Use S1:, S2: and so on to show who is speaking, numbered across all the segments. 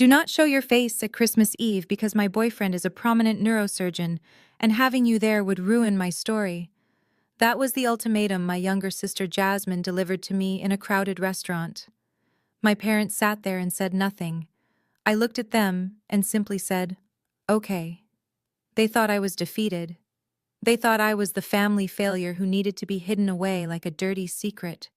S1: Do not show your face at Christmas Eve because my boyfriend is a prominent neurosurgeon, and having you there would ruin my story. That was the ultimatum my younger sister Jasmine delivered to me in a crowded restaurant. My parents sat there and said nothing. I looked at them and simply said, "Okay." They thought I was defeated. They thought I was the family failure who needed to be hidden away like a dirty secret.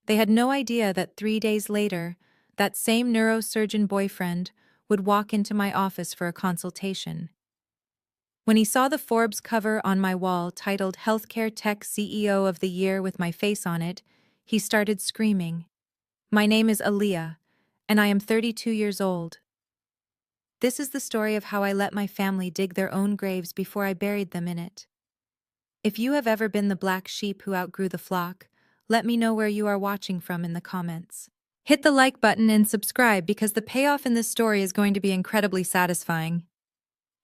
S1: They had no idea that 3 days later, that same neurosurgeon boyfriend would walk into my office for a consultation. When he saw the Forbes cover on my wall titled Healthcare Tech CEO of the Year with my face on it, he started screaming. My name is Aaliyah, and I am 32 years old. This is the story of how I let my family dig their own graves before I buried them in it. If you have ever been the black sheep who outgrew the flock, let me know where you are watching from in the comments. Hit the like button and subscribe because the payoff in this story is going to be incredibly satisfying.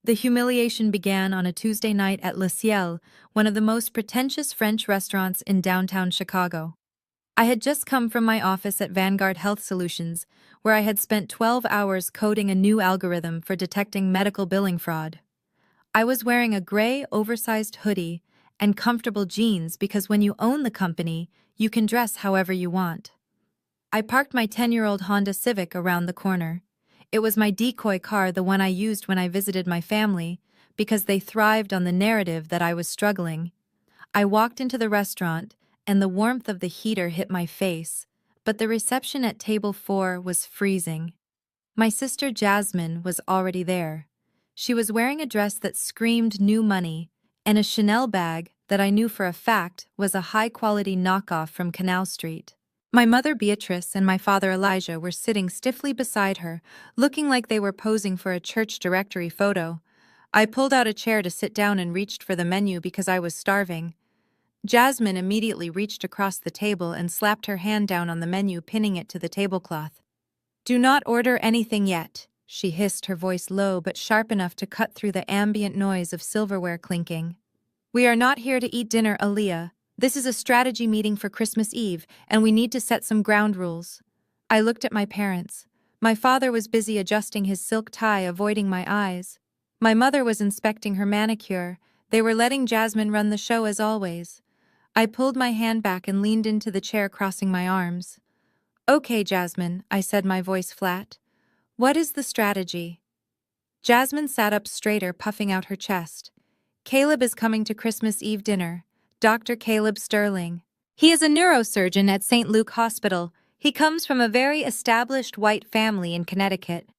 S1: The humiliation began on a Tuesday night at Le Ciel, one of the most pretentious French restaurants in downtown Chicago. I had just come from my office at Vanguard Health Solutions, where I had spent 12 hours coding a new algorithm for detecting medical billing fraud. I was wearing a gray, oversized hoodie and comfortable jeans because when you own the company, you can dress however you want. I parked my 10-year-old Honda Civic around the corner. It was my decoy car, the one I used when I visited my family, because they thrived on the narrative that I was struggling. I walked into the restaurant, and the warmth of the heater hit my face, but the reception at table 4 was freezing. My sister Jasmine was already there. She was wearing a dress that screamed new money, and a Chanel bag that I knew for a fact was a high-quality knockoff from Canal Street. My mother Beatrice and my father Elijah were sitting stiffly beside her, looking like they were posing for a church directory photo. I pulled out a chair to sit down and reached for the menu because I was starving. Jasmine immediately reached across the table and slapped her hand down on the menu, pinning it to the tablecloth. "Do not order anything yet," she hissed, her voice low but sharp enough to cut through the ambient noise of silverware clinking. "We are not here to eat dinner, Aaliyah. This is a strategy meeting for Christmas Eve, and we need to set some ground rules." I looked at my parents. My father was busy adjusting his silk tie, avoiding my eyes. My mother was inspecting her manicure. They were letting Jasmine run the show as always. I pulled my hand back and leaned into the chair, crossing my arms. "Okay, Jasmine," I said, my voice flat. "What is the strategy?" Jasmine sat up straighter, puffing out her chest. "Caleb is coming to Christmas Eve dinner. Dr. Caleb Sterling. He is a neurosurgeon at St. Luke Hospital. He comes from a very established white family in Connecticut.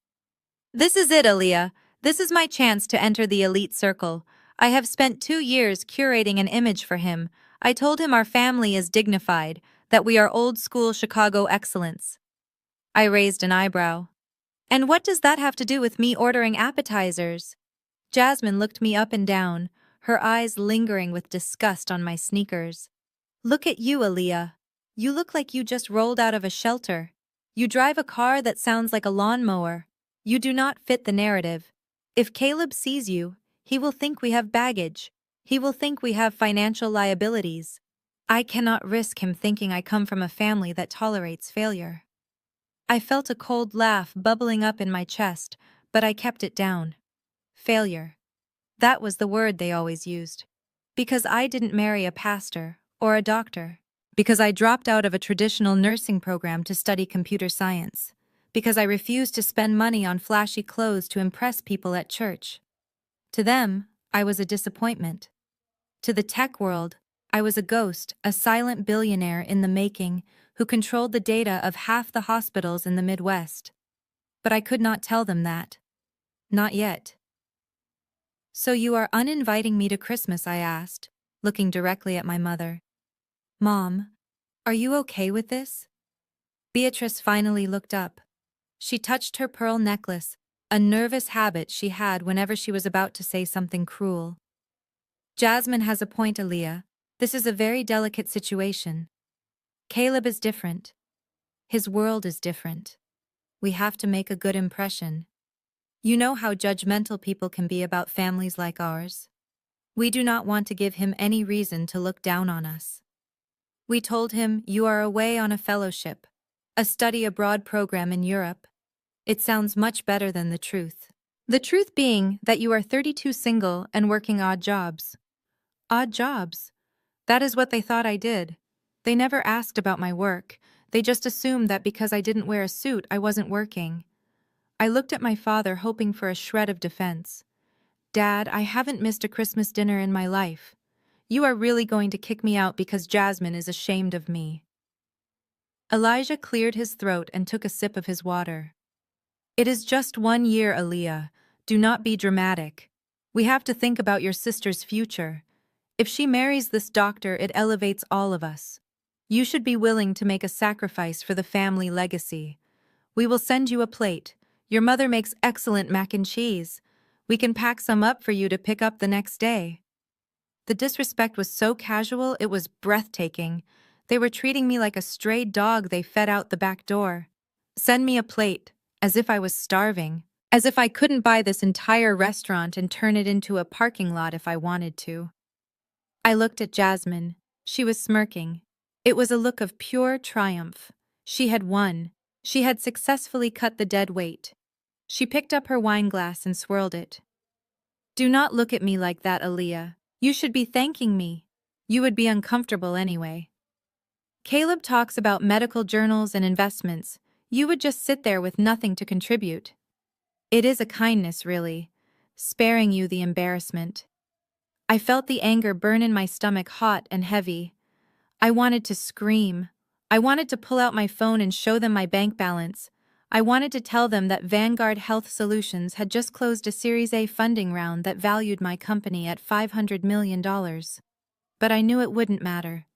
S1: This is it, Aaliyah. This is my chance to enter the elite circle. I have spent 2 years curating an image for him. I told him our family is dignified, that we are old-school Chicago excellence." I raised an eyebrow. "And what does that have to do with me ordering appetizers?" Jasmine looked me up and down, her eyes lingering with disgust on my sneakers. "Look at you, Aaliyah. You look like you just rolled out of a shelter. You drive a car that sounds like a lawnmower. You do not fit the narrative. If Caleb sees you, he will think we have baggage. He will think we have financial liabilities. I cannot risk him thinking I come from a family that tolerates failure." I felt a cold laugh bubbling up in my chest, but I kept it down. Failure. That was the word they always used. Because I didn't marry a pastor or a doctor. Because I dropped out of a traditional nursing program to study computer science. Because I refused to spend money on flashy clothes to impress people at church. To them, I was a disappointment. To the tech world, I was a ghost, a silent billionaire in the making who controlled the data of half the hospitals in the Midwest. But I could not tell them that. Not yet. "So you are uninviting me to Christmas?" I asked, looking directly at my mother. "Mom, are you okay with this?" Beatrice finally looked up. She touched her pearl necklace, a nervous habit she had whenever she was about to say something cruel. "Jasmine has a point, Aaliyah. This is a very delicate situation. Caleb is different. His world is different. We have to make a good impression. You know how judgmental people can be about families like ours. We do not want to give him any reason to look down on us." We told him, "You are away on a fellowship, a study abroad program in Europe. It sounds much better than the truth. The truth being that you are 32 single and working odd jobs. Odd jobs. That is what they thought I did. They never asked about my work. They just assumed that because I didn't wear a suit, I wasn't working. I looked at my father, hoping for a shred of defense. Dad, I haven't missed a Christmas dinner in my life. You are really going to kick me out because Jasmine is ashamed of me. Elijah cleared his throat and took a sip of his water. It is just 1 year, Aaliyah. Do not be dramatic. We have to think about your sister's future. If she marries this doctor, it elevates all of us. You should be willing to make a sacrifice for the family legacy. We will send you a plate. Your mother makes excellent mac and cheese. We can pack some up for you to pick up the next day. The disrespect was so casual, it was breathtaking. They were treating me like a stray dog they fed out the back door. Send me a plate, as if I was starving, as if I couldn't buy this entire restaurant and turn it into a parking lot if I wanted to. I looked at Jasmine. She was smirking. It was a look of pure triumph. She had won. She had successfully cut the dead weight. She picked up her wine glass and swirled it. Do not look at me like that, Aaliyah. You should be thanking me. You would be uncomfortable anyway. Caleb talks about medical journals and investments. You would just sit there with nothing to contribute. It is a kindness, really, sparing you the embarrassment. I felt the anger burn in my stomach, hot and heavy. I wanted to scream. I wanted to pull out my phone and show them my bank balance. I wanted to tell them that Vanguard Health Solutions had just closed a Series A funding round that valued my company at $500 million. But I knew it wouldn't matter.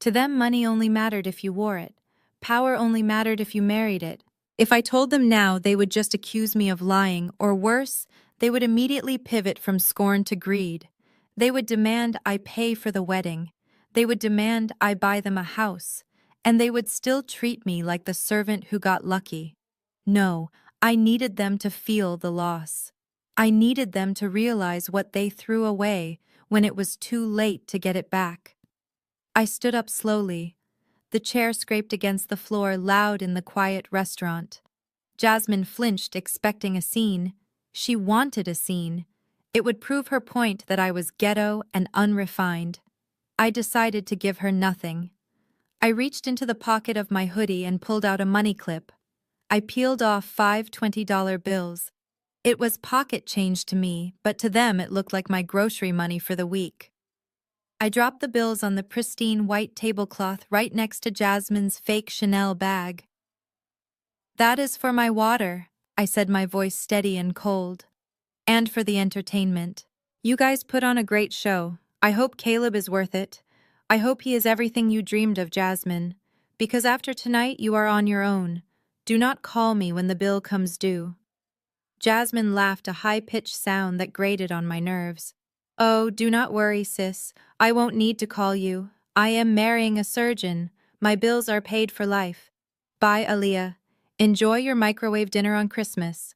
S1: To them, money only mattered if you wore it. Power only mattered if you married it. If I told them now, they would just accuse me of lying, or worse, they would immediately pivot from scorn to greed. They would demand I pay for the wedding. They would demand I buy them a house. And they would still treat me like the servant who got lucky. No, I needed them to feel the loss. I needed them to realize what they threw away when it was too late to get it back. I stood up slowly. The chair scraped against the floor, loud in the quiet restaurant. Jasmine flinched, expecting a scene. She wanted a scene. It would prove her point that I was ghetto and unrefined. I decided to give her nothing. I reached into the pocket of my hoodie and pulled out a money clip. I peeled off 5 $20 bills. It was pocket change to me, but to them it looked like my grocery money for the week. I dropped the bills on the pristine white tablecloth right next to Jasmine's fake Chanel bag. That is for my water, I said, my voice steady and cold. And for the entertainment. You guys put on a great show. I hope Caleb is worth it. I hope he is everything you dreamed of, Jasmine. Because after tonight you are on your own. Do not call me when the bill comes due. Jasmine laughed, a high-pitched sound that grated on my nerves. Oh, do not worry, sis. I won't need to call you. I am marrying a surgeon. My bills are paid for life. Bye, Aaliyah. Enjoy your microwave dinner on Christmas.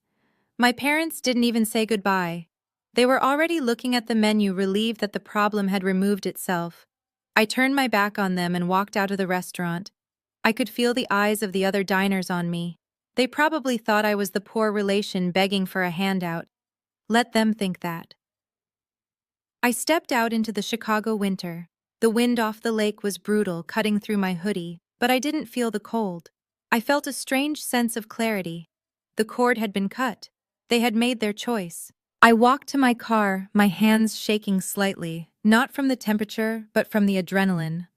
S1: My parents didn't even say goodbye. They were already looking at the menu, relieved that the problem had removed itself. I turned my back on them and walked out of the restaurant. I could feel the eyes of the other diners on me. They probably thought I was the poor relation begging for a handout. Let them think that. I stepped out into the Chicago winter. The wind off the lake was brutal, cutting through my hoodie, but I didn't feel the cold. I felt a strange sense of clarity. The cord had been cut. They had made their choice. I walked to my car, my hands shaking slightly, not from the temperature, but from the adrenaline.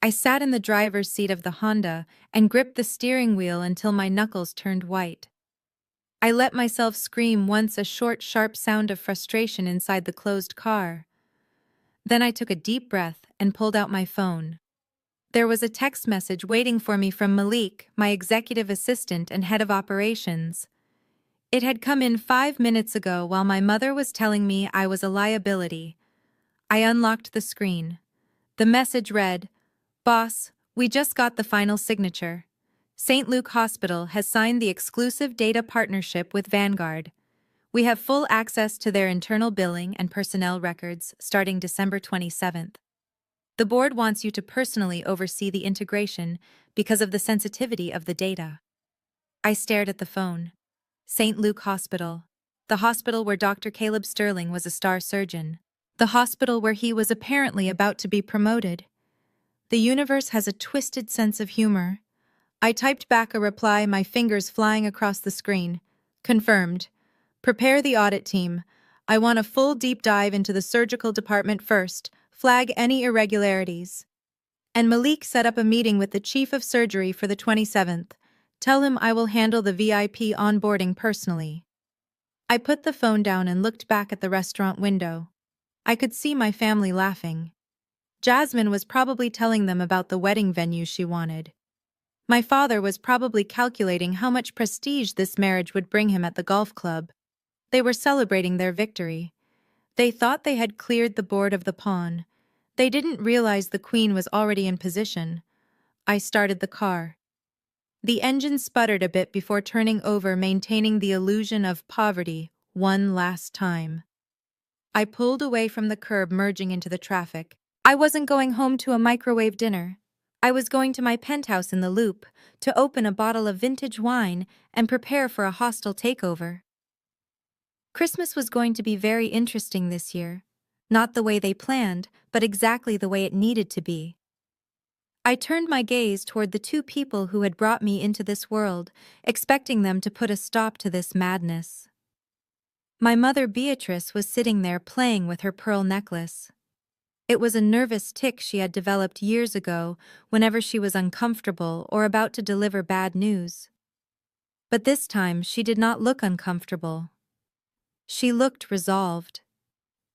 S1: I sat in the driver's seat of the Honda and gripped the steering wheel until my knuckles turned white. I let myself scream once, a short, sharp sound of frustration inside the closed car. Then I took a deep breath and pulled out my phone. There was a text message waiting for me from Malik, my executive assistant and head of operations. It had come in 5 minutes ago while my mother was telling me I was a liability. I unlocked the screen. The message read, "Boss, we just got the final signature. St. Luke Hospital has signed the exclusive data partnership with Vanguard. We have full access to their internal billing and personnel records starting December 27th. The board wants you to personally oversee the integration because of the sensitivity of the data." I stared at the phone. St. Luke Hospital. The hospital where Dr. Caleb Sterling was a star surgeon. The hospital where he was apparently about to be promoted. The universe has a twisted sense of humor. I typed back a reply, my fingers flying across the screen. Confirmed. Prepare the audit team. I want a full deep dive into the surgical department first. Flag any irregularities. And Malik set up a meeting with the chief of surgery for the 27th. Tell him I will handle the VIP onboarding personally. I put the phone down and looked back at the restaurant window. I could see my family laughing. Jasmine was probably telling them about the wedding venue she wanted. My father was probably calculating how much prestige this marriage would bring him at the golf club. They were celebrating their victory. They thought they had cleared the board of the pawn. They didn't realize the queen was already in position. I started the car. The engine sputtered a bit before turning over, maintaining the illusion of poverty one last time. I pulled away from the curb, merging into the traffic. I wasn't going home to a microwave dinner. I was going to my penthouse in the Loop to open a bottle of vintage wine and prepare for a hostile takeover. Christmas was going to be very interesting this year. Not the way they planned, but exactly the way it needed to be. I turned my gaze toward the two people who had brought me into this world, expecting them to put a stop to this madness. My mother Beatrice was sitting there playing with her pearl necklace. It was a nervous tic she had developed years ago whenever she was uncomfortable or about to deliver bad news. But this time she did not look uncomfortable. She looked resolved.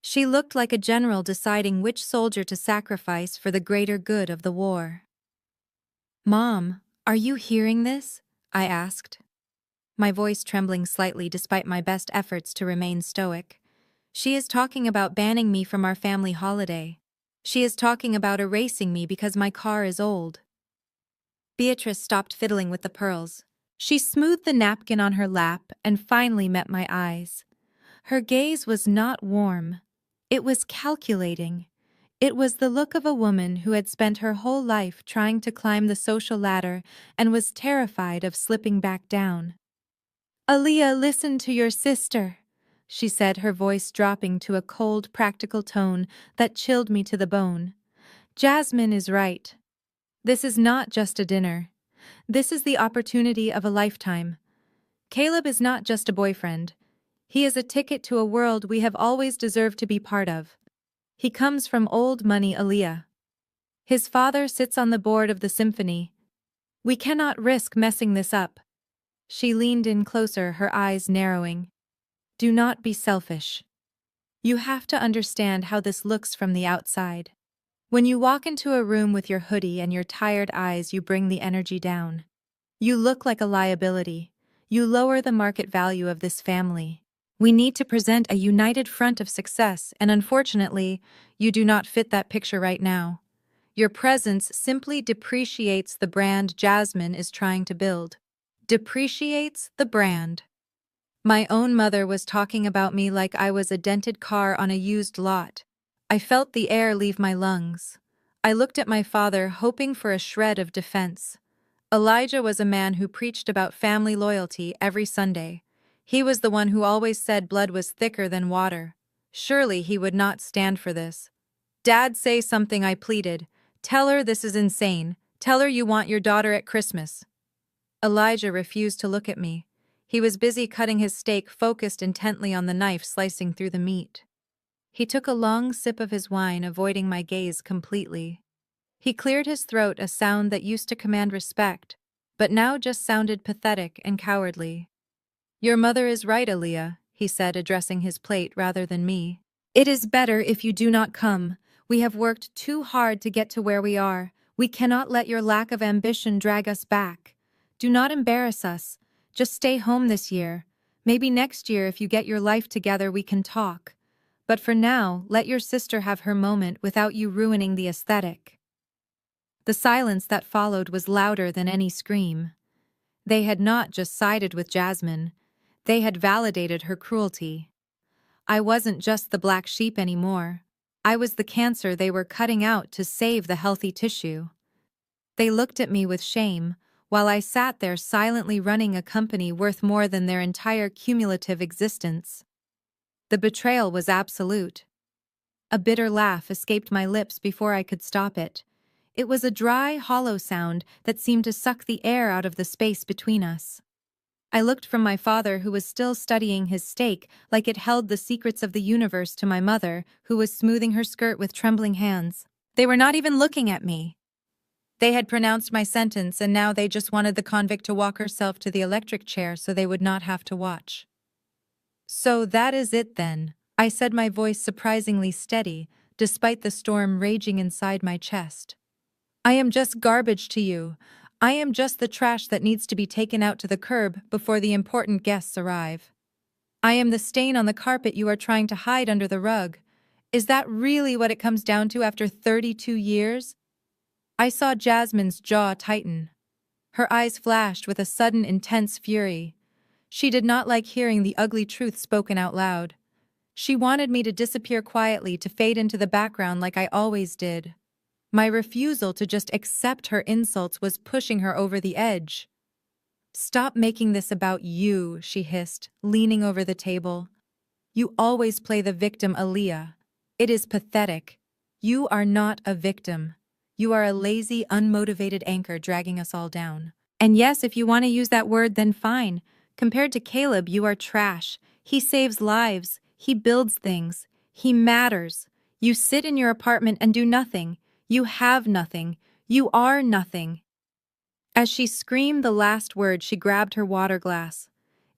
S1: She looked like a general deciding which soldier to sacrifice for the greater good of the war. "Mom, are you hearing this?" I asked, my voice trembling slightly despite my best efforts to remain stoic. "She is talking about banning me from our family holiday. She is talking about erasing me because my car is old." Beatrice stopped fiddling with the pearls. She smoothed the napkin on her lap and finally met my eyes. Her gaze was not warm. It was calculating. It was the look of a woman who had spent her whole life trying to climb the social ladder and was terrified of slipping back down. "Aaliyah, listen to your sister," she said, her voice dropping to a cold, practical tone that chilled me to the bone. "Jasmine is right. This is not just a dinner. This is the opportunity of a lifetime. Caleb is not just a boyfriend. He is a ticket to a world we have always deserved to be part of. He comes from old money, Aaliyah. His father sits on the board of the symphony. We cannot risk messing this up." She leaned in closer, her eyes narrowing. "Do not be selfish. You have to understand how this looks from the outside. When you walk into a room with your hoodie and your tired eyes, you bring the energy down. You look like a liability. You lower the market value of this family. We need to present a united front of success, and unfortunately, you do not fit that picture right now. Your presence simply depreciates the brand Jasmine is trying to build. Depreciates the brand." My own mother was talking about me like I was a dented car on a used lot. I felt the air leave my lungs. I looked at my father, hoping for a shred of defense. Elijah was a man who preached about family loyalty every Sunday. He was the one who always said blood was thicker than water. Surely he would not stand for this. "Dad, say something," I pleaded. "Tell her this is insane. Tell her you want your daughter at Christmas." Elijah refused to look at me. He was busy cutting his steak, focused intently on the knife slicing through the meat. He took a long sip of his wine, avoiding my gaze completely. He cleared his throat, a sound that used to command respect, but now just sounded pathetic and cowardly. "Your mother is right, Aaliyah," he said, addressing his plate rather than me. "It is better if you do not come. We have worked too hard to get to where we are. We cannot let your lack of ambition drag us back. Do not embarrass us. Just stay home this year. Maybe next year, if you get your life together, we can talk. But for now, let your sister have her moment without you ruining the aesthetic." The silence that followed was louder than any scream. They had not just sided with Jasmine. They had validated her cruelty. I wasn't just the black sheep anymore. I was the cancer they were cutting out to save the healthy tissue. They looked at me with shame, while I sat there silently running a company worth more than their entire cumulative existence. The betrayal was absolute. A bitter laugh escaped my lips before I could stop it. It was a dry, hollow sound that seemed to suck the air out of the space between us. I looked from my father, who was still studying his steak like it held the secrets of the universe, to my mother, who was smoothing her skirt with trembling hands. They were not even looking at me. They had pronounced my sentence, and now they just wanted the convict to walk herself to the electric chair so they would not have to watch. "So that is it then," I said, my voice surprisingly steady, despite the storm raging inside my chest. "I am just garbage to you. I am just the trash that needs to be taken out to the curb before the important guests arrive. I am the stain on the carpet you are trying to hide under the rug. Is that really what it comes down to after 32 years? I saw Jasmine's jaw tighten. Her eyes flashed with a sudden intense fury. She did not like hearing the ugly truth spoken out loud. She wanted me to disappear quietly, to fade into the background like I always did. My refusal to just accept her insults was pushing her over the edge. "Stop making this about you," she hissed, leaning over the table. "You always play the victim, Aaliyah. It is pathetic. You are not a victim. You are a lazy, unmotivated anchor dragging us all down. And yes, if you want to use that word, then fine. Compared to Caleb, you are trash. He saves lives. He builds things. He matters. You sit in your apartment and do nothing. You have nothing. You are nothing." As she screamed the last word, she grabbed her water glass.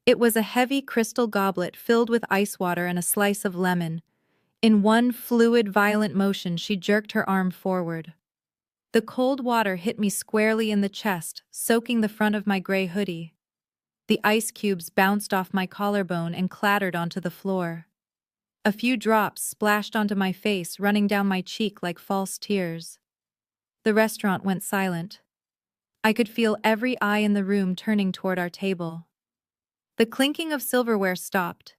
S1: It was a heavy crystal goblet filled with ice water and a slice of lemon. In one fluid, violent motion, she jerked her arm forward. The cold water hit me squarely in the chest, soaking the front of my gray hoodie. The ice cubes bounced off my collarbone and clattered onto the floor. A few drops splashed onto my face, running down my cheek like false tears. The restaurant went silent. I could feel every eye in the room turning toward our table. The clinking of silverware stopped.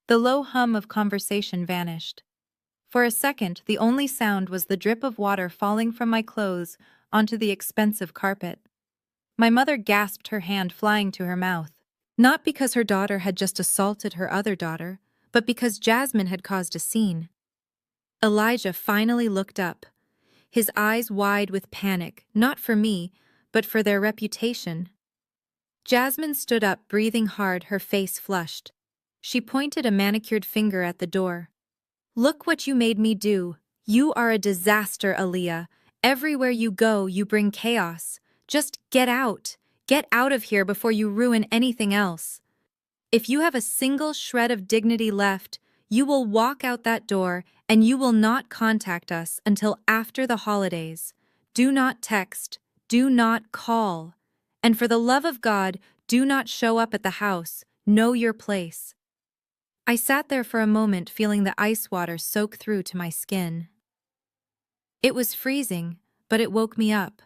S1: The low hum of conversation vanished. For a second, the only sound was the drip of water falling from my clothes onto the expensive carpet. My mother gasped, her hand flying to her mouth. Not because her daughter had just assaulted her other daughter, but because Jasmine had caused a scene. Elijah finally looked up, his eyes wide with panic, not for me, but for their reputation. Jasmine stood up, breathing hard, her face flushed. She pointed a manicured finger at the door. "Look what you made me do. You are a disaster, Aaliyah. Everywhere you go, you bring chaos. Just get out. Get out of here before you ruin anything else. If you have a single shred of dignity left, you will walk out that door and you will not contact us until after the holidays. Do not text. Do not call. And for the love of God, do not show up at the house. Know your place." I sat there for a moment, feeling the ice water soak through to my skin. It was freezing, but it woke me up.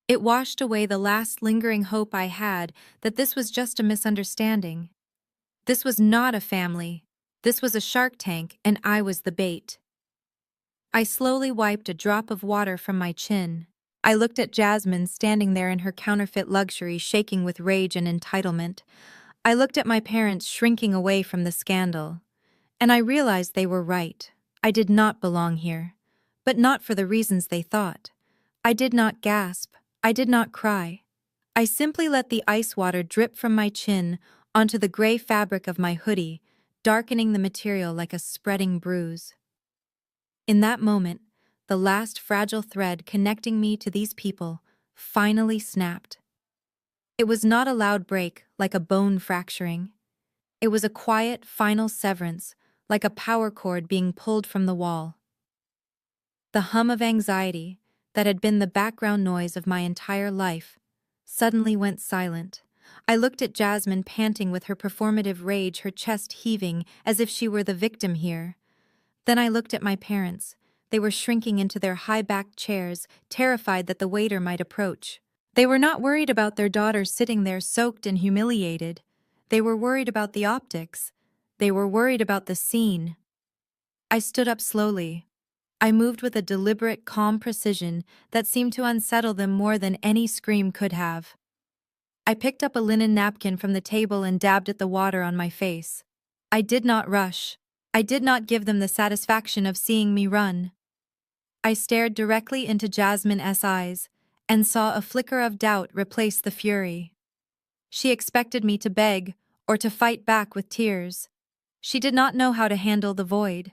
S1: It washed away the last lingering hope I had that this was just a misunderstanding. This was not a family. This was a shark tank, and I was the bait. I slowly wiped a drop of water from my chin. I looked at Jasmine standing there in her counterfeit luxury, shaking with rage and entitlement. I looked at my parents shrinking away from the scandal. And I realized they were right. I did not belong here. But not for the reasons they thought. I did not gasp. I did not cry. I simply let the ice water drip from my chin onto the gray fabric of my hoodie, darkening the material like a spreading bruise. In that moment, the last fragile thread connecting me to these people finally snapped. It was not a loud break like a bone fracturing. It was a quiet, final severance, like a power cord being pulled from the wall. The hum of anxiety, that had been the background noise of my entire life, suddenly went silent. I looked at Jasmine panting with her performative rage, her chest heaving as if she were the victim here. Then I looked at my parents. They were shrinking into their high-backed chairs, terrified that the waiter might approach. They were not worried about their daughter sitting there soaked and humiliated. They were worried about the optics. They were worried about the scene. I stood up slowly. I moved with a deliberate, calm precision that seemed to unsettle them more than any scream could have. I picked up a linen napkin from the table and dabbed at the water on my face. I did not rush. I did not give them the satisfaction of seeing me run. I stared directly into Jasmine's eyes and saw a flicker of doubt replace the fury. She expected me to beg or to fight back with tears. She did not know how to handle the void.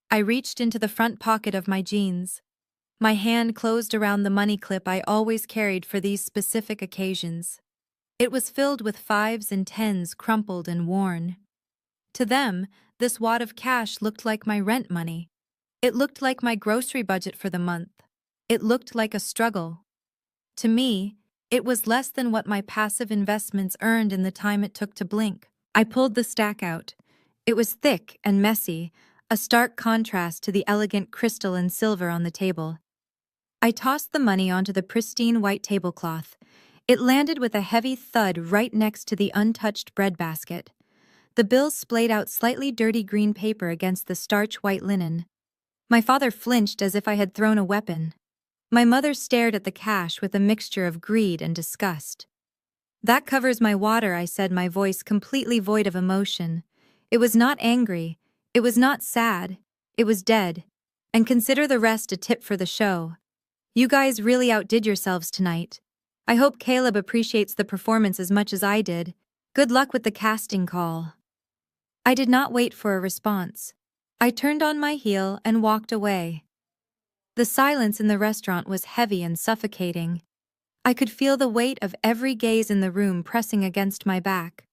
S1: I reached into the front pocket of my jeans. My hand closed around the money clip I always carried for these specific occasions. It was filled with 5s and 10s crumpled and worn. To them, this wad of cash looked like my rent money. It looked like my grocery budget for the month. It looked like a struggle. To me, it was less than what my passive investments earned in the time it took to blink. I pulled the stack out. It was thick and messy, a stark contrast to the elegant crystal and silver on the table. I tossed the money onto the pristine white tablecloth. It landed with a heavy thud right next to the untouched breadbasket. The bills splayed out slightly dirty green paper against the starch white linen. My father flinched as if I had thrown a weapon. My mother stared at the cash with a mixture of greed and disgust. "That covers my water," I said, my voice completely void of emotion. It was not angry. It was not sad. It was dead. "And consider the rest a tip for the show. You guys really outdid yourselves tonight. I hope Caleb appreciates the performance as much as I did. Good luck with the casting call." I did not wait for a response. I turned on my heel and walked away. The silence in the restaurant was heavy and suffocating. I could feel the weight of every gaze in the room pressing against my back.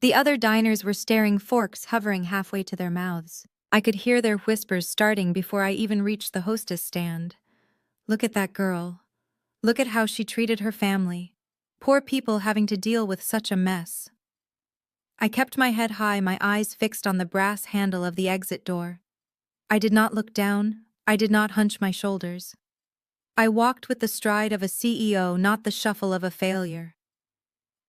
S1: The other diners were staring, forks hovering halfway to their mouths. I could hear their whispers starting before I even reached the hostess stand. "Look at that girl. Look at how she treated her family. Poor people having to deal with such a mess." I kept my head high, my eyes fixed on the brass handle of the exit door. I did not look down. I did not hunch my shoulders. I walked with the stride of a CEO, not the shuffle of a failure.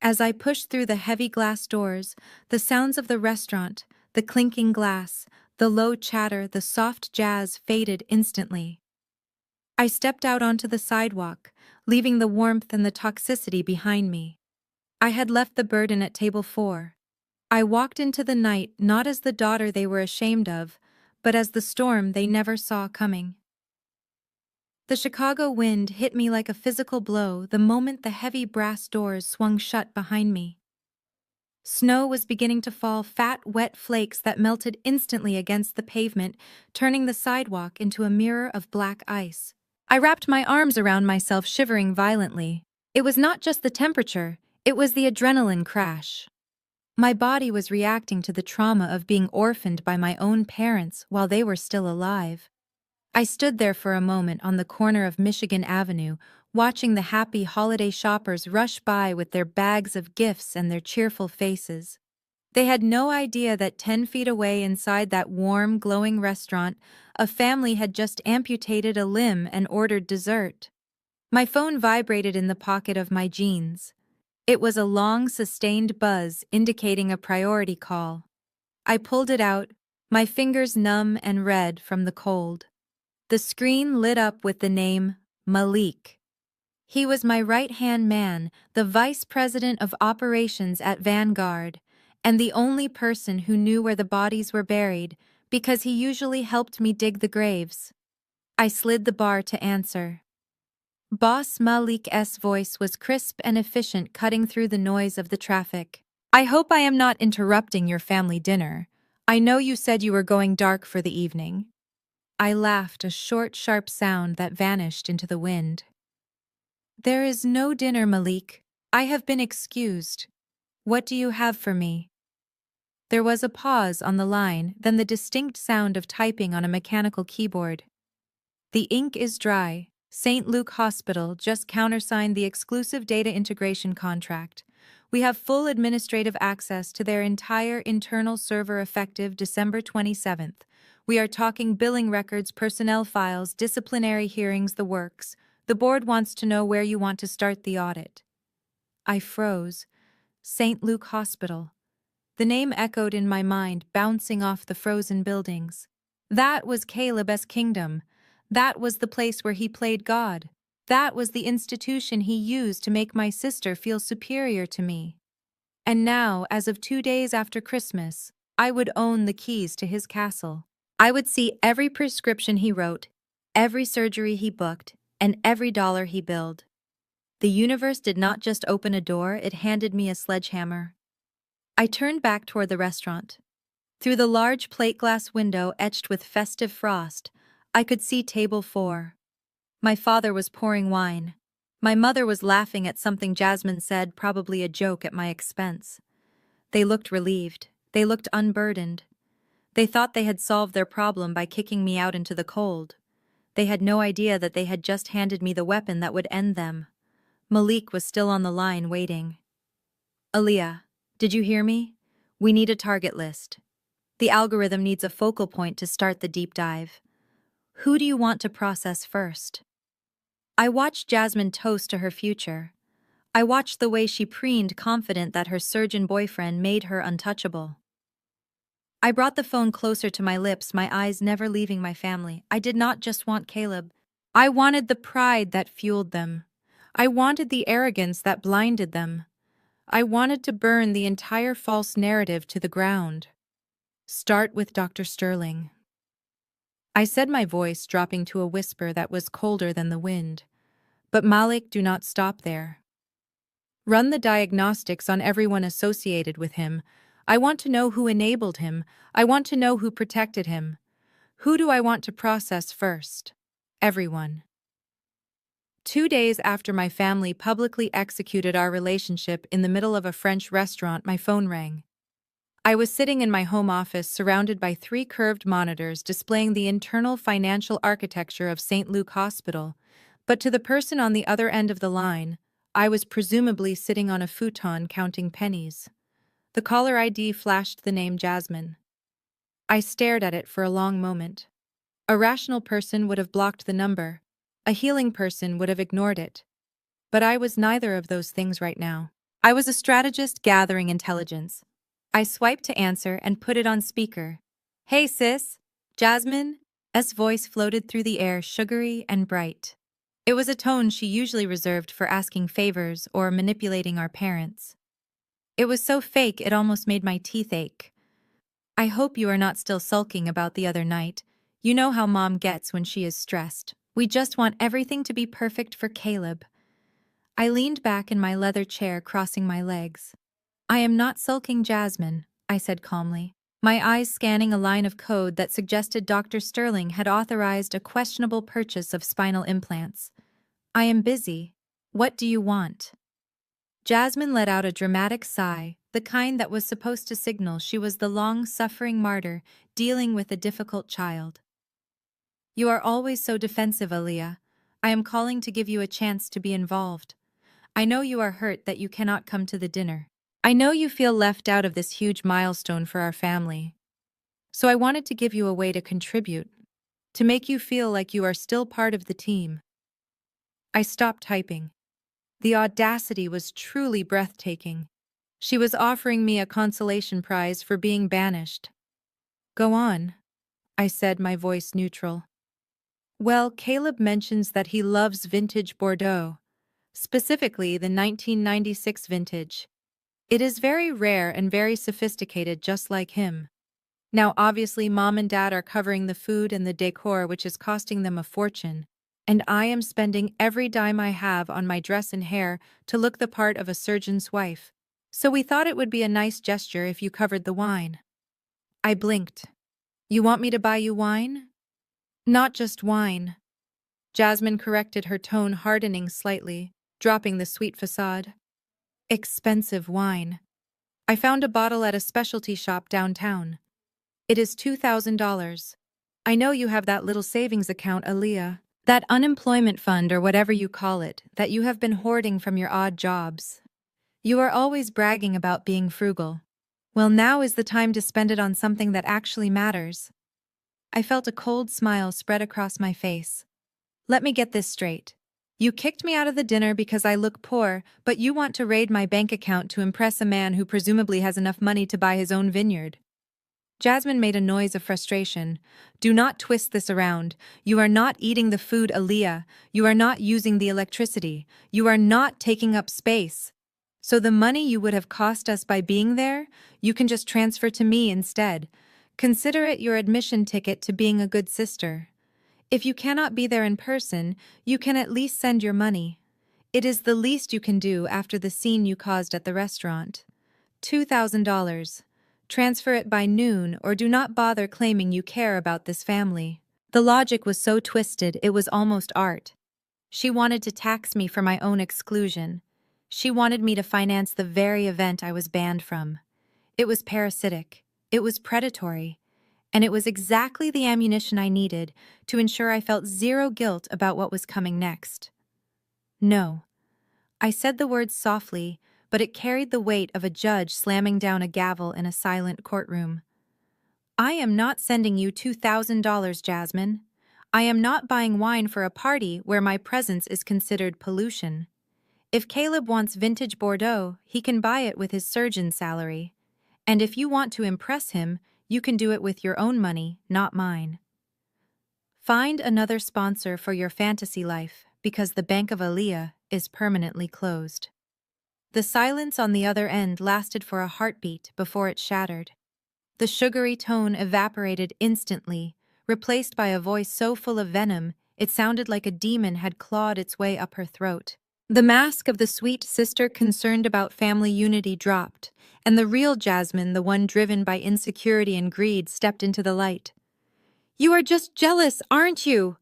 S1: As I pushed through the heavy glass doors, the sounds of the restaurant, the clinking glass, the low chatter, the soft jazz faded instantly. I stepped out onto the sidewalk, leaving the warmth and the toxicity behind me. I had left the burden at table 4. I walked into the night not as the daughter they were ashamed of, but as the storm they never saw coming. The Chicago wind hit me like a physical blow the moment the heavy brass doors swung shut behind me. Snow was beginning to fall, fat, wet flakes that melted instantly against the pavement, turning the sidewalk into a mirror of black ice. I wrapped my arms around myself, shivering violently. It was not just the temperature, it was the adrenaline crash. My body was reacting to the trauma of being orphaned by my own parents while they were still alive. I stood there for a moment on the corner of Michigan Avenue, watching the happy holiday shoppers rush by with their bags of gifts and their cheerful faces. They had no idea that 10 feet away inside that warm, glowing restaurant, a family had just amputated a limb and ordered dessert. My phone vibrated in the pocket of my jeans. It was a long, sustained buzz indicating a priority call. I pulled it out, my fingers numb and red from the cold. The screen lit up with the name Malik. He was my right-hand man, the vice president of operations at Vanguard, and the only person who knew where the bodies were buried, because he usually helped me dig the graves. I slid the bar to answer. Boss Malik's voice was crisp and efficient, cutting through the noise of the traffic. "I hope I am not interrupting your family dinner. I know you said you were going dark for the evening." I laughed, a short, sharp sound that vanished into the wind. "There is no dinner, Malik. I have been excused. What do you have for me?" There was a pause on the line, then the distinct sound of typing on a mechanical keyboard. "The ink is dry. St. Luke Hospital just countersigned the exclusive data integration contract. We have full administrative access to their entire internal server effective December 27th. We are talking billing records, personnel files, disciplinary hearings, the works. The board wants to know where you want to start the audit." I froze. St. Luke Hospital. The name echoed in my mind, bouncing off the frozen buildings. That was Caleb's kingdom. That was the place where he played God. That was the institution he used to make my sister feel superior to me. And now, as of 2 days after Christmas, I would own the keys to his castle. I would see every prescription he wrote, every surgery he booked, and every dollar he billed. The universe did not just open a door, it handed me a sledgehammer. I turned back toward the restaurant. Through the large plate glass window etched with festive frost, I could see table 4. My father was pouring wine. My mother was laughing at something Jasmine said, probably a joke at my expense. They looked relieved. They looked unburdened. They thought they had solved their problem by kicking me out into the cold. They had no idea that they had just handed me the weapon that would end them. Malik was still on the line waiting. Aaliyah, did you hear me? We need a target list. The algorithm needs a focal point to start the deep dive. Who do you want to process first? I watched Jasmine toast to her future. I watched the way she preened, confident that her surgeon boyfriend made her untouchable. I brought the phone closer to my lips, my eyes never leaving my family. I did not just want Caleb. I wanted the pride that fueled them. I wanted the arrogance that blinded them. I wanted to burn the entire false narrative to the ground. Start with Dr. Sterling. I said, my voice dropping to a whisper that was colder than the wind. But Malik, do not stop there. Run the diagnostics on everyone associated with him. I want to know who enabled him. I want to know who protected him. Who do I want to process first? Everyone. 2 days after my family publicly executed our relationship in the middle of a French restaurant, my phone rang. I was sitting in my home office surrounded by 3 curved monitors displaying the internal financial architecture of St. Luke Hospital, but to the person on the other end of the line, I was presumably sitting on a futon counting pennies. The caller ID flashed the name Jasmine. I stared at it for a long moment. A rational person would have blocked the number. A healing person would have ignored it. But I was neither of those things right now. I was a strategist gathering intelligence. I swiped to answer and put it on speaker. Hey sis, Jasmine's voice floated through the air, sugary and bright. It was a tone she usually reserved for asking favors or manipulating our parents. It was so fake it almost made my teeth ache. I hope you are not still sulking about the other night. You know how mom gets when she is stressed. We just want everything to be perfect for Caleb. I leaned back in my leather chair, crossing my legs. I am not sulking, Jasmine, I said calmly, my eyes scanning a line of code that suggested Dr. Sterling had authorized a questionable purchase of spinal implants. I am busy. What do you want? Jasmine let out a dramatic sigh, the kind that was supposed to signal she was the long-suffering martyr dealing with a difficult child. You are always so defensive, Aaliyah. I am calling to give you a chance to be involved. I know you are hurt that you cannot come to the dinner. I know you feel left out of this huge milestone for our family. So I wanted to give you a way to contribute, to make you feel like you are still part of the team. I stopped typing. The audacity was truly breathtaking. She was offering me a consolation prize for being banished. Go on, I said, my voice neutral. Well, Caleb mentions that he loves vintage Bordeaux, specifically the 1996 vintage. It is very rare and very sophisticated, just like him. Now, obviously, mom and dad are covering the food and the decor, which is costing them a fortune, and I am spending every dime I have on my dress and hair to look the part of a surgeon's wife. So we thought it would be a nice gesture if you covered the wine. I blinked. You want me to buy you wine? Not just wine. Jasmine corrected, her tone hardening slightly, dropping the sweet facade. Expensive wine. I found a bottle at a specialty shop downtown. It is $2,000. I know you have that little savings account, Aaliyah, that unemployment fund or whatever you call it, that you have been hoarding from your odd jobs. You are always bragging about being frugal. Well, now is the time to spend it on something that actually matters. I felt a cold smile spread across my face. Let me get this straight. You kicked me out of the dinner because I look poor, but you want to raid my bank account to impress a man who presumably has enough money to buy his own vineyard. Jasmine made a noise of frustration. Do not twist this around. You are not eating the food, Aaliyah. You are not using the electricity. You are not taking up space. So the money you would have cost us by being there, you can just transfer to me instead. Consider it your admission ticket to being a good sister. If you cannot be there in person, you can at least send your money. It is the least you can do after the scene you caused at the restaurant. $2,000. Transfer it by noon or do not bother claiming you care about this family. The logic was so twisted it was almost art. She wanted to tax me for my own exclusion. She wanted me to finance the very event I was banned from. It was parasitic. It was predatory. And it was exactly the ammunition I needed to ensure I felt zero guilt about what was coming next. No. I said the words softly, but it carried the weight of a judge slamming down a gavel in a silent courtroom. I am not sending you $2,000, Jasmine. I am not buying wine for a party where my presence is considered pollution. If Caleb wants vintage Bordeaux, he can buy it with his surgeon's salary. And if you want to impress him, you can do it with your own money, not mine. Find another sponsor for your fantasy life because the Bank of Aaliyah is permanently closed. The silence on the other end lasted for a heartbeat before it shattered. The sugary tone evaporated instantly, replaced by a voice so full of venom it sounded like a demon had clawed its way up her throat. The mask of the sweet sister concerned about family unity dropped, and the real Jasmine, the one driven by insecurity and greed, stepped into the light. "You are just jealous, aren't you?"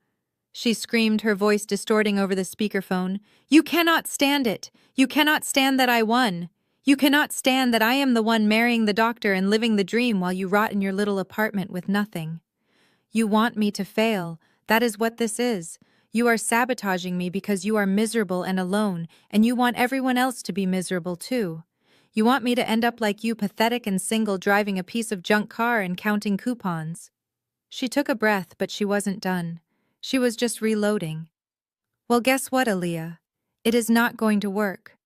S1: she screamed, her voice distorting over the speakerphone. "You cannot stand it. You cannot stand that I won. You cannot stand that I am the one marrying the doctor and living the dream while you rot in your little apartment with nothing. You want me to fail. That is what this is. You are sabotaging me because you are miserable and alone, and you want everyone else to be miserable too. You want me to end up like you, pathetic and single, driving a piece of junk car and counting coupons." She took a breath, but she wasn't done. She was just reloading. "Well, guess what, Aaliyah? It is not going to work.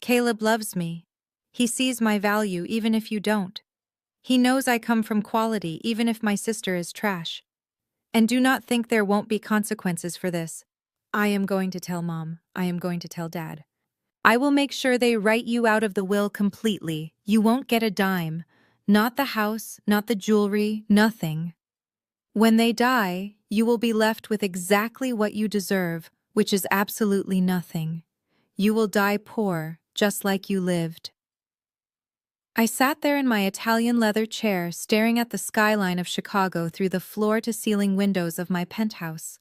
S1: Caleb loves me. He sees my value even if you don't. He knows I come from quality even if my sister is trash. And do not think there won't be consequences for this. I am going to tell Mom. I am going to tell Dad. I will make sure they write you out of the will completely. You won't get a dime. Not the house, not the jewelry, nothing. When they die, you will be left with exactly what you deserve, which is absolutely nothing. You will die poor, just like you lived." I sat there in my Italian leather chair, staring at the skyline of Chicago through the floor-to-ceiling windows of my penthouse.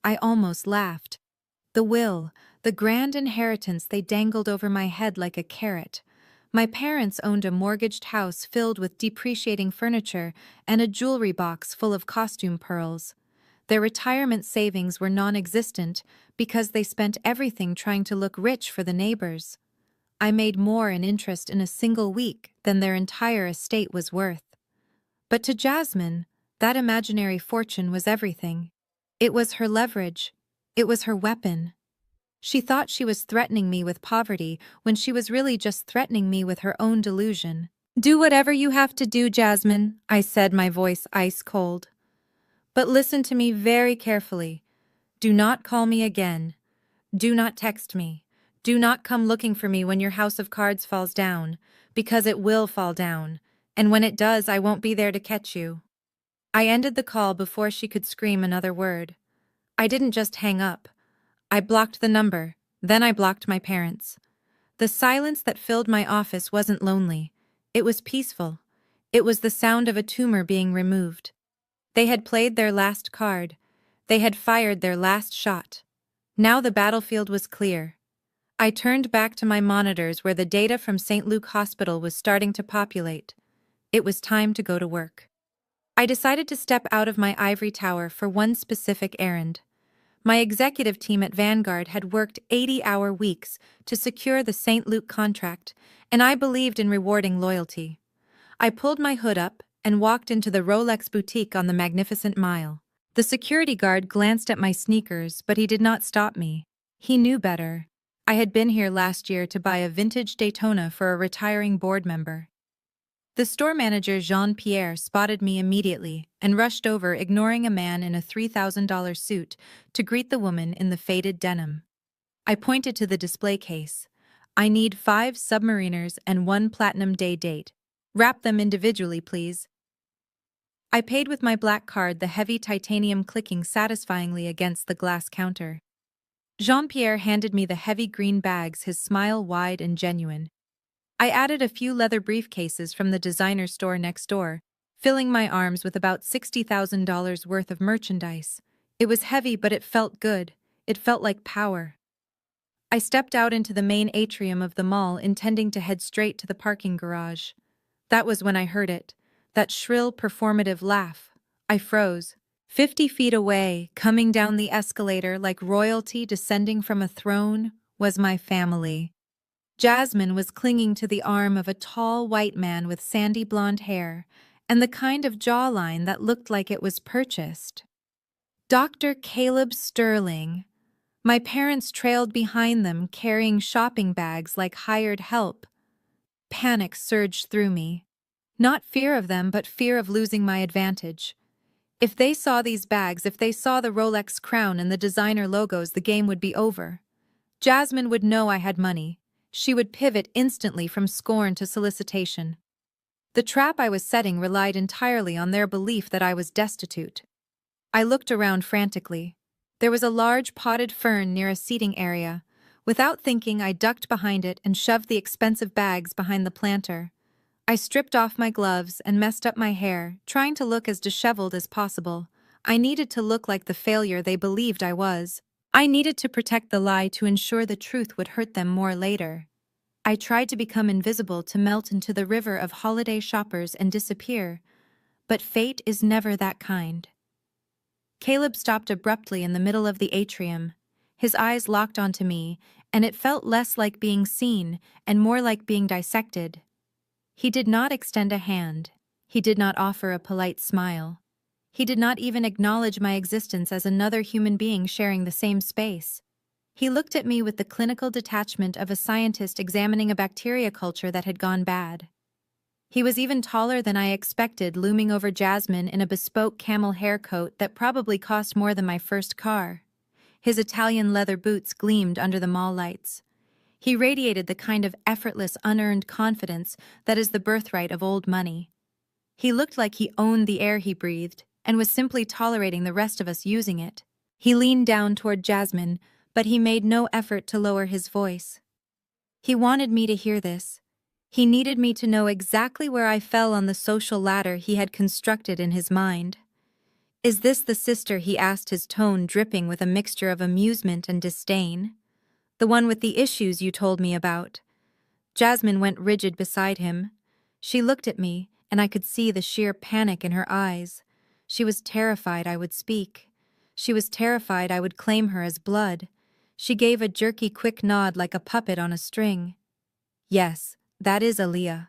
S1: I almost laughed. The will, the grand inheritance they dangled over my head like a carrot. My parents owned a mortgaged house filled with depreciating furniture and a jewelry box full of costume pearls. Their retirement savings were non-existent because they spent everything trying to look rich for the neighbors. I made more in interest in a single week than their entire estate was worth. But to Jasmine, that imaginary fortune was everything. It was her leverage. It was her weapon. She thought she was threatening me with poverty when she was really just threatening me with her own delusion. "Do whatever you have to do, Jasmine," I said, my voice ice cold. "But listen to me very carefully. Do not call me again. Do not text me. Do not come looking for me when your house of cards falls down, because it will fall down, and when it does, I won't be there to catch you." I ended the call before she could scream another word. I didn't just hang up. I blocked the number, then I blocked my parents. The silence that filled my office wasn't lonely. It was peaceful. It was the sound of a tumor being removed. They had played their last card. They had fired their last shot. Now the battlefield was clear. I turned back to my monitors where the data from St. Luke Hospital was starting to populate. It was time to go to work. I decided to step out of my ivory tower for one specific errand. My executive team at Vanguard had worked 80-hour weeks to secure the St. Luke contract, and I believed in rewarding loyalty. I pulled my hood up and walked into the Rolex boutique on the Magnificent Mile. The security guard glanced at my sneakers, but he did not stop me. He knew better. I had been here last year to buy a vintage Daytona for a retiring board member. The store manager Jean-Pierre spotted me immediately and rushed over, ignoring a man in a $3,000 suit to greet the woman in the faded denim. I pointed to the display case. "I need 5 submariners and 1 platinum day date. Wrap them individually, please." I paid with my black card, the heavy titanium clicking satisfyingly against the glass counter. Jean-Pierre handed me the heavy green bags, his smile wide and genuine. I added a few leather briefcases from the designer store next door, filling my arms with about $60,000 worth of merchandise. It was heavy, but it felt good. It felt like power. I stepped out into the main atrium of the mall, intending to head straight to the parking garage. That was when I heard it, that shrill, performative laugh. I froze. 50 feet away, coming down the escalator like royalty descending from a throne, was my family. Jasmine was clinging to the arm of a tall white man with sandy blonde hair and the kind of jawline that looked like it was purchased. Dr. Caleb Sterling. My parents trailed behind them, carrying shopping bags like hired help. Panic surged through me. Not fear of them, but fear of losing my advantage. If they saw these bags, if they saw the Rolex crown and the designer logos, the game would be over. Jasmine would know I had money. She would pivot instantly from scorn to solicitation. The trap I was setting relied entirely on their belief that I was destitute. I looked around frantically. There was a large potted fern near a seating area. Without thinking, I ducked behind it and shoved the expensive bags behind the planter. I stripped off my gloves and messed up my hair, trying to look as disheveled as possible. I needed to look like the failure they believed I was. I needed to protect the lie to ensure the truth would hurt them more later. I tried to become invisible, to melt into the river of holiday shoppers and disappear. But fate is never that kind. Caleb stopped abruptly in the middle of the atrium. His eyes locked onto me, and it felt less like being seen and more like being dissected. He did not extend a hand. He did not offer a polite smile. He did not even acknowledge my existence as another human being sharing the same space. He looked at me with the clinical detachment of a scientist examining a bacteria culture that had gone bad. He was even taller than I expected, looming over Jasmine in a bespoke camel hair coat that probably cost more than my first car. His Italian leather boots gleamed under the mall lights. He radiated the kind of effortless, unearned confidence that is the birthright of old money. He looked like he owned the air he breathed and was simply tolerating the rest of us using it. He leaned down toward Jasmine, but he made no effort to lower his voice. He wanted me to hear this. He needed me to know exactly where I fell on the social ladder he had constructed in his mind. "Is this the sister?" he asked, his tone dripping with a mixture of amusement and disdain. "The one with the issues you told me about?" Jasmine went rigid beside him. She looked at me, and I could see the sheer panic in her eyes. She was terrified I would speak. She was terrified I would claim her as blood. She gave a jerky, quick nod like a puppet on a string. "Yes, that is Aaliyah."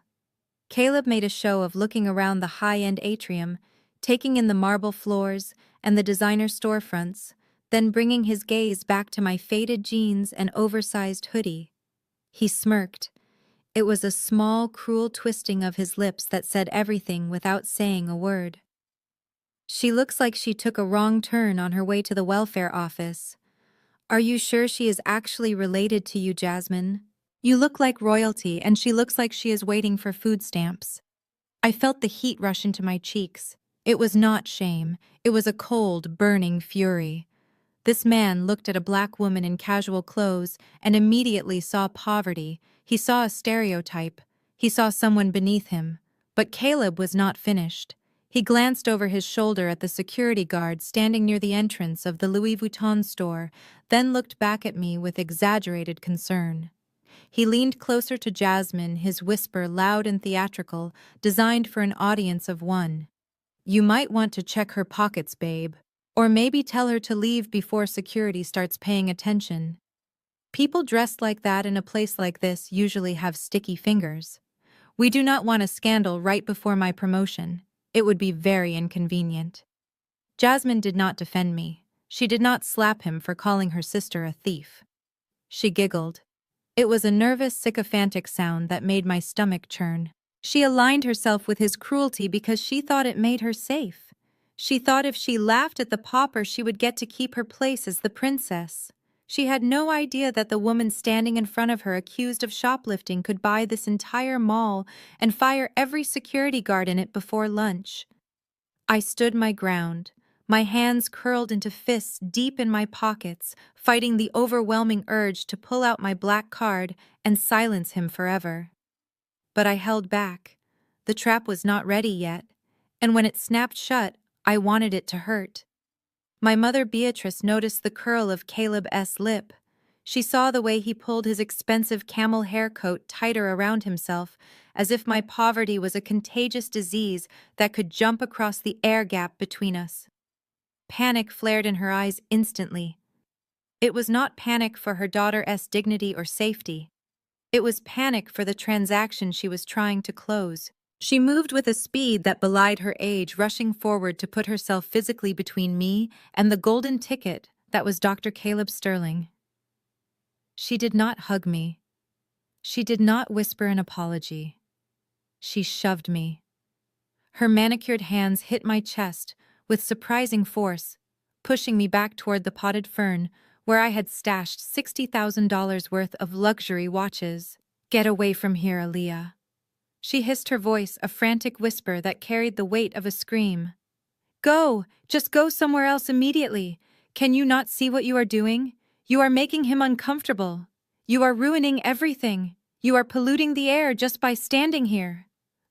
S1: Caleb made a show of looking around the high-end atrium, taking in the marble floors and the designer storefronts, then bringing his gaze back to my faded jeans and oversized hoodie. He smirked. It was a small, cruel twisting of his lips that said everything without saying a word. "She looks like she took a wrong turn on her way to the welfare office. Are you sure she is actually related to you, Jasmine? You look like royalty, and she looks like she is waiting for food stamps." I felt the heat rush into my cheeks. It was not shame. It was a cold, burning fury. This man looked at a black woman in casual clothes and immediately saw poverty. He saw a stereotype. He saw someone beneath him. But Caleb was not finished. He glanced over his shoulder at the security guard standing near the entrance of the Louis Vuitton store, then looked back at me with exaggerated concern. He leaned closer to Jasmine, his whisper loud and theatrical, designed for an audience of one. "You might want to check her pockets, babe. Or maybe tell her to leave before security starts paying attention. People dressed like that in a place like this usually have sticky fingers. We do not want a scandal right before my promotion. It would be very inconvenient." Jasmine did not defend me. She did not slap him for calling her sister a thief. She giggled. It was a nervous, sycophantic sound that made my stomach churn. She aligned herself with his cruelty because she thought it made her safe. She thought if she laughed at the pauper, she would get to keep her place as the princess. She had no idea that the woman standing in front of her accused of shoplifting could buy this entire mall and fire every security guard in it before lunch. I stood my ground, my hands curled into fists deep in my pockets, fighting the overwhelming urge to pull out my black card and silence him forever. But I held back. The trap was not ready yet, and when it snapped shut, I wanted it to hurt. My mother Beatrice noticed the curl of Caleb's lip. She saw the way he pulled his expensive camel hair coat tighter around himself, as if my poverty was a contagious disease that could jump across the air gap between us. Panic flared in her eyes instantly. It was not panic for her daughter's dignity or safety. It was panic for the transaction she was trying to close. She moved with a speed that belied her age, rushing forward to put herself physically between me and the golden ticket that was Dr. Caleb Sterling. She did not hug me. She did not whisper an apology. She shoved me. Her manicured hands hit my chest with surprising force, pushing me back toward the potted fern where I had stashed $60,000 worth of luxury watches. "Get away from here, Aaliyah." She hissed, her voice a frantic whisper that carried the weight of a scream. "Go! Just go somewhere else immediately! Can you not see what you are doing? You are making him uncomfortable. You are ruining everything. You are polluting the air just by standing here.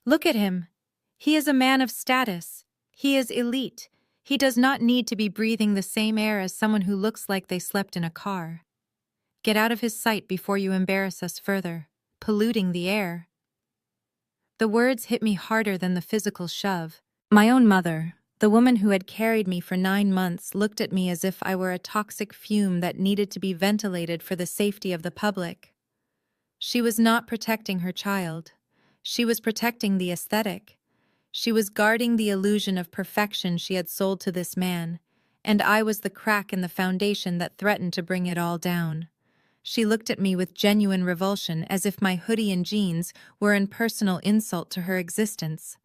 S1: Look at him. He is a man of status. He is elite. He does not need to be breathing the same air as someone who looks like they slept in a car. Get out of his sight before you embarrass us further. Polluting the air." The words hit me harder than the physical shove. My own mother, the woman who had carried me for 9 months, looked at me as if I were a toxic fume that needed to be ventilated for the safety of the public. She was not protecting her child. She was protecting the aesthetic. She was guarding the illusion of perfection she had sold to this man, and I was the crack in the foundation that threatened to bring it all down. She looked at me with genuine revulsion, as if my hoodie and jeans were an personal insult to her existence.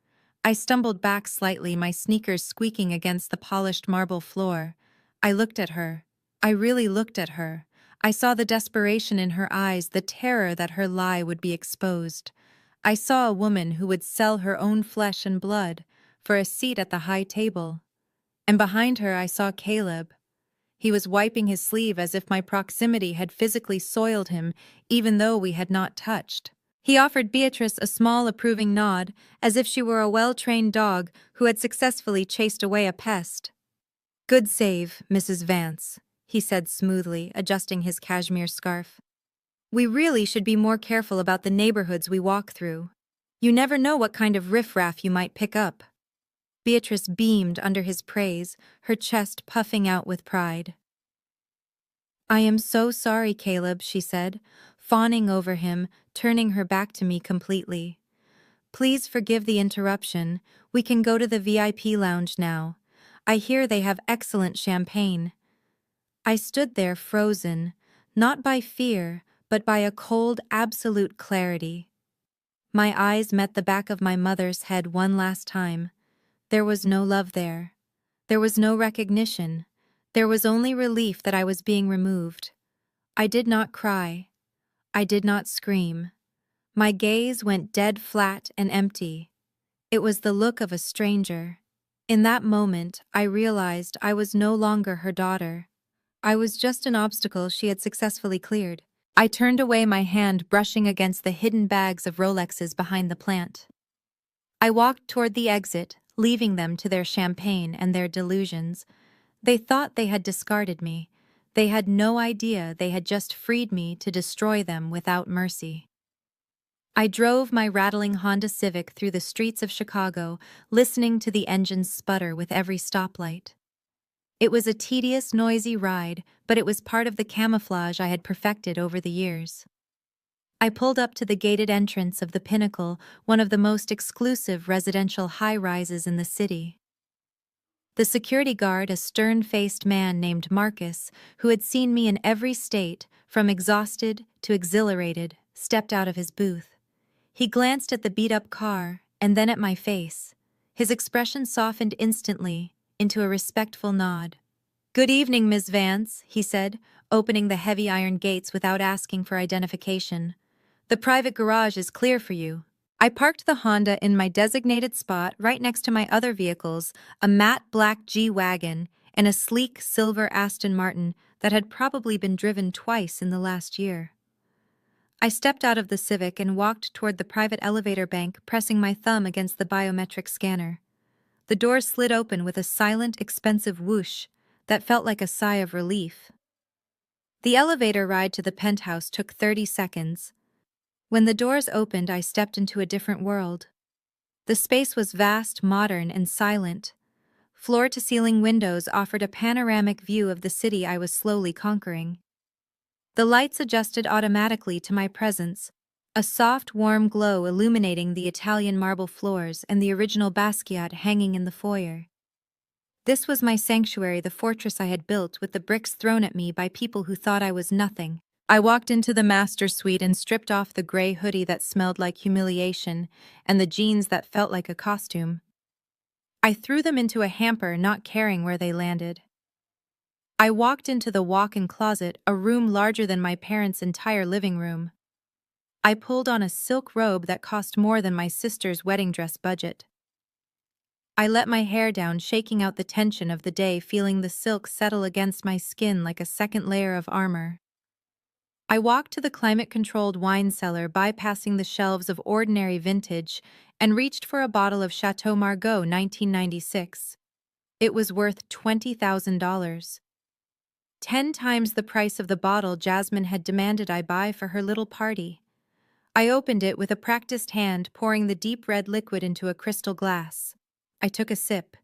S1: I stumbled back slightly, my sneakers squeaking against the polished marble floor. I looked at her. I really looked at her. I saw the desperation in her eyes, the terror that her lie would be exposed. I saw a woman who would sell her own flesh and blood for a seat at the high table. And behind her I saw Caleb. He was wiping his sleeve as if my proximity had physically soiled him, even though we had not touched. He offered Beatrice a small, approving nod, as if she were a well-trained dog who had successfully chased away a pest. "Good save, Mrs. Vance," he said smoothly, adjusting his cashmere scarf. "We really should be more careful about the neighborhoods we walk through. You never know what kind of riffraff you might pick up." Beatrice beamed under his praise, her chest puffing out with pride. "I am so sorry, Caleb," she said, fawning over him, turning her back to me completely. "Please forgive the interruption. We can go to the VIP lounge now. I hear they have excellent champagne." I stood there frozen, not by fear, but by a cold, absolute clarity. My eyes met the back of my mother's head one last time. There was no love there. There was no recognition. There was only relief that I was being removed. I did not cry. I did not scream. My gaze went dead flat and empty. It was the look of a stranger. In that moment, I realized I was no longer her daughter. I was just an obstacle she had successfully cleared. I turned away, my hand brushing against the hidden bags of Rolexes behind the plant. I walked toward the exit, leaving them to their champagne and their delusions. They thought they had discarded me. They had no idea they had just freed me to destroy them without mercy. I drove my rattling Honda Civic through the streets of Chicago, listening to the engines sputter with every stoplight. It was a tedious, noisy ride, but it was part of the camouflage I had perfected over the years. I pulled up to the gated entrance of the Pinnacle, one of the most exclusive residential high-rises in the city. The security guard, a stern-faced man named Marcus, who had seen me in every state, from exhausted to exhilarated, stepped out of his booth. He glanced at the beat-up car and then at my face. His expression softened instantly into a respectful nod. "Good evening, Miss Vance," he said, opening the heavy iron gates without asking for identification. "The private garage is clear for you." I parked the Honda in my designated spot right next to my other vehicles, a matte black G-Wagon and a sleek silver Aston Martin that had probably been driven twice in the last year. I stepped out of the Civic and walked toward the private elevator bank, pressing my thumb against the biometric scanner. The doors slid open with a silent, expensive whoosh that felt like a sigh of relief. The elevator ride to the penthouse took 30 seconds. When the doors opened, I stepped into a different world. The space was vast, modern, and silent. Floor-to-ceiling windows offered a panoramic view of the city I was slowly conquering. The lights adjusted automatically to my presence, a soft, warm glow illuminating the Italian marble floors and the original Basquiat hanging in the foyer. This was my sanctuary, the fortress I had built with the bricks thrown at me by people who thought I was nothing. I walked into the master suite and stripped off the gray hoodie that smelled like humiliation and the jeans that felt like a costume. I threw them into a hamper, not caring where they landed. I walked into the walk-in closet, a room larger than my parents' entire living room. I pulled on a silk robe that cost more than my sister's wedding dress budget. I let my hair down, shaking out the tension of the day, feeling the silk settle against my skin like a second layer of armor. I walked to the climate-controlled wine cellar, bypassing the shelves of ordinary vintage, and reached for a bottle of Chateau Margaux 1996. It was worth $20,000. 10 times the price of the bottle Jasmine had demanded I buy for her little party. I opened it with a practiced hand, pouring the deep red liquid into a crystal glass. I took a sip.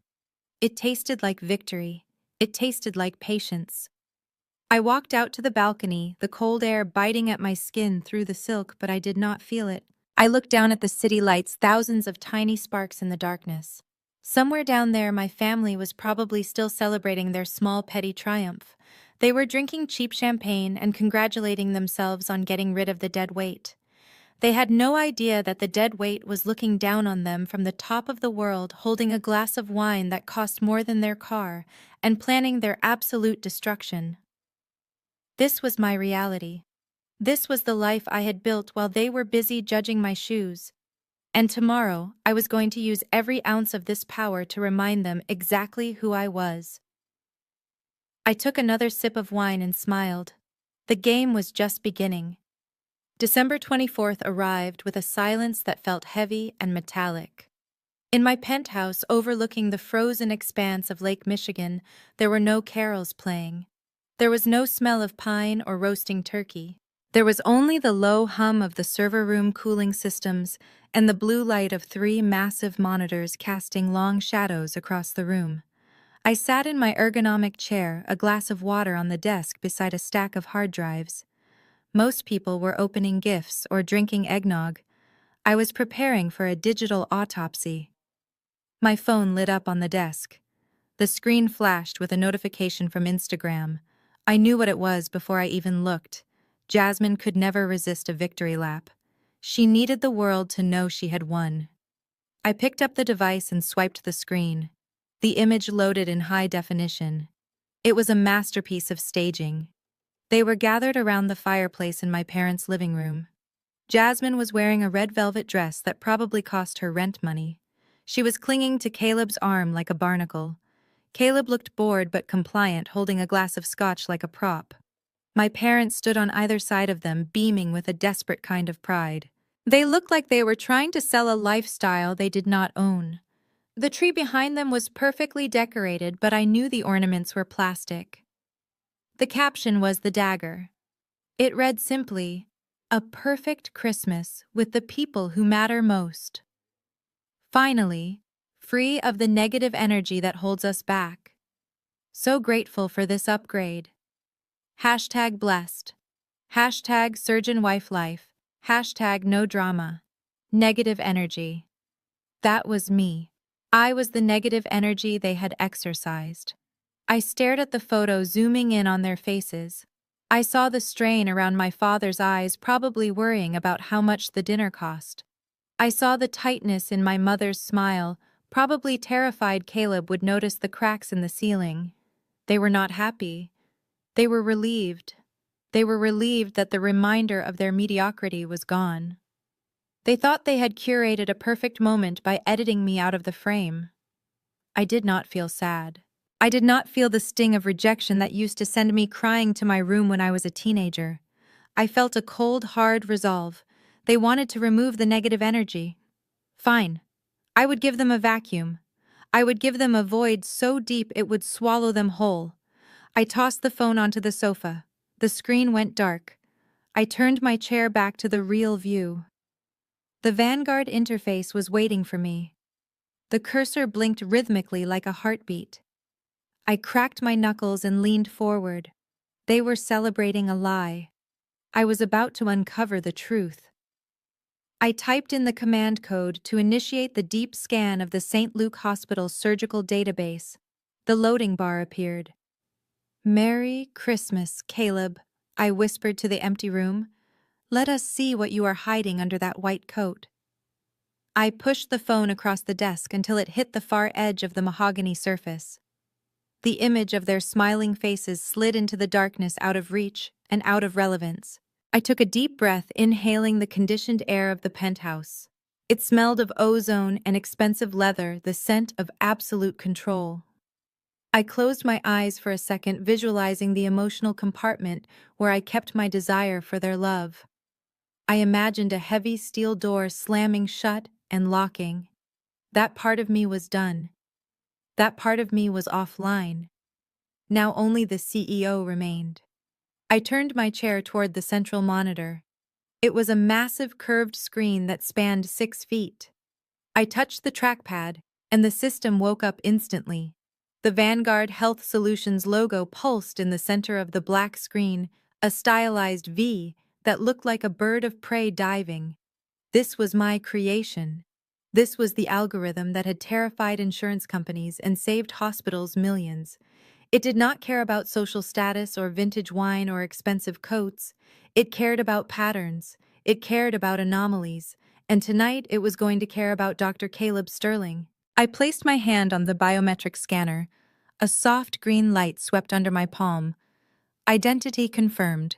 S1: It tasted like victory. It tasted like patience. I walked out to the balcony, the cold air biting at my skin through the silk, but I did not feel it. I looked down at the city lights, thousands of tiny sparks in the darkness. Somewhere down there, my family was probably still celebrating their small petty triumph. They were drinking cheap champagne and congratulating themselves on getting rid of the dead weight. They had no idea that the dead weight was looking down on them from the top of the world, holding a glass of wine that cost more than their car, and planning their absolute destruction. This was my reality. This was the life I had built while they were busy judging my shoes. And tomorrow, I was going to use every ounce of this power to remind them exactly who I was. I took another sip of wine and smiled. The game was just beginning. December 24th arrived with a silence that felt heavy and metallic. In my penthouse overlooking the frozen expanse of Lake Michigan, there were no carols playing. There was no smell of pine or roasting turkey. There was only the low hum of the server room cooling systems and the blue light of 3 massive monitors casting long shadows across the room. I sat in my ergonomic chair, a glass of water on the desk beside a stack of hard drives. Most people were opening gifts or drinking eggnog. I was preparing for a digital autopsy. My phone lit up on the desk. The screen flashed with a notification from Instagram. I knew what it was before I even looked. Jasmine could never resist a victory lap. She needed the world to know she had won. I picked up the device and swiped the screen. The image loaded in high definition. It was a masterpiece of staging. They were gathered around the fireplace in my parents' living room. Jasmine was wearing a red velvet dress that probably cost her rent money. She was clinging to Caleb's arm like a barnacle. Caleb looked bored but compliant, holding a glass of scotch like a prop. My parents stood on either side of them, beaming with a desperate kind of pride. They looked like they were trying to sell a lifestyle they did not own. The tree behind them was perfectly decorated, but I knew the ornaments were plastic. The caption was the dagger. It read simply, "A perfect Christmas with the people who matter most. Finally, free of the negative energy that holds us back. So grateful for this upgrade. Hashtag blessed. Hashtag surgeon wife life. Hashtag no drama. Negative energy." That was me. I was the negative energy they had exorcised. I stared at the photo, zooming in on their faces. I saw the strain around my father's eyes, probably worrying about how much the dinner cost. I saw the tightness in my mother's smile, probably terrified Caleb would notice the cracks in the ceiling. They were not happy. They were relieved. They were relieved that the reminder of their mediocrity was gone. They thought they had curated a perfect moment by editing me out of the frame. I did not feel sad. I did not feel the sting of rejection that used to send me crying to my room when I was a teenager. I felt a cold, hard resolve. They wanted to remove the negative energy. Fine. I would give them a vacuum. I would give them a void so deep it would swallow them whole. I tossed the phone onto the sofa. The screen went dark. I turned my chair back to the real view. The Vanguard interface was waiting for me. The cursor blinked rhythmically like a heartbeat. I cracked my knuckles and leaned forward. They were celebrating a lie. I was about to uncover the truth. I typed in the command code to initiate the deep scan of the St. Luke Hospital surgical database. The loading bar appeared. "Merry Christmas, Caleb," I whispered to the empty room. "Let us see what you are hiding under that white coat." I pushed the phone across the desk until it hit the far edge of the mahogany surface. The image of their smiling faces slid into the darkness, out of reach and out of relevance. I took a deep breath, inhaling the conditioned air of the penthouse. It smelled of ozone and expensive leather, the scent of absolute control. I closed my eyes for a second, visualizing the emotional compartment where I kept my desire for their love. I imagined a heavy steel door slamming shut and locking. That part of me was done. That part of me was offline. Now only the CEO remained. I turned my chair toward the central monitor. It was a massive curved screen that spanned 6 feet. I touched the trackpad, and the system woke up instantly. The Vanguard Health Solutions logo pulsed in the center of the black screen, a stylized V that looked like a bird of prey diving. This was my creation. This was the algorithm that had terrified insurance companies and saved hospitals millions. It did not care about social status or vintage wine or expensive coats. It cared about patterns. It cared about anomalies. And tonight it was going to care about Dr. Caleb Sterling. I placed my hand on the biometric scanner. A soft green light swept under my palm. Identity confirmed.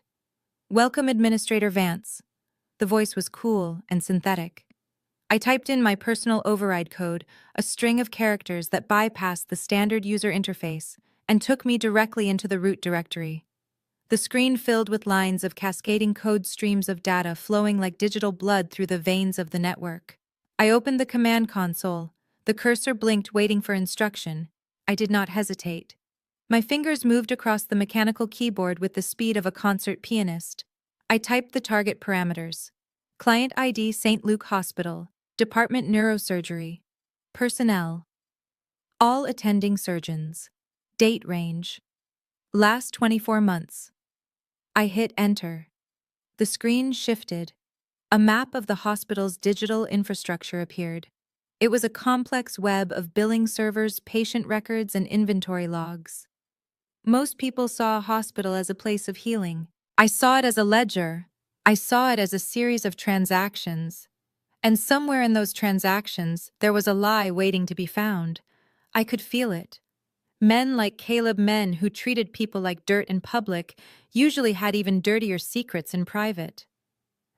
S1: "Welcome, Administrator Vance." The voice was cool and synthetic. I typed in my personal override code, a string of characters that bypassed the standard user interface and took me directly into the root directory. The screen filled with lines of cascading code streams of data flowing like digital blood through the veins of the network. I opened the command console. The cursor blinked, waiting for instruction. I did not hesitate. My fingers moved across the mechanical keyboard with the speed of a concert pianist. I typed the target parameters. Client ID St. Luke Hospital, Department Neurosurgery. Personnel. All attending surgeons. Date range. Last 24 months. I hit enter. The screen shifted. A map of the hospital's digital infrastructure appeared. It was a complex web of billing servers, patient records, and inventory logs. Most people saw a hospital as a place of healing. I saw it as a ledger. I saw it as a series of transactions. And somewhere in those transactions, there was a lie waiting to be found. I could feel it. Men like Caleb, men who treated people like dirt in public, usually had even dirtier secrets in private.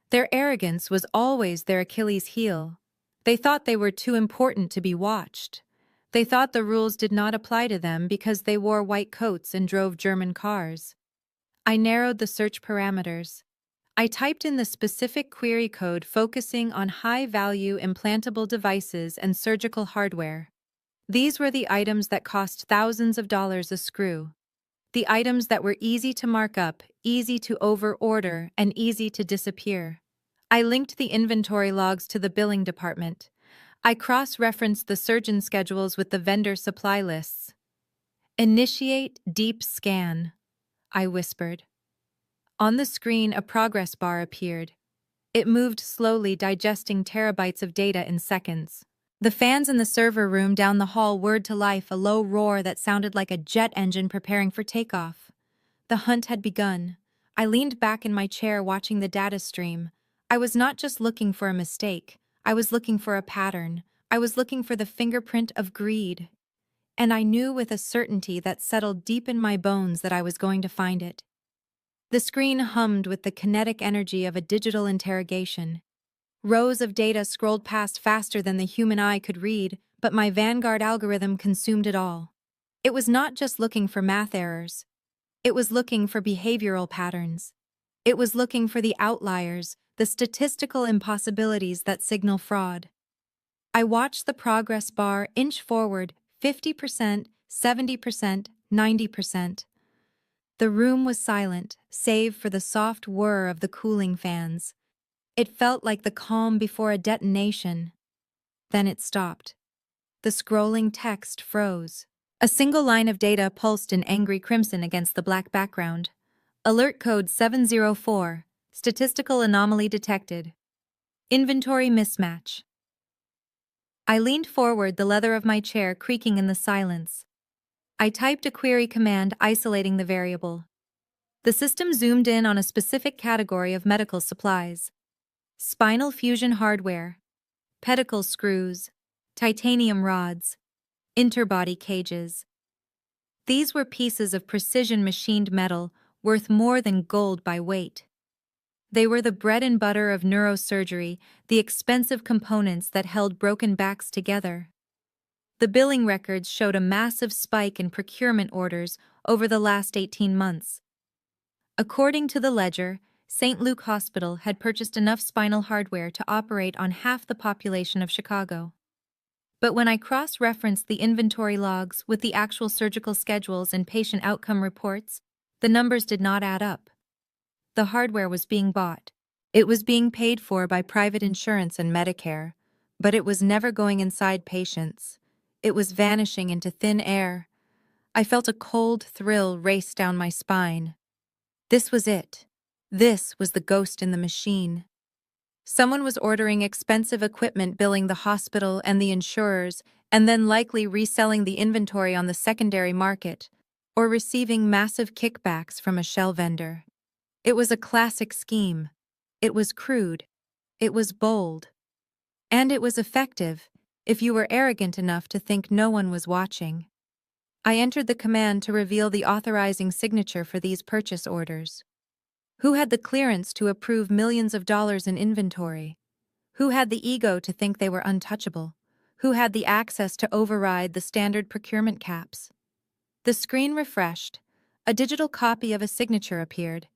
S1: Their arrogance was always their Achilles heel. They thought they were too important to be watched. They thought the rules did not apply to them because they wore white coats and drove German cars. I narrowed the search parameters. I typed in the specific query code focusing on high-value implantable devices and surgical hardware. These were the items that cost thousands of dollars a screw. The items that were easy to mark up, easy to over-order, and easy to disappear. I linked the inventory logs to the billing department. I cross-referenced the surgeon schedules with the vendor supply lists. "Initiate deep scan," I whispered. On the screen, a progress bar appeared. It moved slowly, digesting terabytes of data in seconds. The fans in the server room down the hall whirred to life, a low roar that sounded like a jet engine preparing for takeoff. The hunt had begun. I leaned back in my chair, watching the data stream. I was not just looking for a mistake. I was looking for a pattern. I was looking for the fingerprint of greed. And I knew with a certainty that settled deep in my bones that I was going to find it. The screen hummed with the kinetic energy of a digital interrogation. Rows of data scrolled past faster than the human eye could read, but my Vanguard algorithm consumed it all. It was not just looking for math errors. It was looking for behavioral patterns. It was looking for the outliers, the statistical impossibilities that signal fraud. I watched the progress bar inch forward 50%, 70%, 90%. The room was silent, save for the soft whir of the cooling fans. It felt like the calm before a detonation. Then it stopped. The scrolling text froze. A single line of data pulsed in angry crimson against the black background. Alert code 704. Statistical anomaly detected. Inventory mismatch. I leaned forward, the leather of my chair creaking in the silence. I typed a query command isolating the variable. The system zoomed in on a specific category of medical supplies. Spinal fusion hardware, pedicle screws, titanium rods, interbody cages. These were pieces of precision machined metal worth more than gold by weight. They were the bread and butter of neurosurgery, the expensive components that held broken backs together. The billing records showed a massive spike in procurement orders over the last 18 months. According to the ledger, St. Luke Hospital had purchased enough spinal hardware to operate on half the population of Chicago. But when I cross-referenced the inventory logs with the actual surgical schedules and patient outcome reports, the numbers did not add up. The hardware was being bought. It was being paid for by private insurance and Medicare, but it was never going inside patients. It was vanishing into thin air. I felt a cold thrill race down my spine. This was it. This was the ghost in the machine. Someone was ordering expensive equipment, billing the hospital and the insurers, and then likely reselling the inventory on the secondary market, or receiving massive kickbacks from a shell vendor. It was a classic scheme. It was crude. It was bold. And it was effective, if you were arrogant enough to think no one was watching. I entered the command to reveal the authorizing signature for these purchase orders. Who had the clearance to approve millions of dollars in inventory? Who had the ego to think they were untouchable? Who had the access to override the standard procurement caps? The screen refreshed. A digital copy of a signature appeared.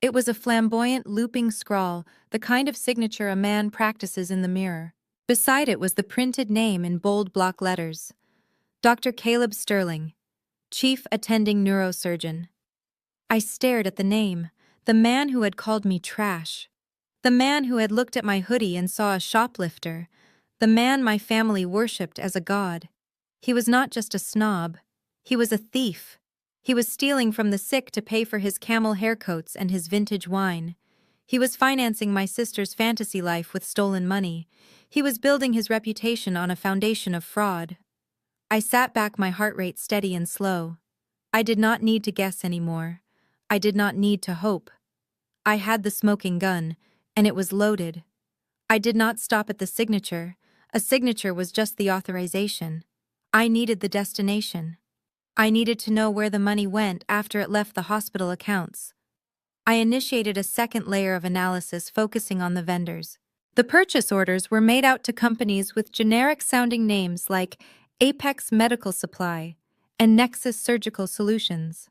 S1: It was a flamboyant, looping scrawl, the kind of signature a man practices in the mirror. Beside it was the printed name in bold block letters. Dr. Caleb Sterling, Chief Attending Neurosurgeon. I stared at the name, the man who had called me trash. The man who had looked at my hoodie and saw a shoplifter. The man my family worshipped as a god. He was not just a snob. He was a thief. He was stealing from the sick to pay for his camel haircoats and his vintage wine. He was financing my sister's fantasy life with stolen money. He was building his reputation on a foundation of fraud. I sat back, my heart rate steady and slow. I did not need to guess anymore. I did not need to hope. I had the smoking gun, and it was loaded. I did not stop at the signature. A signature was just the authorization. I needed the destination. I needed to know where the money went after it left the hospital accounts. I initiated a second layer of analysis focusing on the vendors. The purchase orders were made out to companies with generic-sounding names like Apex Medical Supply and Nexus Surgical Solutions.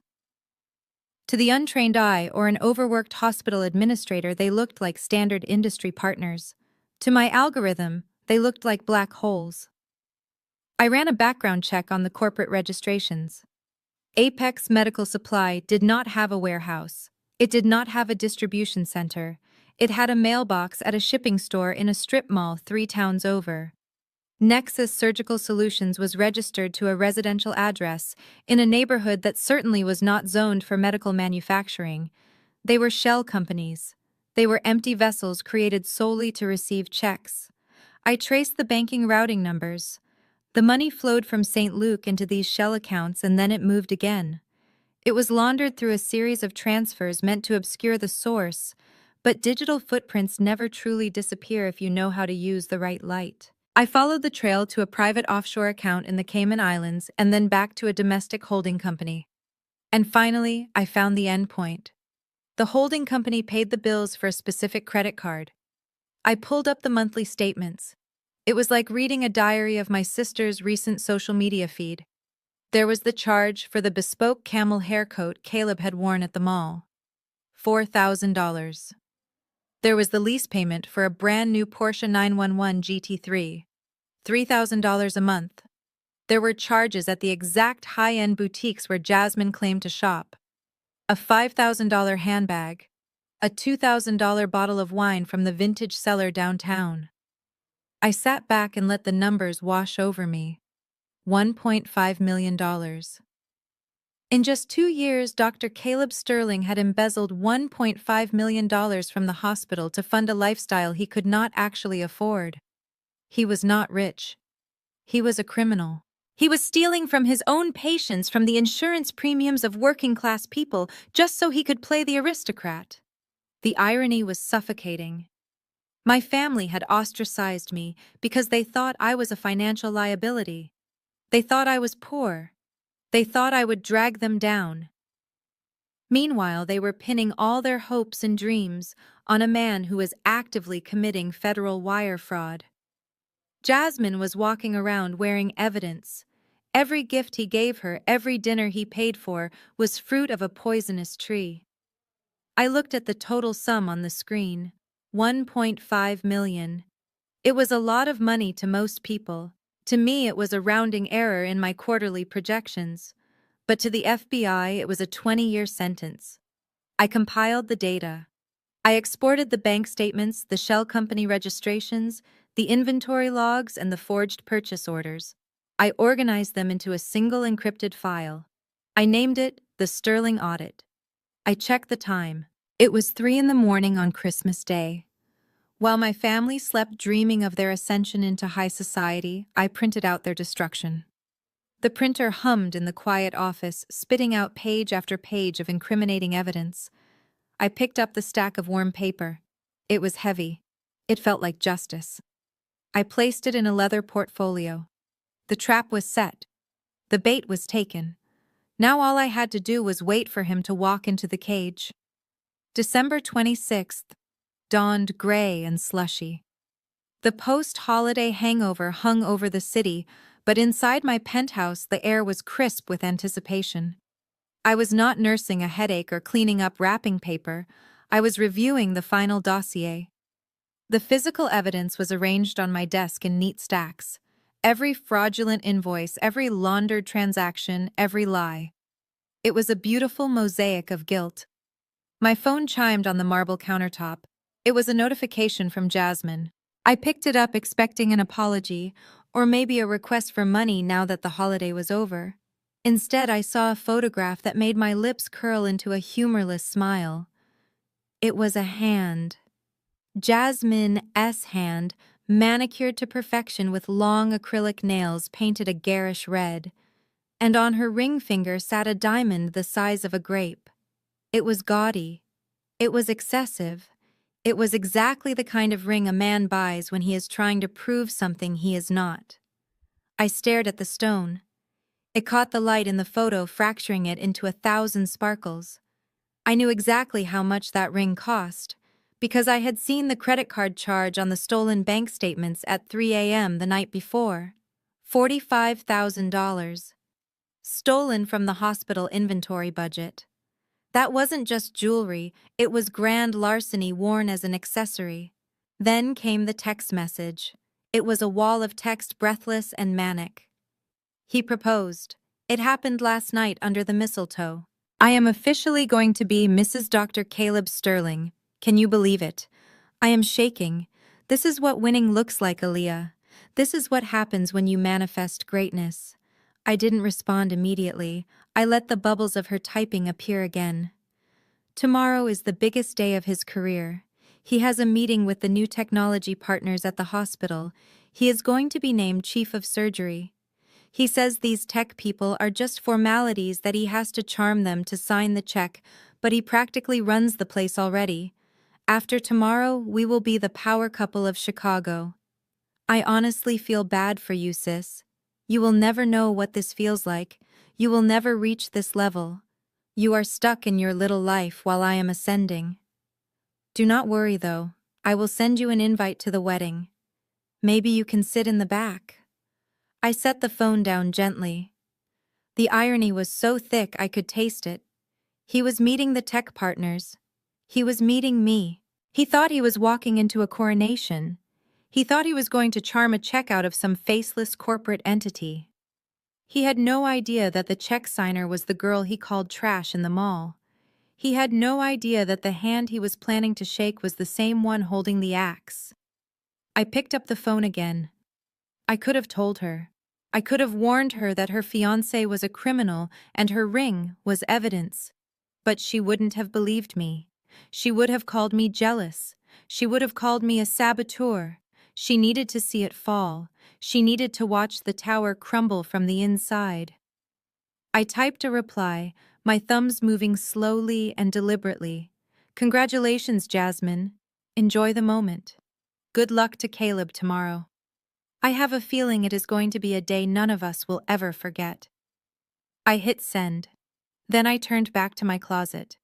S1: To the untrained eye or an overworked hospital administrator, they looked like standard industry partners. To my algorithm, they looked like black holes. I ran a background check on the corporate registrations. Apex Medical Supply did not have a warehouse. It did not have a distribution center. It had a mailbox at a shipping store in a strip mall 3 towns over. Nexus Surgical Solutions was registered to a residential address in a neighborhood that certainly was not zoned for medical manufacturing. They were shell companies. They were empty vessels created solely to receive checks. I traced the banking routing numbers. The money flowed from St. Luke into these shell accounts, and then it moved again. It was laundered through a series of transfers meant to obscure the source, But digital footprints never truly disappear if you know how to use the right light. I followed the trail to a private offshore account in the Cayman Islands and then back to a domestic holding company. And finally, I found the endpoint. The holding company paid the bills for a specific credit card. I pulled up the monthly statements. It was like reading a diary of my sister's recent social media feed. There was the charge for the bespoke camel hair coat Caleb had worn at the mall. $4,000. There was the lease payment for a brand new Porsche 911 GT3. $3,000 a month. There were charges at the exact high-end boutiques where Jasmine claimed to shop. A $5,000 handbag. A $2,000 bottle of wine from the vintage cellar downtown. I sat back and let the numbers wash over me. $1.5 million. In just 2 years, Dr. Caleb Sterling had embezzled $1.5 million from the hospital to fund a lifestyle he could not actually afford. He was not rich. He was a criminal. He was stealing from his own patients from the insurance premiums of working-class people just so he could play the aristocrat. The irony was suffocating. My family had ostracized me because they thought I was a financial liability. They thought I was poor. They thought I would drag them down. Meanwhile, they were pinning all their hopes and dreams on a man who was actively committing federal wire fraud. Jasmine was walking around wearing evidence. Every gift he gave her, every dinner he paid for, was fruit of a poisonous tree. I looked at the total sum on the screen. 1.5 million. It was a lot of money to most people. To me, it was a rounding error in my quarterly projections. But to the FBI, it was a 20-year sentence. I compiled the data. I exported the bank statements, the shell company registrations, the inventory logs, and the forged purchase orders. I organized them into a single encrypted file. I named it the Sterling Audit. I checked the time. It was 3 a.m. on Christmas Day. While my family slept dreaming of their ascension into high society, I printed out their destruction. The printer hummed in the quiet office, spitting out page after page of incriminating evidence. I picked up the stack of warm paper. It was heavy. It felt like justice. I placed it in a leather portfolio. The trap was set. The bait was taken. Now all I had to do was wait for him to walk into the cage. December 26th dawned gray and slushy. The post-holiday hangover hung over the city, but inside my penthouse the air was crisp with anticipation. I was not nursing a headache or cleaning up wrapping paper. I was reviewing the final dossier. The physical evidence was arranged on my desk in neat stacks. Every fraudulent invoice, every laundered transaction, every lie. It was a beautiful mosaic of guilt. My phone chimed on the marble countertop. It was a notification from Jasmine. I picked it up expecting an apology, or maybe a request for money now that the holiday was over. Instead, I saw a photograph that made my lips curl into a humorless smile. It was a hand. Jasmine's hand, manicured to perfection with long acrylic nails painted a garish red. And on her ring finger sat a diamond the size of a grape. It was gaudy. It was excessive. It was exactly the kind of ring a man buys when he is trying to prove something he is not. I stared at the stone. It caught the light in the photo, fracturing it into 1,000 sparkles. I knew exactly how much that ring cost, because I had seen the credit card charge on the stolen bank statements at 3 a.m. the night before. $45,000. Stolen from the hospital inventory budget. That wasn't just jewelry, it was grand larceny worn as an accessory. Then came the text message. It was a wall of text, breathless and manic. He proposed. It happened last night under the mistletoe. I am officially going to be Mrs. Dr. Caleb Sterling. Can you believe it? I am shaking. This is what winning looks like, Aaliyah. This is what happens when you manifest greatness. I didn't respond immediately. I let the bubbles of her typing appear again. Tomorrow is the biggest day of his career. He has a meeting with the new technology partners at the hospital. He is going to be named Chief of Surgery. He says these tech people are just formalities that he has to charm them to sign the check, but he practically runs the place already. After tomorrow, we will be the power couple of Chicago. I honestly feel bad for you, sis. You will never know what this feels like. You will never reach this level. You are stuck in your little life while I am ascending. Do not worry, though. I will send you an invite to the wedding. Maybe you can sit in the back. I set the phone down gently. The irony was so thick I could taste it. He was meeting the tech partners. He was meeting me. He thought he was walking into a coronation. He thought he was going to charm a check out of some faceless corporate entity. He had no idea that the check signer was the girl he called trash in the mall. He had no idea that the hand he was planning to shake was the same one holding the axe. I picked up the phone again. I could have told her. I could have warned her that her fiancé was a criminal and her ring was evidence. But she wouldn't have believed me. She would have called me jealous. She would have called me a saboteur. She needed to see it fall. She needed to watch the tower crumble from the inside. I typed a reply, my thumbs moving slowly and deliberately. Congratulations, Jasmine. Enjoy the moment. Good luck to Caleb tomorrow. I have a feeling it is going to be a day none of us will ever forget. I hit send. Then I turned back to my closet.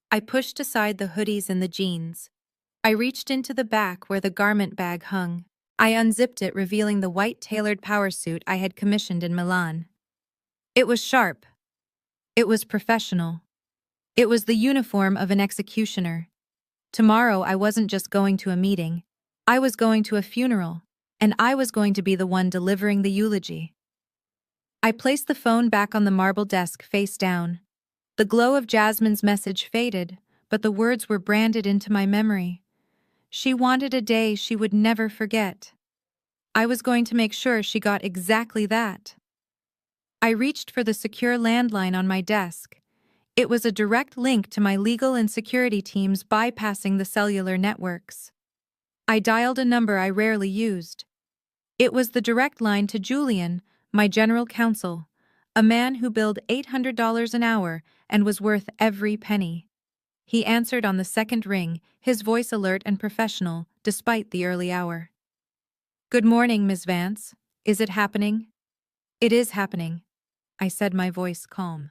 S1: I pushed aside the hoodies and the jeans. I reached into the back where the garment bag hung. I unzipped it, revealing the white tailored power suit I had commissioned in Milan. It was sharp. It was professional. It was the uniform of an executioner. Tomorrow I wasn't just going to a meeting. I was going to a funeral, and I was going to be the one delivering the eulogy. I placed the phone back on the marble desk face down. The glow of Jasmine's message faded, but the words were branded into my memory. She wanted a day she would never forget. I was going to make sure she got exactly that. I reached for the secure landline on my desk. It was a direct link to my legal and security teams bypassing the cellular networks. I dialed a number I rarely used. It was the direct line to Julian, my general counsel, a man who billed $800 an hour and was worth every penny. He answered on the second ring, his voice alert and professional, despite the early hour. "Good morning, Ms. Vance. Is it happening?" "It is happening," I said, my voice calm.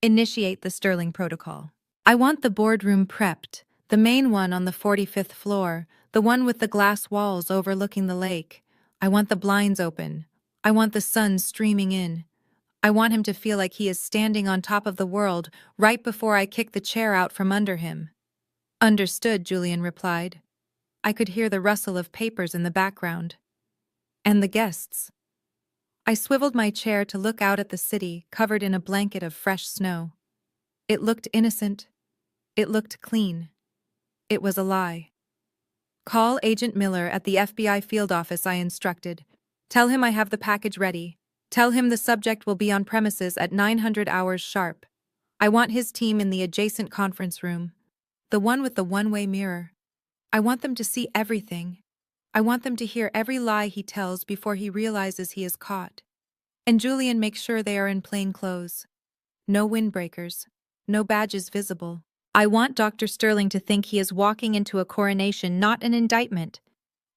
S1: "Initiate the Sterling Protocol. I want the boardroom prepped, the main one on the 45th floor, the one with the glass walls overlooking the lake. I want the blinds open. I want the sun streaming in. I want him to feel like he is standing on top of the world right before I kick the chair out from under him." "Understood," Julian replied. I could hear the rustle of papers in the background. "And the guests?" I swiveled my chair to look out at the city covered in a blanket of fresh snow. It looked innocent. It looked clean. It was a lie. "Call Agent Miller at the FBI field office," I instructed. "Tell him I have the package ready. Tell him the subject will be on premises at 900 hours sharp. I want his team in the adjacent conference room, the one with the one-way mirror. I want them to see everything. I want them to hear every lie he tells before he realizes he is caught. And Julian, make sure they are in plain clothes. No windbreakers. No badges visible. I want Dr. Sterling to think he is walking into a coronation, not an indictment.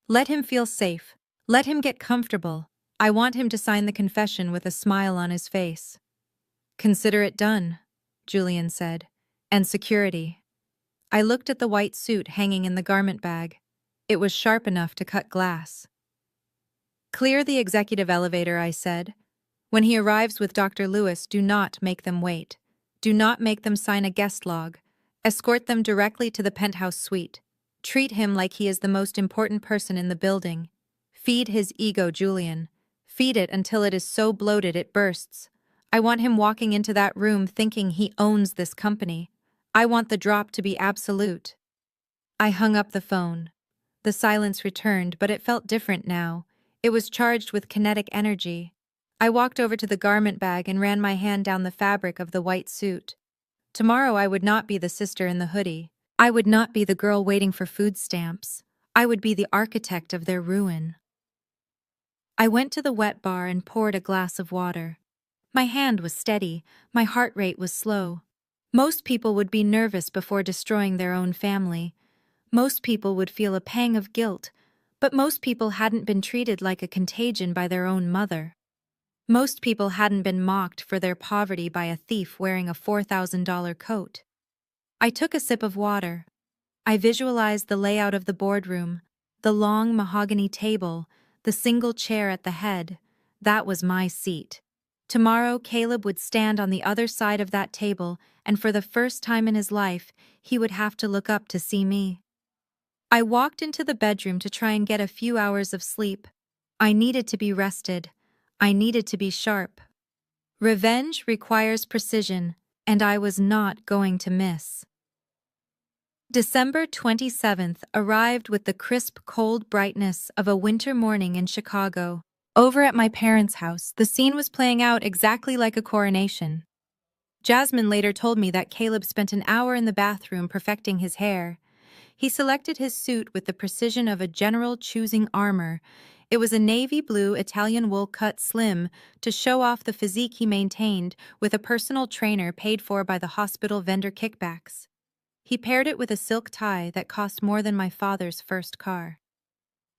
S1: Let him feel safe. Let him get comfortable. I want him to sign the confession with a smile on his face." "Consider it done," Julian said. "And security." I looked at the white suit hanging in the garment bag. It was sharp enough to cut glass. "Clear the executive elevator," I said. "When he arrives with Dr. Lewis, do not make them wait. Do not make them sign a guest log. Escort them directly to the penthouse suite. Treat him like he is the most important person in the building. Feed his ego, Julian. Feed it until it is so bloated it bursts. I want him walking into that room thinking he owns this company. I want the drop to be absolute." I hung up the phone. The silence returned, but it felt different now. It was charged with kinetic energy. I walked over to the garment bag and ran my hand down the fabric of the white suit. Tomorrow I would not be the sister in the hoodie. I would not be the girl waiting for food stamps. I would be the architect of their ruin. I went to the wet bar and poured a glass of water. My hand was steady, my heart rate was slow. Most people would be nervous before destroying their own family. Most people would feel a pang of guilt, but most people hadn't been treated like a contagion by their own mother. Most people hadn't been mocked for their poverty by a thief wearing a $4,000 coat. I took a sip of water. I visualized the layout of the boardroom, the long mahogany table, the single chair at the head. That was my seat. Tomorrow, Caleb would stand on the other side of that table, and for the first time in his life, he would have to look up to see me. I walked into the bedroom to try and get a few hours of sleep. I needed to be rested. I needed to be sharp. Revenge requires precision, and I was not going to miss. December 27th arrived with the crisp, cold brightness of a winter morning in Chicago. Over at my parents' house, the scene was playing out exactly like a coronation. Jasmine later told me that Caleb spent an hour in the bathroom perfecting his hair. He selected his suit with the precision of a general choosing armor. It was a navy blue Italian wool cut slim to show off the physique he maintained with a personal trainer paid for by the hospital vendor kickbacks. He paired it with a silk tie that cost more than my father's first car.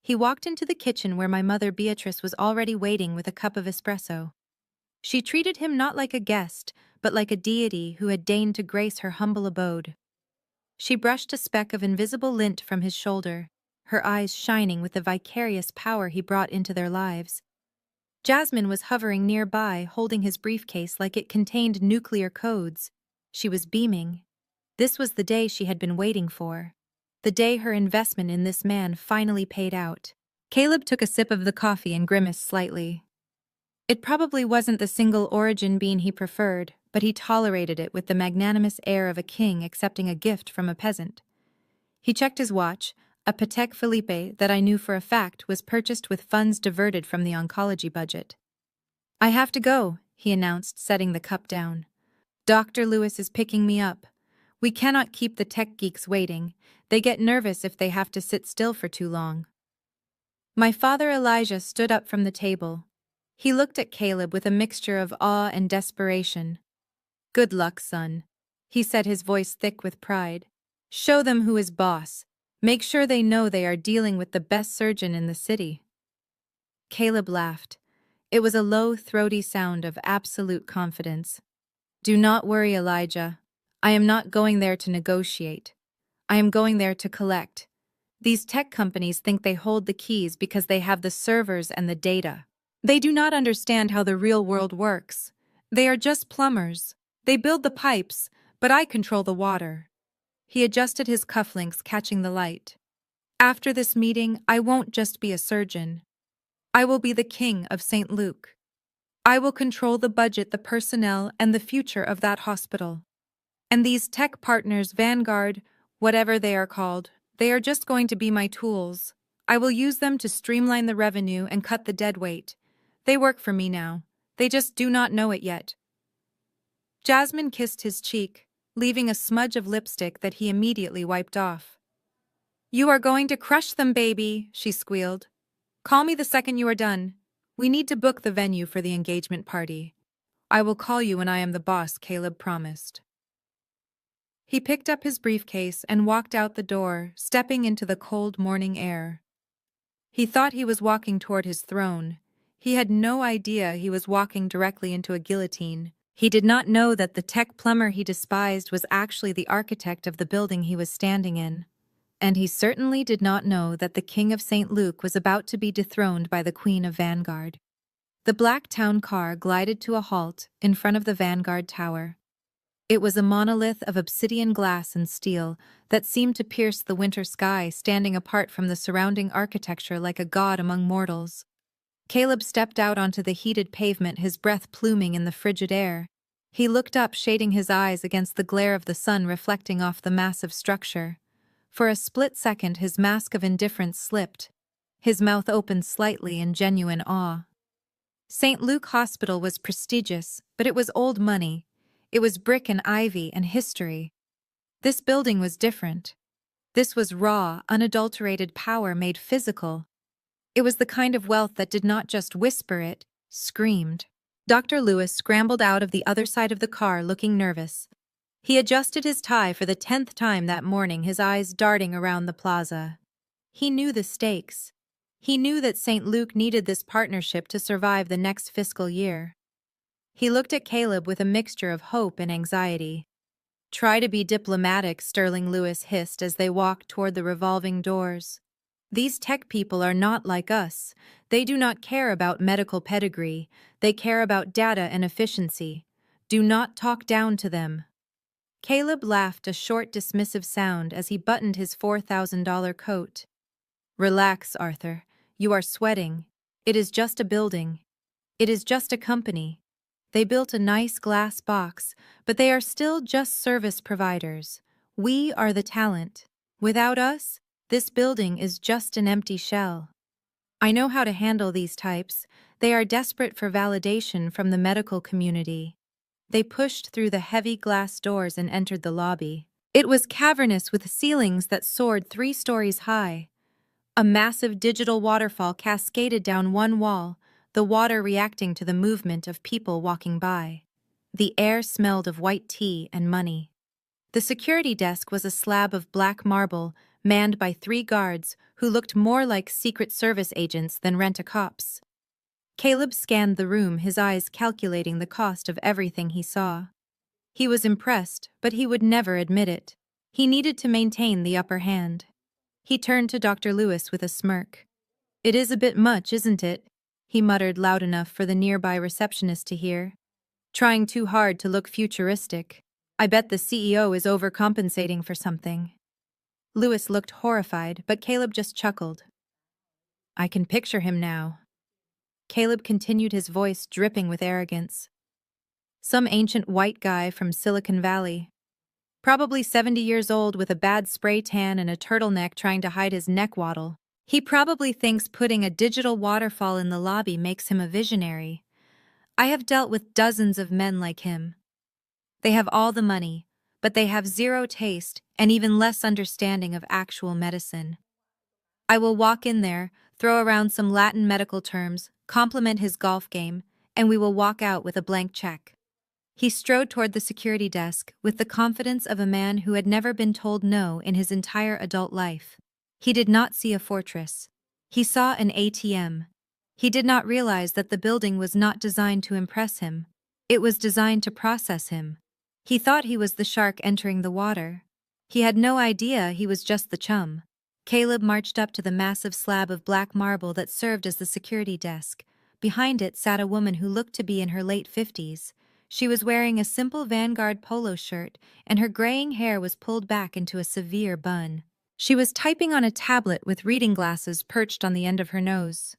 S1: He walked into the kitchen where my mother Beatrice was already waiting with a cup of espresso. She treated him not like a guest, but like a deity who had deigned to grace her humble abode. She brushed a speck of invisible lint from his shoulder, her eyes shining with the vicarious power he brought into their lives. Jasmine was hovering nearby, holding his briefcase like it contained nuclear codes. She was beaming. This was the day she had been waiting for. The day her investment in this man finally paid out. Caleb took a sip of the coffee and grimaced slightly. It probably wasn't the single origin bean he preferred, but he tolerated it with the magnanimous air of a king accepting a gift from a peasant. He checked his watch, a Patek Philippe that I knew for a fact was purchased with funds diverted from the oncology budget. "I have to go," he announced, setting the cup down. "Dr. Lewis is picking me up. We cannot keep the tech geeks waiting. They get nervous if they have to sit still for too long." My father Elijah stood up from the table. He looked at Caleb with a mixture of awe and desperation. "Good luck, son," he said, his voice thick with pride. "Show them who is boss. Make sure they know they are dealing with the best surgeon in the city." Caleb laughed. It was a low, throaty sound of absolute confidence. "Do not worry, Elijah. I am not going there to negotiate. I am going there to collect. These tech companies think they hold the keys because they have the servers and the data. They do not understand how the real world works. They are just plumbers. They build the pipes, but I control the water." He adjusted his cufflinks, catching the light. "After this meeting, I won't just be a surgeon. I will be the king of St. Luke. I will control the budget, the personnel, and the future of that hospital. And these tech partners, Vanguard, whatever they are called, they are just going to be my tools. I will use them to streamline the revenue and cut the dead weight. They work for me now. They just do not know it yet." Jasmine kissed his cheek, leaving a smudge of lipstick that he immediately wiped off. "You are going to crush them, baby," she squealed. "Call me the second you are done. We need to book the venue for the engagement party. I will call you when I am the boss," Caleb promised. He picked up his briefcase and walked out the door, stepping into the cold morning air. He thought he was walking toward his throne. He had no idea he was walking directly into a guillotine. He did not know that the tech plumber he despised was actually the architect of the building he was standing in. And he certainly did not know that the King of St. Luke was about to be dethroned by the Queen of Vanguard. The black town car glided to a halt in front of the Vanguard Tower. It was a monolith of obsidian glass and steel that seemed to pierce the winter sky, standing apart from the surrounding architecture like a god among mortals. Caleb stepped out onto the heated pavement, his breath pluming in the frigid air. He looked up, shading his eyes against the glare of the sun reflecting off the massive structure. For a split second, his mask of indifference slipped. His mouth opened slightly in genuine awe. St. Luke Hospital was prestigious, but it was old money. It was brick and ivy and history. This building was different. This was raw, unadulterated power made physical. It was the kind of wealth that did not just whisper, it screamed. Dr. Lewis scrambled out of the other side of the car, looking nervous. He adjusted his tie for the 10th time that morning, his eyes darting around the plaza. He knew the stakes. He knew that St. Luke needed this partnership to survive the next fiscal year. He looked at Caleb with a mixture of hope and anxiety. "Try to be diplomatic," Sterling Lewis hissed as they walked toward the revolving doors. "These tech people are not like us. They do not care about medical pedigree. They care about data and efficiency. Do not talk down to them." Caleb laughed, a short, dismissive sound as he buttoned his $4,000 coat. "Relax, Arthur. You are sweating. It is just a building. It is just a company. They built a nice glass box, but they are still just service providers. We are the talent. Without us, this building is just an empty shell. I know how to handle these types. They are desperate for validation from the medical community." They pushed through the heavy glass doors and entered the lobby. It was cavernous with ceilings that soared 3 stories high. A massive digital waterfall cascaded down one wall, the water reacting to the movement of people walking by. The air smelled of white tea and money. The security desk was a slab of black marble, manned by 3 guards who looked more like Secret Service agents than rent-a-cops. Caleb scanned the room, his eyes calculating the cost of everything he saw. He was impressed, but he would never admit it. He needed to maintain the upper hand. He turned to Dr. Lewis with a smirk. "It is a bit much, isn't it?" he muttered loud enough for the nearby receptionist to hear. "Trying too hard to look futuristic. I bet the CEO is overcompensating for something." Lewis looked horrified, but Caleb just chuckled. "I can picture him now." Caleb continued, his voice dripping with arrogance. "Some ancient white guy from Silicon Valley. Probably 70 years old with a bad spray tan and a turtleneck trying to hide his neck waddle. He probably thinks putting a digital waterfall in the lobby makes him a visionary. I have dealt with dozens of men like him. They have all the money, but they have zero taste and even less understanding of actual medicine. I will walk in there, throw around some Latin medical terms, compliment his golf game, and we will walk out with a blank check." He strode toward the security desk with the confidence of a man who had never been told no in his entire adult life. He did not see a fortress. He saw an ATM. He did not realize that the building was not designed to impress him. It was designed to process him. He thought he was the shark entering the water. He had no idea he was just the chum. Caleb marched up to the massive slab of black marble that served as the security desk. Behind it sat a woman who looked to be in her late 50s. She was wearing a simple Vanguard polo shirt, and her graying hair was pulled back into a severe bun. She was typing on a tablet with reading glasses perched on the end of her nose.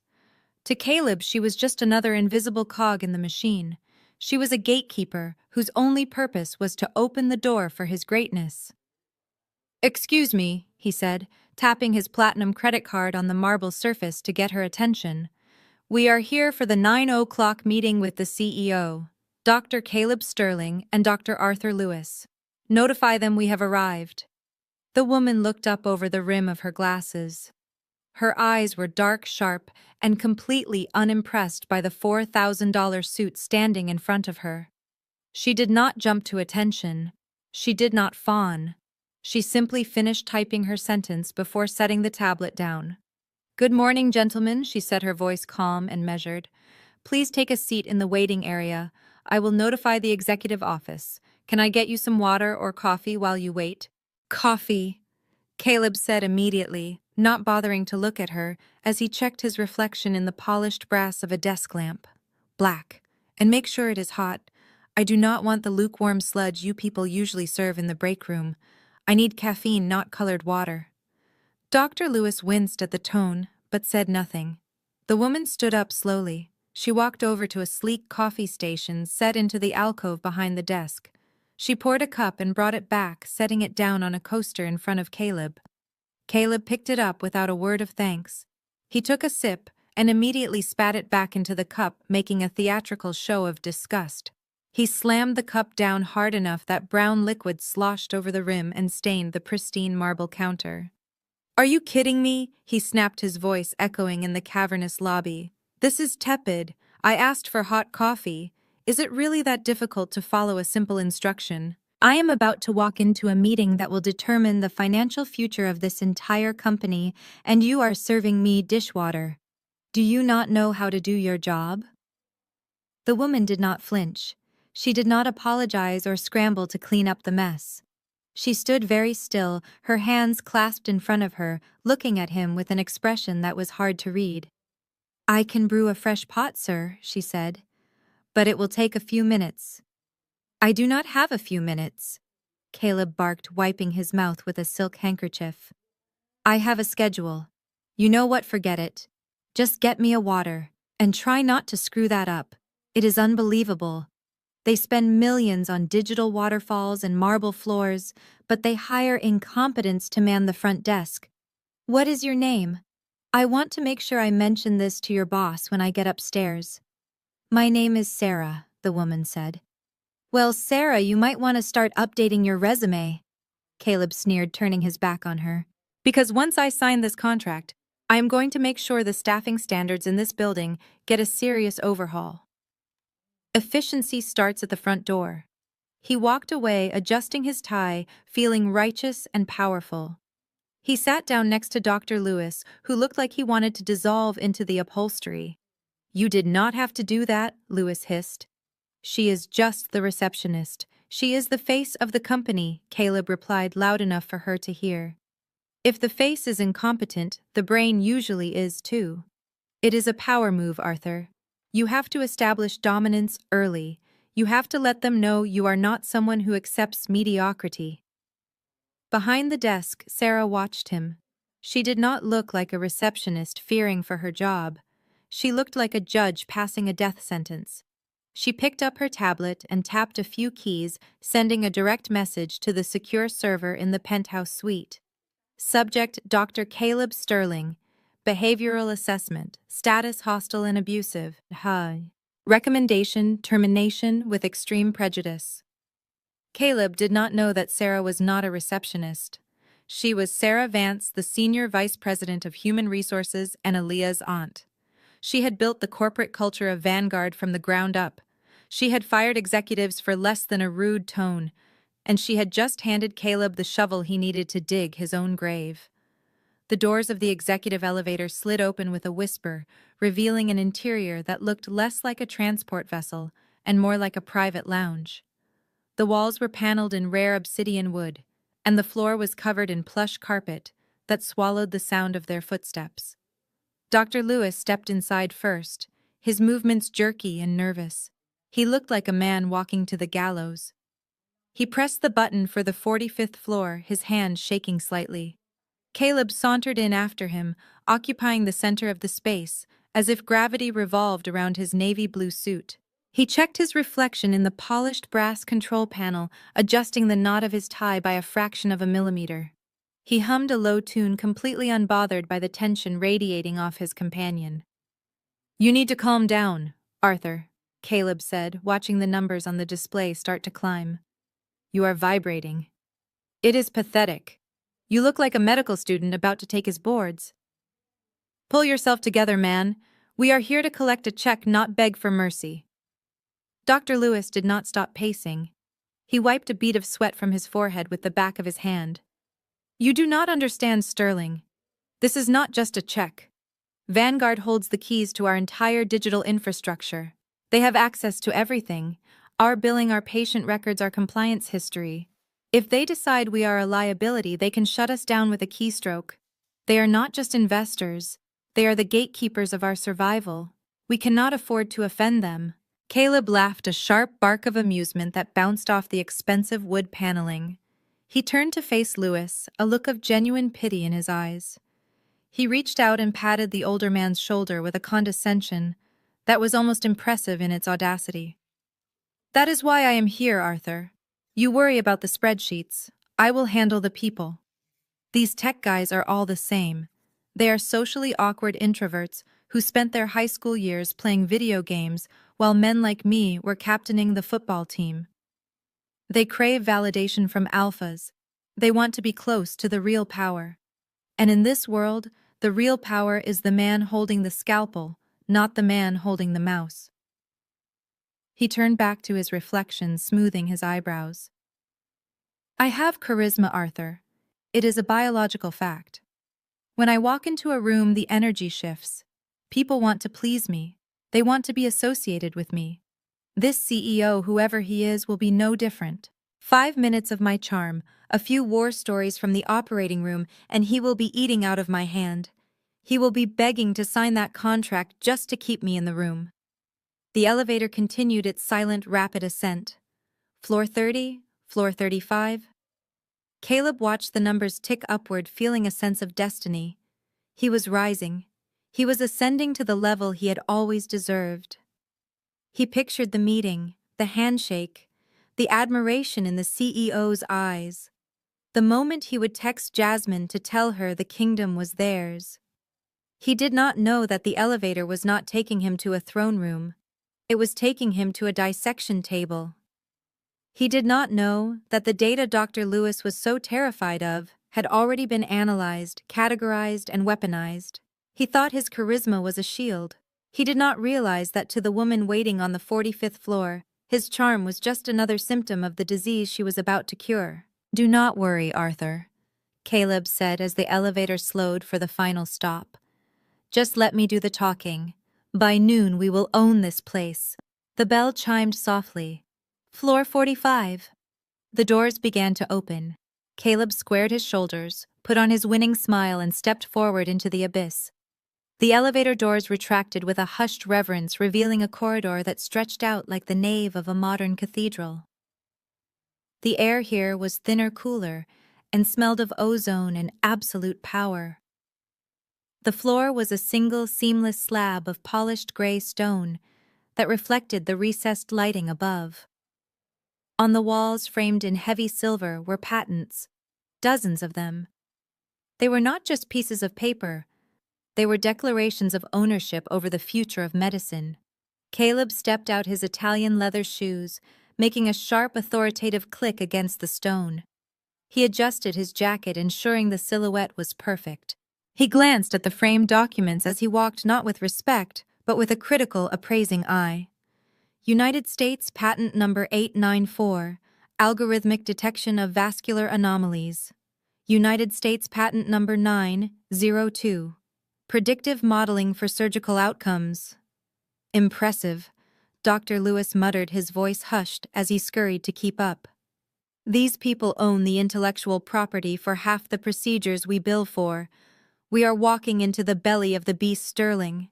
S1: To Caleb, she was just another invisible cog in the machine. She was a gatekeeper whose only purpose was to open the door for his greatness. "Excuse me," he said, tapping his platinum credit card on the marble surface to get her attention. "We are here for the 9 o'clock meeting with the CEO, Dr. Caleb Sterling and Dr. Arthur Lewis. Notify them we have arrived." The woman looked up over the rim of her glasses. Her eyes were dark, sharp, and completely unimpressed by the $4,000 suit standing in front of her. She did not jump to attention. She did not fawn. She simply finished typing her sentence before setting the tablet down. "Good morning, gentlemen," she said, her voice calm and measured. "Please take a seat in the waiting area. I will notify the executive office. Can I get you some water or coffee while you wait?" "Coffee," Caleb said immediately, not bothering to look at her as he checked his reflection in the polished brass of a desk lamp. "Black. And make sure it is hot. I do not want the lukewarm sludge you people usually serve in the break room. I need caffeine, not colored water." Dr. Lewis winced at the tone, but said nothing. The woman stood up slowly. She walked over to a sleek coffee station set into the alcove behind the desk. She poured a cup and brought it back, setting it down on a coaster in front of Caleb. Caleb picked it up without a word of thanks. He took a sip and immediately spat it back into the cup, making a theatrical show of disgust. He slammed the cup down hard enough that brown liquid sloshed over the rim and stained the pristine marble counter. "Are you kidding me?" he snapped, his voice echoing in the cavernous lobby. "This is tepid. I asked for hot coffee. Is it really that difficult to follow a simple instruction? I am about to walk into a meeting that will determine the financial future of this entire company, and you are serving me dishwater. Do you not know how to do your job? The woman did not flinch. She did not apologize or scramble to clean up the mess. She stood very still, her hands clasped in front of her, looking at him with an expression that was hard to read. I can brew a fresh pot, sir, she said, but it will take a few minutes. I do not have a few minutes, Caleb barked, wiping his mouth with a silk handkerchief. I have a schedule. You know what, forget it. Just get me a water, and try not to screw that up. It is unbelievable. They spend millions on digital waterfalls and marble floors, but they hire incompetents to man the front desk. What is your name? I want to make sure I mention this to your boss when I get upstairs. My name is Sarah, the woman said. Well, Sarah, you might want to start updating your resume, Caleb sneered, turning his back on her. Because once I sign this contract, I am going to make sure the staffing standards in this building get a serious overhaul. Efficiency starts at the front door. He walked away, adjusting his tie, feeling righteous and powerful. He sat down next to Dr. Lewis, who looked like he wanted to dissolve into the upholstery. You did not have to do that, Lewis hissed. She is just the receptionist. She is the face of the company, Caleb replied loud enough for her to hear. If the face is incompetent, the brain usually is too. It is a power move, Arthur. You have to establish dominance early. You have to let them know you are not someone who accepts mediocrity. Behind the desk, Sarah watched him. She did not look like a receptionist fearing for her job. She looked like a judge passing a death sentence. She picked up her tablet and tapped a few keys, sending a direct message to the secure server in the penthouse suite. Subject: Dr. Caleb Sterling. Behavioral assessment. Status: hostile and abusive. Hi. Recommendation: termination with extreme prejudice. Caleb did not know that Sarah was not a receptionist. She was Sarah Vance, the Senior Vice President of Human Resources and Aaliyah's aunt. She had built the corporate culture of Vanguard from the ground up. She had fired executives for less than a rude tone, and she had just handed Caleb the shovel he needed to dig his own grave. The doors of the executive elevator slid open with a whisper, revealing an interior that looked less like a transport vessel and more like a private lounge. The walls were paneled in rare obsidian wood, and the floor was covered in plush carpet that swallowed the sound of their footsteps. Dr. Lewis stepped inside first, his movements jerky and nervous. He looked like a man walking to the gallows. He pressed the button for the 45th floor, his hand shaking slightly. Caleb sauntered in after him, occupying the center of the space, as if gravity revolved around his navy blue suit. He checked his reflection in the polished brass control panel, adjusting the knot of his tie by a fraction of a millimeter. He hummed a low tune, completely unbothered by the tension radiating off his companion. You need to calm down, Arthur, Caleb said, watching the numbers on the display start to climb. You are vibrating. It is pathetic. You look like a medical student about to take his boards. Pull yourself together, man. We are here to collect a check, not beg for mercy. Dr. Lewis did not stop pacing. He wiped a bead of sweat from his forehead with the back of his hand. You do not understand, Sterling. This is not just a check. Vanguard holds the keys to our entire digital infrastructure. They have access to everything: our billing, our patient records, our compliance history. If they decide we are a liability, they can shut us down with a keystroke. They are not just investors. They are the gatekeepers of our survival. We cannot afford to offend them. Caleb laughed, a sharp bark of amusement that bounced off the expensive wood paneling. He turned to face Lewis, a look of genuine pity in his eyes. He reached out and patted the older man's shoulder with a condescension that was almost impressive in its audacity. That is why I am here, Arthur. You worry about the spreadsheets. I will handle the people. These tech guys are all the same. They are socially awkward introverts who spent their high school years playing video games while men like me were captaining the football team. They crave validation from alphas. They want to be close to the real power. And in this world, the real power is the man holding the scalpel, not the man holding the mouse. He turned back to his reflection, smoothing his eyebrows. I have charisma, Arthur. It is a biological fact. When I walk into a room, the energy shifts. People want to please me. They want to be associated with me. This CEO, whoever he is, will be no different. 5 minutes of my charm, a few war stories from the operating room, and he will be eating out of my hand. He will be begging to sign that contract just to keep me in the room. The elevator continued its silent, rapid ascent. Floor 30, floor 35. Caleb watched the numbers tick upward, feeling a sense of destiny. He was rising. He was ascending to the level he had always deserved. He pictured the meeting, the handshake, the admiration in the CEO's eyes. The moment he would text Jasmine to tell her the kingdom was theirs. He did not know that the elevator was not taking him to a throne room. It was taking him to a dissection table. He did not know that the data Dr. Lewis was so terrified of had already been analyzed, categorized, and weaponized. He thought his charisma was a shield. He did not realize that to the woman waiting on the 45th floor, his charm was just another symptom of the disease she was about to cure. "Do not worry, Arthur," Caleb said as the elevator slowed for the final stop. "Just let me do the talking. By noon we will own this place." The bell chimed softly. Floor 45. The doors began to open. Caleb squared his shoulders, put on his winning smile, and stepped forward into the abyss. The elevator doors retracted with a hushed reverence, revealing a corridor that stretched out like the nave of a modern cathedral. The air here was thinner, cooler, and smelled of ozone and absolute power. The floor was a single, seamless slab of polished gray stone that reflected the recessed lighting above. On the walls, framed in heavy silver, were patents, dozens of them. They were not just pieces of paper. They were declarations of ownership over the future of medicine. Caleb stepped out his Italian leather shoes, making a sharp, authoritative click against the stone. He adjusted his jacket, ensuring the silhouette was perfect. He glanced at the framed documents as he walked, not with respect, but with a critical, appraising eye. United States Patent Number 894, Algorithmic Detection of Vascular Anomalies. United States Patent Number 902, Predictive Modeling for Surgical Outcomes. Impressive, Dr. Lewis muttered, his voice hushed as he scurried to keep up. These people own the intellectual property for half the procedures we bill for. We are walking into the belly of the beast sterling.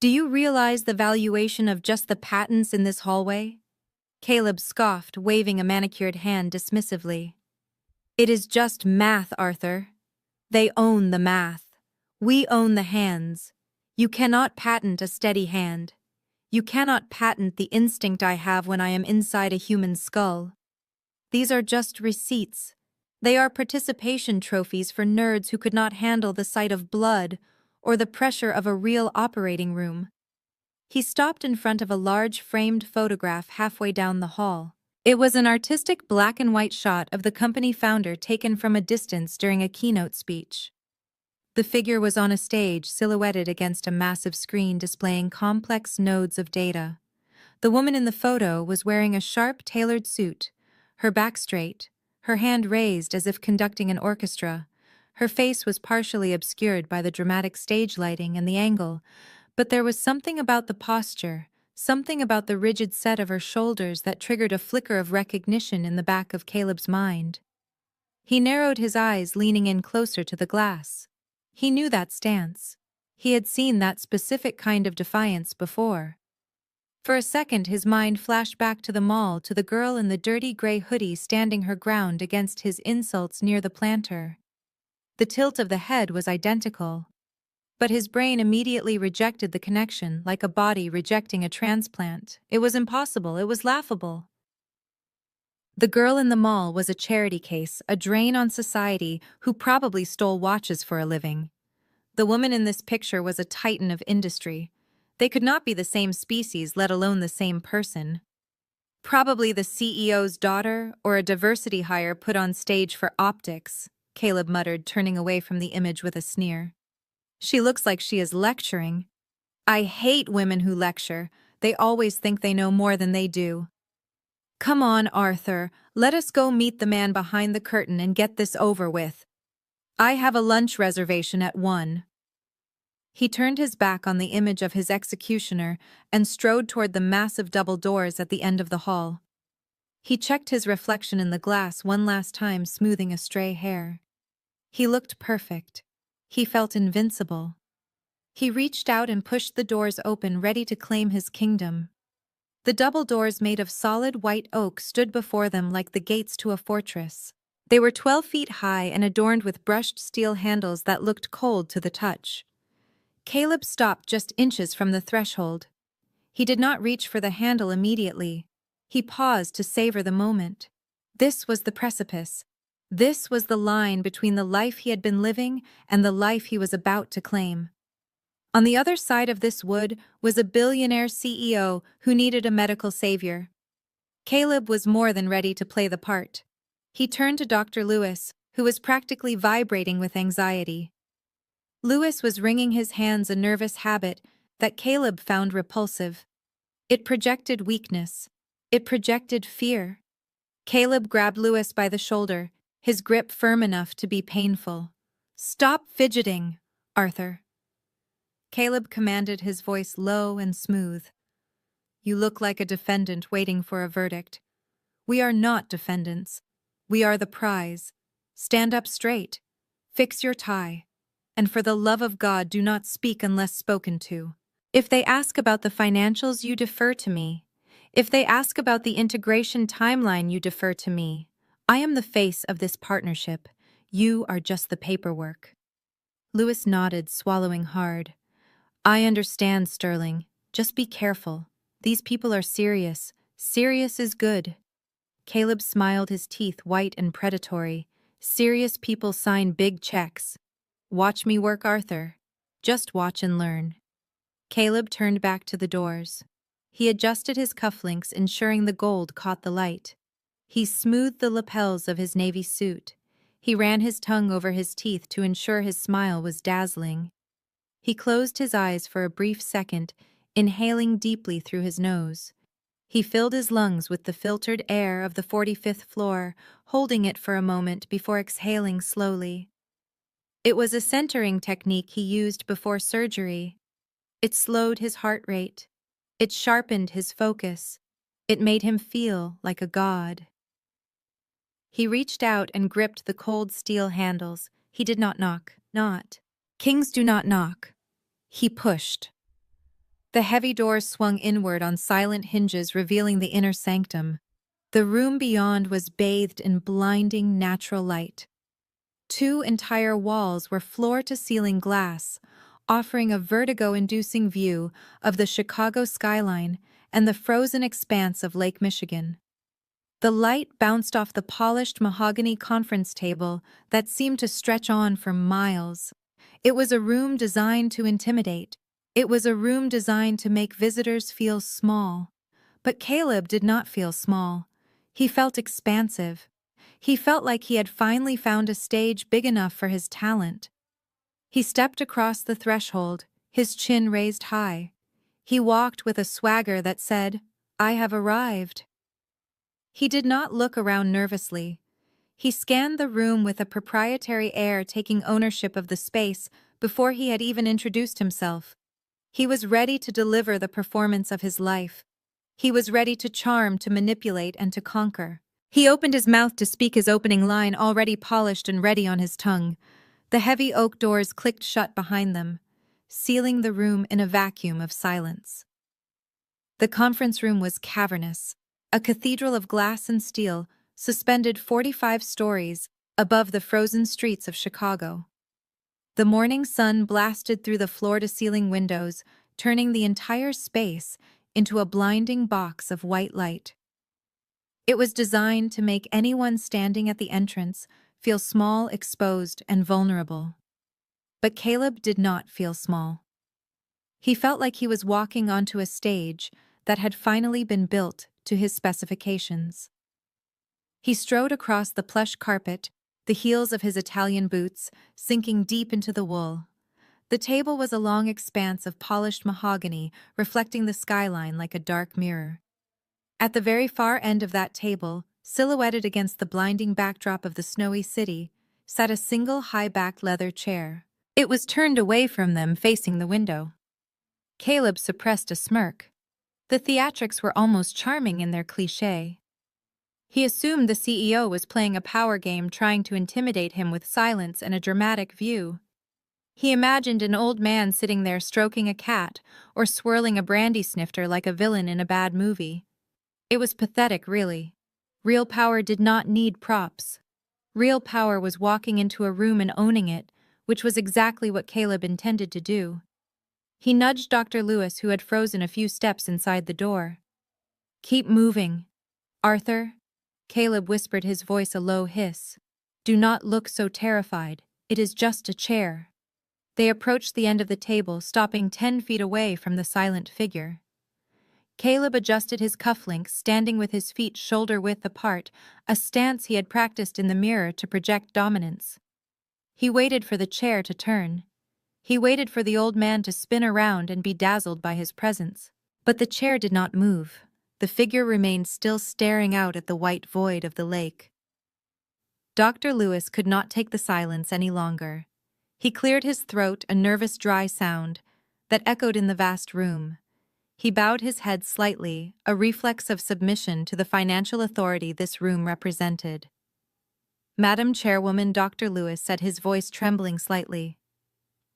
S1: Do you realize the valuation of just the patents in this hallway? Caleb scoffed, waving a manicured hand dismissively. It is just math, Arthur. They own the math. We own the hands. You cannot patent a steady hand. You cannot patent the instinct I have when I am inside a human skull. These are just receipts. They are participation trophies for nerds who could not handle the sight of blood or the pressure of a real operating room. He stopped in front of a large framed photograph halfway down the hall. It was an artistic black and white shot of the company founder taken from a distance during a keynote speech. The figure was on a stage, silhouetted against a massive screen displaying complex nodes of data. The woman in the photo was wearing a sharp, tailored suit, her back straight, her hand raised as if conducting an orchestra. Her face was partially obscured by the dramatic stage lighting and the angle, but there was something about the posture, something about the rigid set of her shoulders that triggered a flicker of recognition in the back of Caleb's mind. He narrowed his eyes, leaning in closer to the glass. He knew that stance. He had seen that specific kind of defiance before. For a second, his mind flashed back to the mall, to the girl in the dirty gray hoodie standing her ground against his insults near the planter. The tilt of the head was identical. But his brain immediately rejected the connection, like a body rejecting a transplant. It was impossible. It was laughable. The girl in the mall was a charity case, a drain on society, who probably stole watches for a living. The woman in this picture was a titan of industry. They could not be the same species, let alone the same person. Probably the CEO's daughter or a diversity hire put on stage for optics, Caleb muttered, turning away from the image with a sneer. She looks like she is lecturing. I hate women who lecture. They always think they know more than they do. Come on, Arthur, let us go meet the man behind the curtain and get this over with. I have a lunch reservation at 1. He turned his back on the image of his executioner and strode toward the massive double doors at the end of the hall. He checked his reflection in the glass one last time, smoothing a stray hair. He looked perfect. He felt invincible. He reached out and pushed the doors open, ready to claim his kingdom. The double doors made of solid white oak stood before them like the gates to a fortress. They were 12 feet high and adorned with brushed steel handles that looked cold to the touch. Caleb stopped just inches from the threshold. He did not reach for the handle immediately. He paused to savor the moment. This was the precipice. This was the line between the life he had been living and the life he was about to claim. On the other side of this wood was a billionaire CEO who needed a medical savior. Caleb was more than ready to play the part. He turned to Dr. Lewis, who was practically vibrating with anxiety. Lewis was wringing his hands, a nervous habit that Caleb found repulsive. It projected weakness. It projected fear. Caleb grabbed Lewis by the shoulder, his grip firm enough to be painful. "Stop fidgeting, Arthur." Caleb commanded, his voice low and smooth. "You look like a defendant waiting for a verdict. We are not defendants. We are the prize. Stand up straight. Fix your tie. And for the love of God, do not speak unless spoken to. If they ask about the financials, you defer to me. If they ask about the integration timeline, you defer to me. I am the face of this partnership. You are just the paperwork." Lewis nodded, swallowing hard. "I understand, Sterling. Just be careful. These people are serious. Serious is good." Caleb smiled, his teeth white and predatory. "Serious people sign big checks. Watch me work, Arthur. Just watch and learn." Caleb turned back to the doors. He adjusted his cufflinks, ensuring the gold caught the light. He smoothed the lapels of his navy suit. He ran his tongue over his teeth to ensure his smile was dazzling. He closed his eyes for a brief second, inhaling deeply through his nose. He filled his lungs with the filtered air of the 45th floor, holding it for a moment before exhaling slowly. It was a centering technique he used before surgery. It slowed his heart rate. It sharpened his focus. It made him feel like a god. He reached out and gripped the cold steel handles. He did not knock. Not. Kings do not knock. He pushed. The heavy doors swung inward on silent hinges, revealing the inner sanctum. The room beyond was bathed in blinding natural light. 2 entire walls were floor-to-ceiling glass, offering a vertigo-inducing view of the Chicago skyline and the frozen expanse of Lake Michigan. The light bounced off the polished mahogany conference table that seemed to stretch on for miles. It was a room designed to intimidate. It was a room designed to make visitors feel small. But Caleb did not feel small. He felt expansive. He felt like he had finally found a stage big enough for his talent. He stepped across the threshold, his chin raised high. He walked with a swagger that said, "I have arrived." He did not look around nervously. He scanned the room with a proprietary air, taking ownership of the space before he had even introduced himself. He was ready to deliver the performance of his life. He was ready to charm, to manipulate, and to conquer. He opened his mouth to speak his opening line, already polished and ready on his tongue. The heavy oak doors clicked shut behind them, sealing the room in a vacuum of silence. The conference room was cavernous, a cathedral of glass and steel, suspended 45 stories above the frozen streets of Chicago. The morning sun blasted through the floor-to-ceiling windows, turning the entire space into a blinding box of white light. It was designed to make anyone standing at the entrance feel small, exposed, and vulnerable. But Caleb did not feel small. He felt like he was walking onto a stage that had finally been built to his specifications. He strode across the plush carpet, the heels of his Italian boots sinking deep into the wool. The table was a long expanse of polished mahogany, reflecting the skyline like a dark mirror. At the very far end of that table, silhouetted against the blinding backdrop of the snowy city, sat a single high-backed leather chair. It was turned away from them, facing the window. Caleb suppressed a smirk. The theatrics were almost charming in their cliché. He assumed the CEO was playing a power game, trying to intimidate him with silence and a dramatic view. He imagined an old man sitting there stroking a cat or swirling a brandy snifter like a villain in a bad movie. It was pathetic, really. Real power did not need props. Real power was walking into a room and owning it, which was exactly what Caleb intended to do. He nudged Dr. Lewis, who had frozen a few steps inside the door. "Keep moving. Arthur," Caleb whispered, his voice a low hiss. "Do not look so terrified. It is just a chair." They approached the end of the table, stopping 10 feet away from the silent figure. Caleb adjusted his cufflinks, standing with his feet shoulder-width apart, a stance he had practiced in the mirror to project dominance. He waited for the chair to turn. He waited for the old man to spin around and be dazzled by his presence. But the chair did not move. The figure remained still, staring out at the white void of the lake. Dr. Lewis could not take the silence any longer. He cleared his throat, a nervous, dry sound that echoed in the vast room. He bowed his head slightly, a reflex of submission to the financial authority this room represented. "Madam Chairwoman," Dr. Lewis said, his voice trembling slightly.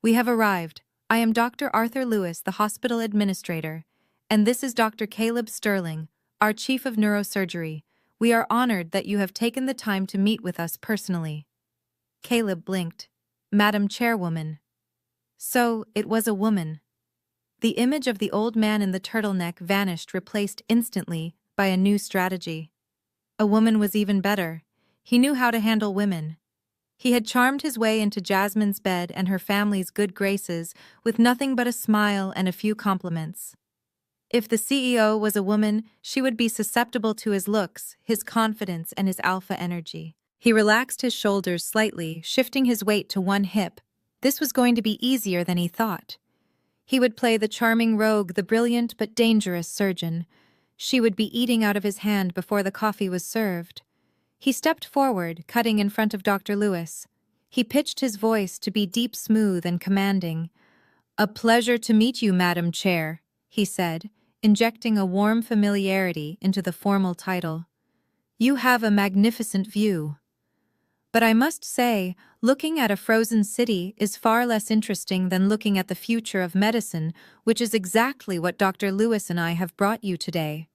S1: "We have arrived. I am Dr. Arthur Lewis, the hospital administrator, and this is Dr. Caleb Sterling, our chief of neurosurgery. We are honored that you have taken the time to meet with us personally." Caleb blinked. "Madam Chairwoman." So, it was a woman. The image of the old man in the turtleneck vanished, replaced instantly by a new strategy. A woman was even better. He knew how to handle women. He had charmed his way into Jasmine's bed and her family's good graces with nothing but a smile and a few compliments. If the CEO was a woman, she would be susceptible to his looks, his confidence, and his alpha energy. He relaxed his shoulders slightly, shifting his weight to one hip. This was going to be easier than he thought. He would play the charming rogue, the brilliant but dangerous surgeon. She would be eating out of his hand before the coffee was served. He stepped forward, cutting in front of Dr. Lewis. He pitched his voice to be deep, smooth, and commanding. "A pleasure to meet you, Madam Chair," he said, injecting a warm familiarity into the formal title. "You have a magnificent view. But I must say, looking at a frozen city is far less interesting than looking at the future of medicine, which is exactly what Dr. Lewis and I have brought you today.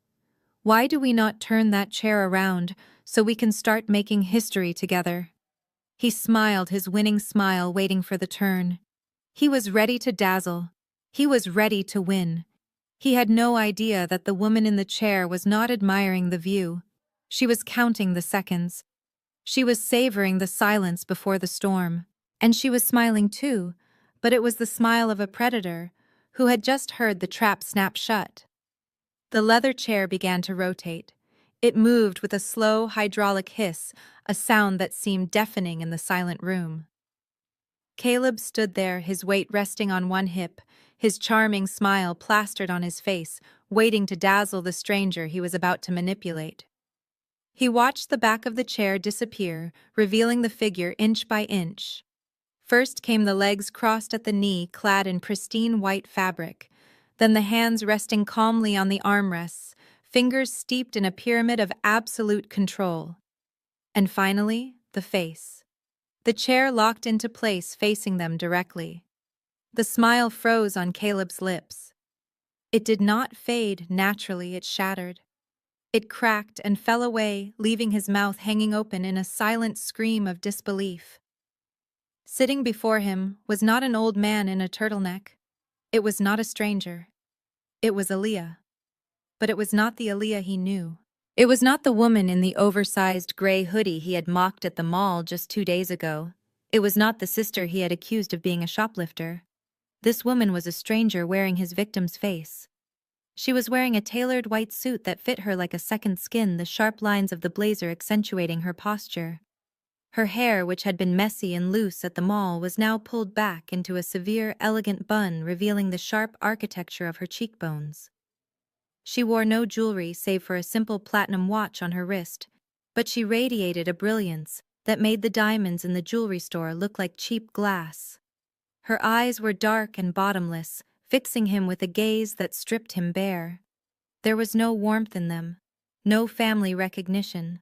S1: Why do we not turn that chair around so we can start making history together?" He smiled, his winning smile, waiting for the turn. He was ready to dazzle. He was ready to win. He had no idea that the woman in the chair was not admiring the view. She was counting the seconds. She was savoring the silence before the storm. And she was smiling too, but it was the smile of a predator who had just heard the trap snap shut. The leather chair began to rotate. It moved with a slow hydraulic hiss, a sound that seemed deafening in the silent room. Caleb stood there, his weight resting on one hip, his charming smile plastered on his face, waiting to dazzle the stranger he was about to manipulate. He watched the back of the chair disappear, revealing the figure inch by inch. First came the legs crossed at the knee, clad in pristine white fabric, then the hands resting calmly on the armrests, fingers steeped in a pyramid of absolute control. And finally, the face. The chair locked into place, facing them directly. The smile froze on Caleb's lips. It did not fade naturally, it shattered. It cracked and fell away, leaving his mouth hanging open in a silent scream of disbelief. Sitting before him was not an old man in a turtleneck. It was not a stranger. It was Aaliyah. But it was not the Aaliyah he knew. It was not the woman in the oversized gray hoodie he had mocked at the mall just 2 days ago. It was not the sister he had accused of being a shoplifter. This woman was a stranger wearing his victim's face. She was wearing a tailored white suit that fit her like a second skin, the sharp lines of the blazer accentuating her posture. Her hair, which had been messy and loose at the mall, was now pulled back into a severe, elegant bun, revealing the sharp architecture of her cheekbones. She wore no jewelry save for a simple platinum watch on her wrist, but she radiated a brilliance that made the diamonds in the jewelry store look like cheap glass. Her eyes were dark and bottomless, fixing him with a gaze that stripped him bare. There was no warmth in them, no family recognition.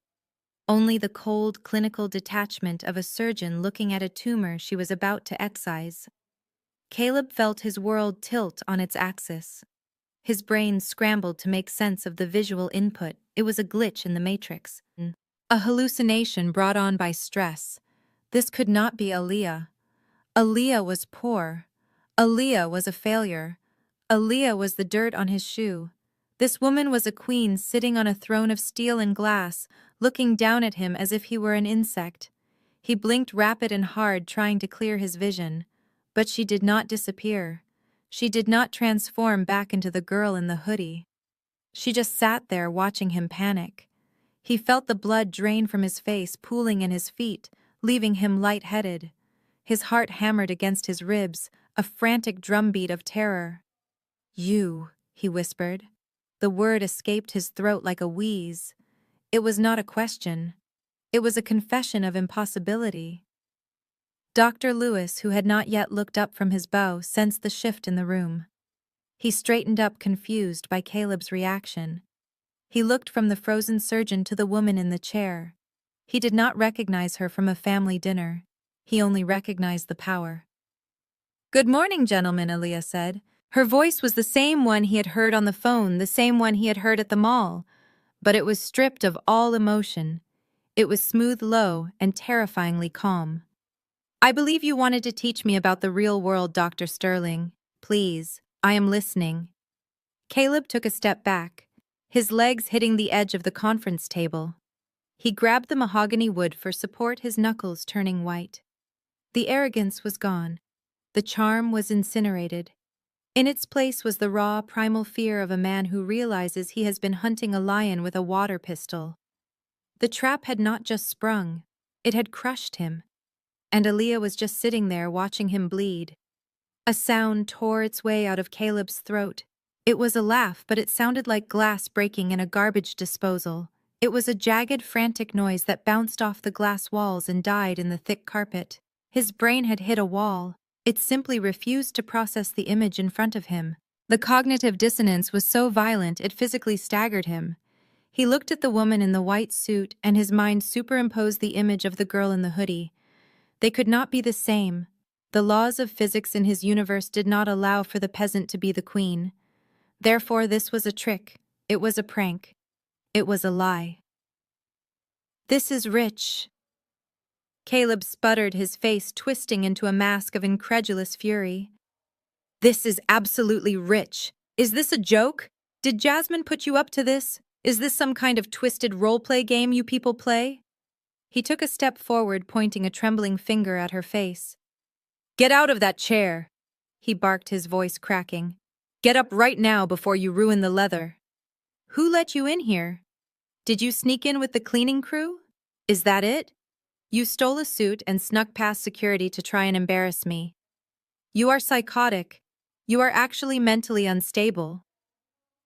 S1: Only the cold, clinical detachment of a surgeon looking at a tumor she was about to excise. Caleb felt his world tilt on its axis. His brain scrambled to make sense of the visual input. It was a glitch in the matrix. A hallucination brought on by stress. This could not be Aaliyah. Aaliyah was poor. Aaliyah was a failure. Aaliyah was the dirt on his shoe. This woman was a queen sitting on a throne of steel and glass, looking down at him as if he were an insect. He blinked rapid and hard, trying to clear his vision. But she did not disappear. She did not transform back into the girl in the hoodie. She just sat there watching him panic. He felt the blood drain from his face, pooling in his feet, leaving him lightheaded. His heart hammered against his ribs, a frantic drumbeat of terror. "You," he whispered. The word escaped his throat like a wheeze. It was not a question. It was a confession of impossibility. Dr. Lewis, who had not yet looked up from his bow, sensed the shift in the room. He straightened up, confused by Caleb's reaction. He looked from the frozen surgeon to the woman in the chair. He did not recognize her from a family dinner. He only recognized the power. "Good morning, gentlemen," Aaliyah said. Her voice was the same one he had heard on the phone, the same one he had heard at the mall. But it was stripped of all emotion. It was smooth, low, and terrifyingly calm. "I believe you wanted to teach me about the real world, Dr. Sterling. Please, I am listening." Caleb took a step back, his legs hitting the edge of the conference table. He grabbed the mahogany wood for support, his knuckles turning white. The arrogance was gone. The charm was incinerated. In its place was the raw, primal fear of a man who realizes he has been hunting a lion with a water pistol. The trap had not just sprung, it had crushed him. And Aaliyah was just sitting there watching him bleed. A sound tore its way out of Caleb's throat. It was a laugh, but it sounded like glass breaking in a garbage disposal. It was a jagged, frantic noise that bounced off the glass walls and died in the thick carpet. His brain had hit a wall. It simply refused to process the image in front of him. The cognitive dissonance was so violent it physically staggered him. He looked at the woman in the white suit, and his mind superimposed the image of the girl in the hoodie. They could not be the same. The laws of physics in his universe did not allow for the peasant to be the queen. Therefore, this was a trick. It was a prank. It was a lie. "This is rich." Caleb sputtered, his face twisting into a mask of incredulous fury. "This is absolutely rich. Is this a joke? Did Jasmine put you up to this? Is this some kind of twisted role-play game you people play?" He took a step forward, pointing a trembling finger at her face. "Get out of that chair," he barked, his voice cracking. "Get up right now before you ruin the leather." "Who let you in here? Did you sneak in with the cleaning crew? Is that it? You stole a suit and snuck past security to try and embarrass me. You are psychotic. You are actually mentally unstable."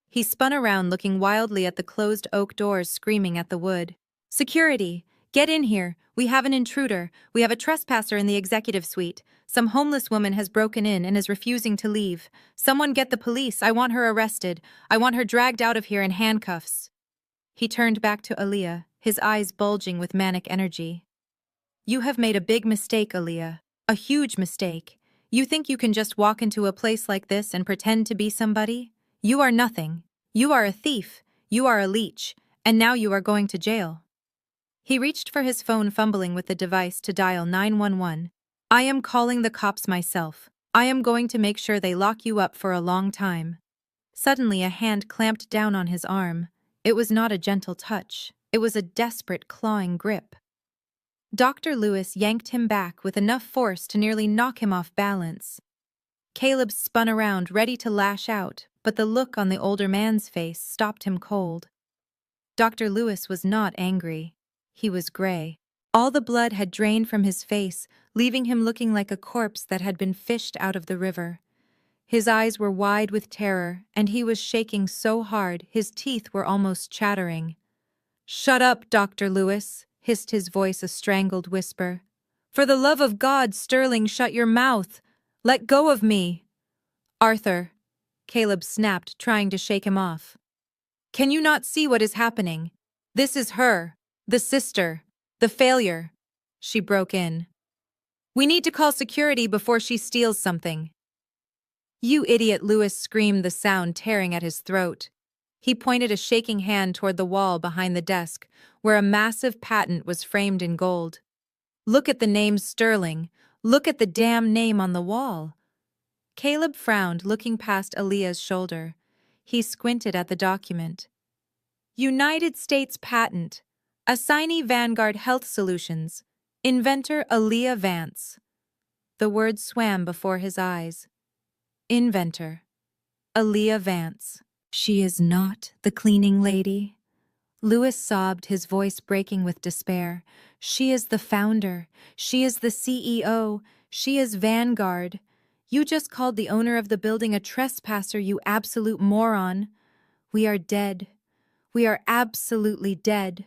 S1: He spun around, looking wildly at the closed oak doors, screaming at the wood. "Security! Get in here! We have an intruder! We have a trespasser in the executive suite! Some homeless woman has broken in and is refusing to leave. Someone get the police! I want her arrested! I want her dragged out of here in handcuffs!" He turned back to Aaliyah, his eyes bulging with manic energy. "You have made a big mistake, Aaliyah. A huge mistake. You think you can just walk into a place like this and pretend to be somebody? You are nothing. You are a thief. You are a leech. And now you are going to jail." He reached for his phone, fumbling with the device to dial 911. "I am calling the cops myself. I am going to make sure they lock you up for a long time." Suddenly, a hand clamped down on his arm. It was not a gentle touch. It was a desperate, clawing grip. Dr. Lewis yanked him back with enough force to nearly knock him off balance. Caleb spun around, ready to lash out, but the look on the older man's face stopped him cold. Dr. Lewis was not angry. He was gray. All the blood had drained from his face, leaving him looking like a corpse that had been fished out of the river. His eyes were wide with terror, and he was shaking so hard his teeth were almost chattering. "Shut up, Dr. Lewis," hissed his voice a strangled whisper. "For the love of God, Sterling, shut your mouth! Let go of me!" "Arthur," Caleb snapped, trying to shake him off. "Can you not see what is happening? This is her, the sister, the failure," she broke in. "We need to call security before she steals something." "You idiot," Lewis screamed, the sound tearing at his throat. He pointed a shaking hand toward the wall behind the desk, where a massive patent was framed in gold. "Look at the name Sterling. Look at the damn name on the wall." Caleb frowned, looking past Aaliyah's shoulder. He squinted at the document. "United States Patent. Assignee Vanguard Health Solutions. Inventor Aaliyah Vance." The words swam before his eyes. Inventor Aaliyah Vance. "She is not the cleaning lady." Lewis sobbed, his voice breaking with despair. "She is the founder. She is the CEO. She is Vanguard. You just called the owner of the building a trespasser, you absolute moron. We are dead. We are absolutely dead."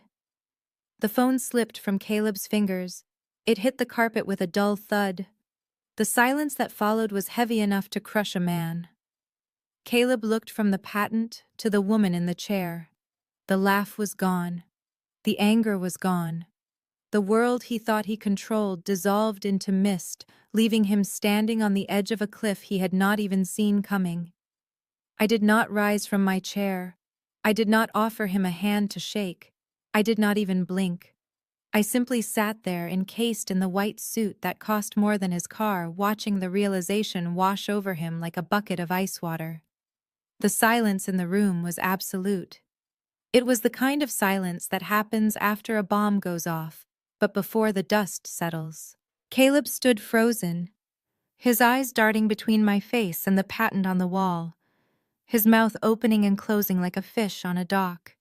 S1: The phone slipped from Caleb's fingers. It hit the carpet with a dull thud. The silence that followed was heavy enough to crush a man. Caleb looked from the patent to the woman in the chair. The laugh was gone. The anger was gone. The world he thought he controlled dissolved into mist, leaving him standing on the edge of a cliff he had not even seen coming. I did not rise from my chair. I did not offer him a hand to shake. I did not even blink. I simply sat there, encased in the white suit that cost more than his car, watching the realization wash over him like a bucket of ice water. The silence in the room was absolute. It was the kind of silence that happens after a bomb goes off, but before the dust settles. Caleb stood frozen, his eyes darting between my face and the patent on the wall, his mouth opening and closing like a fish on a dock.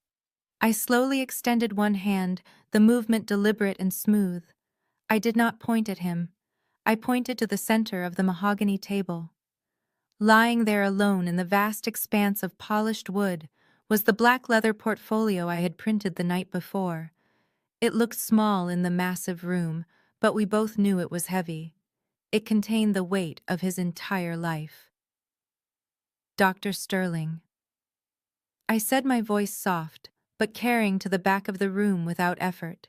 S1: I slowly extended one hand, the movement deliberate and smooth. I did not point at him. I pointed to the center of the mahogany table. Lying there alone in the vast expanse of polished wood was the black leather portfolio I had printed the night before. It looked small in the massive room, but we both knew it was heavy. It contained the weight of his entire life. "Dr. Sterling." I said, my voice soft, but carrying to the back of the room without effort.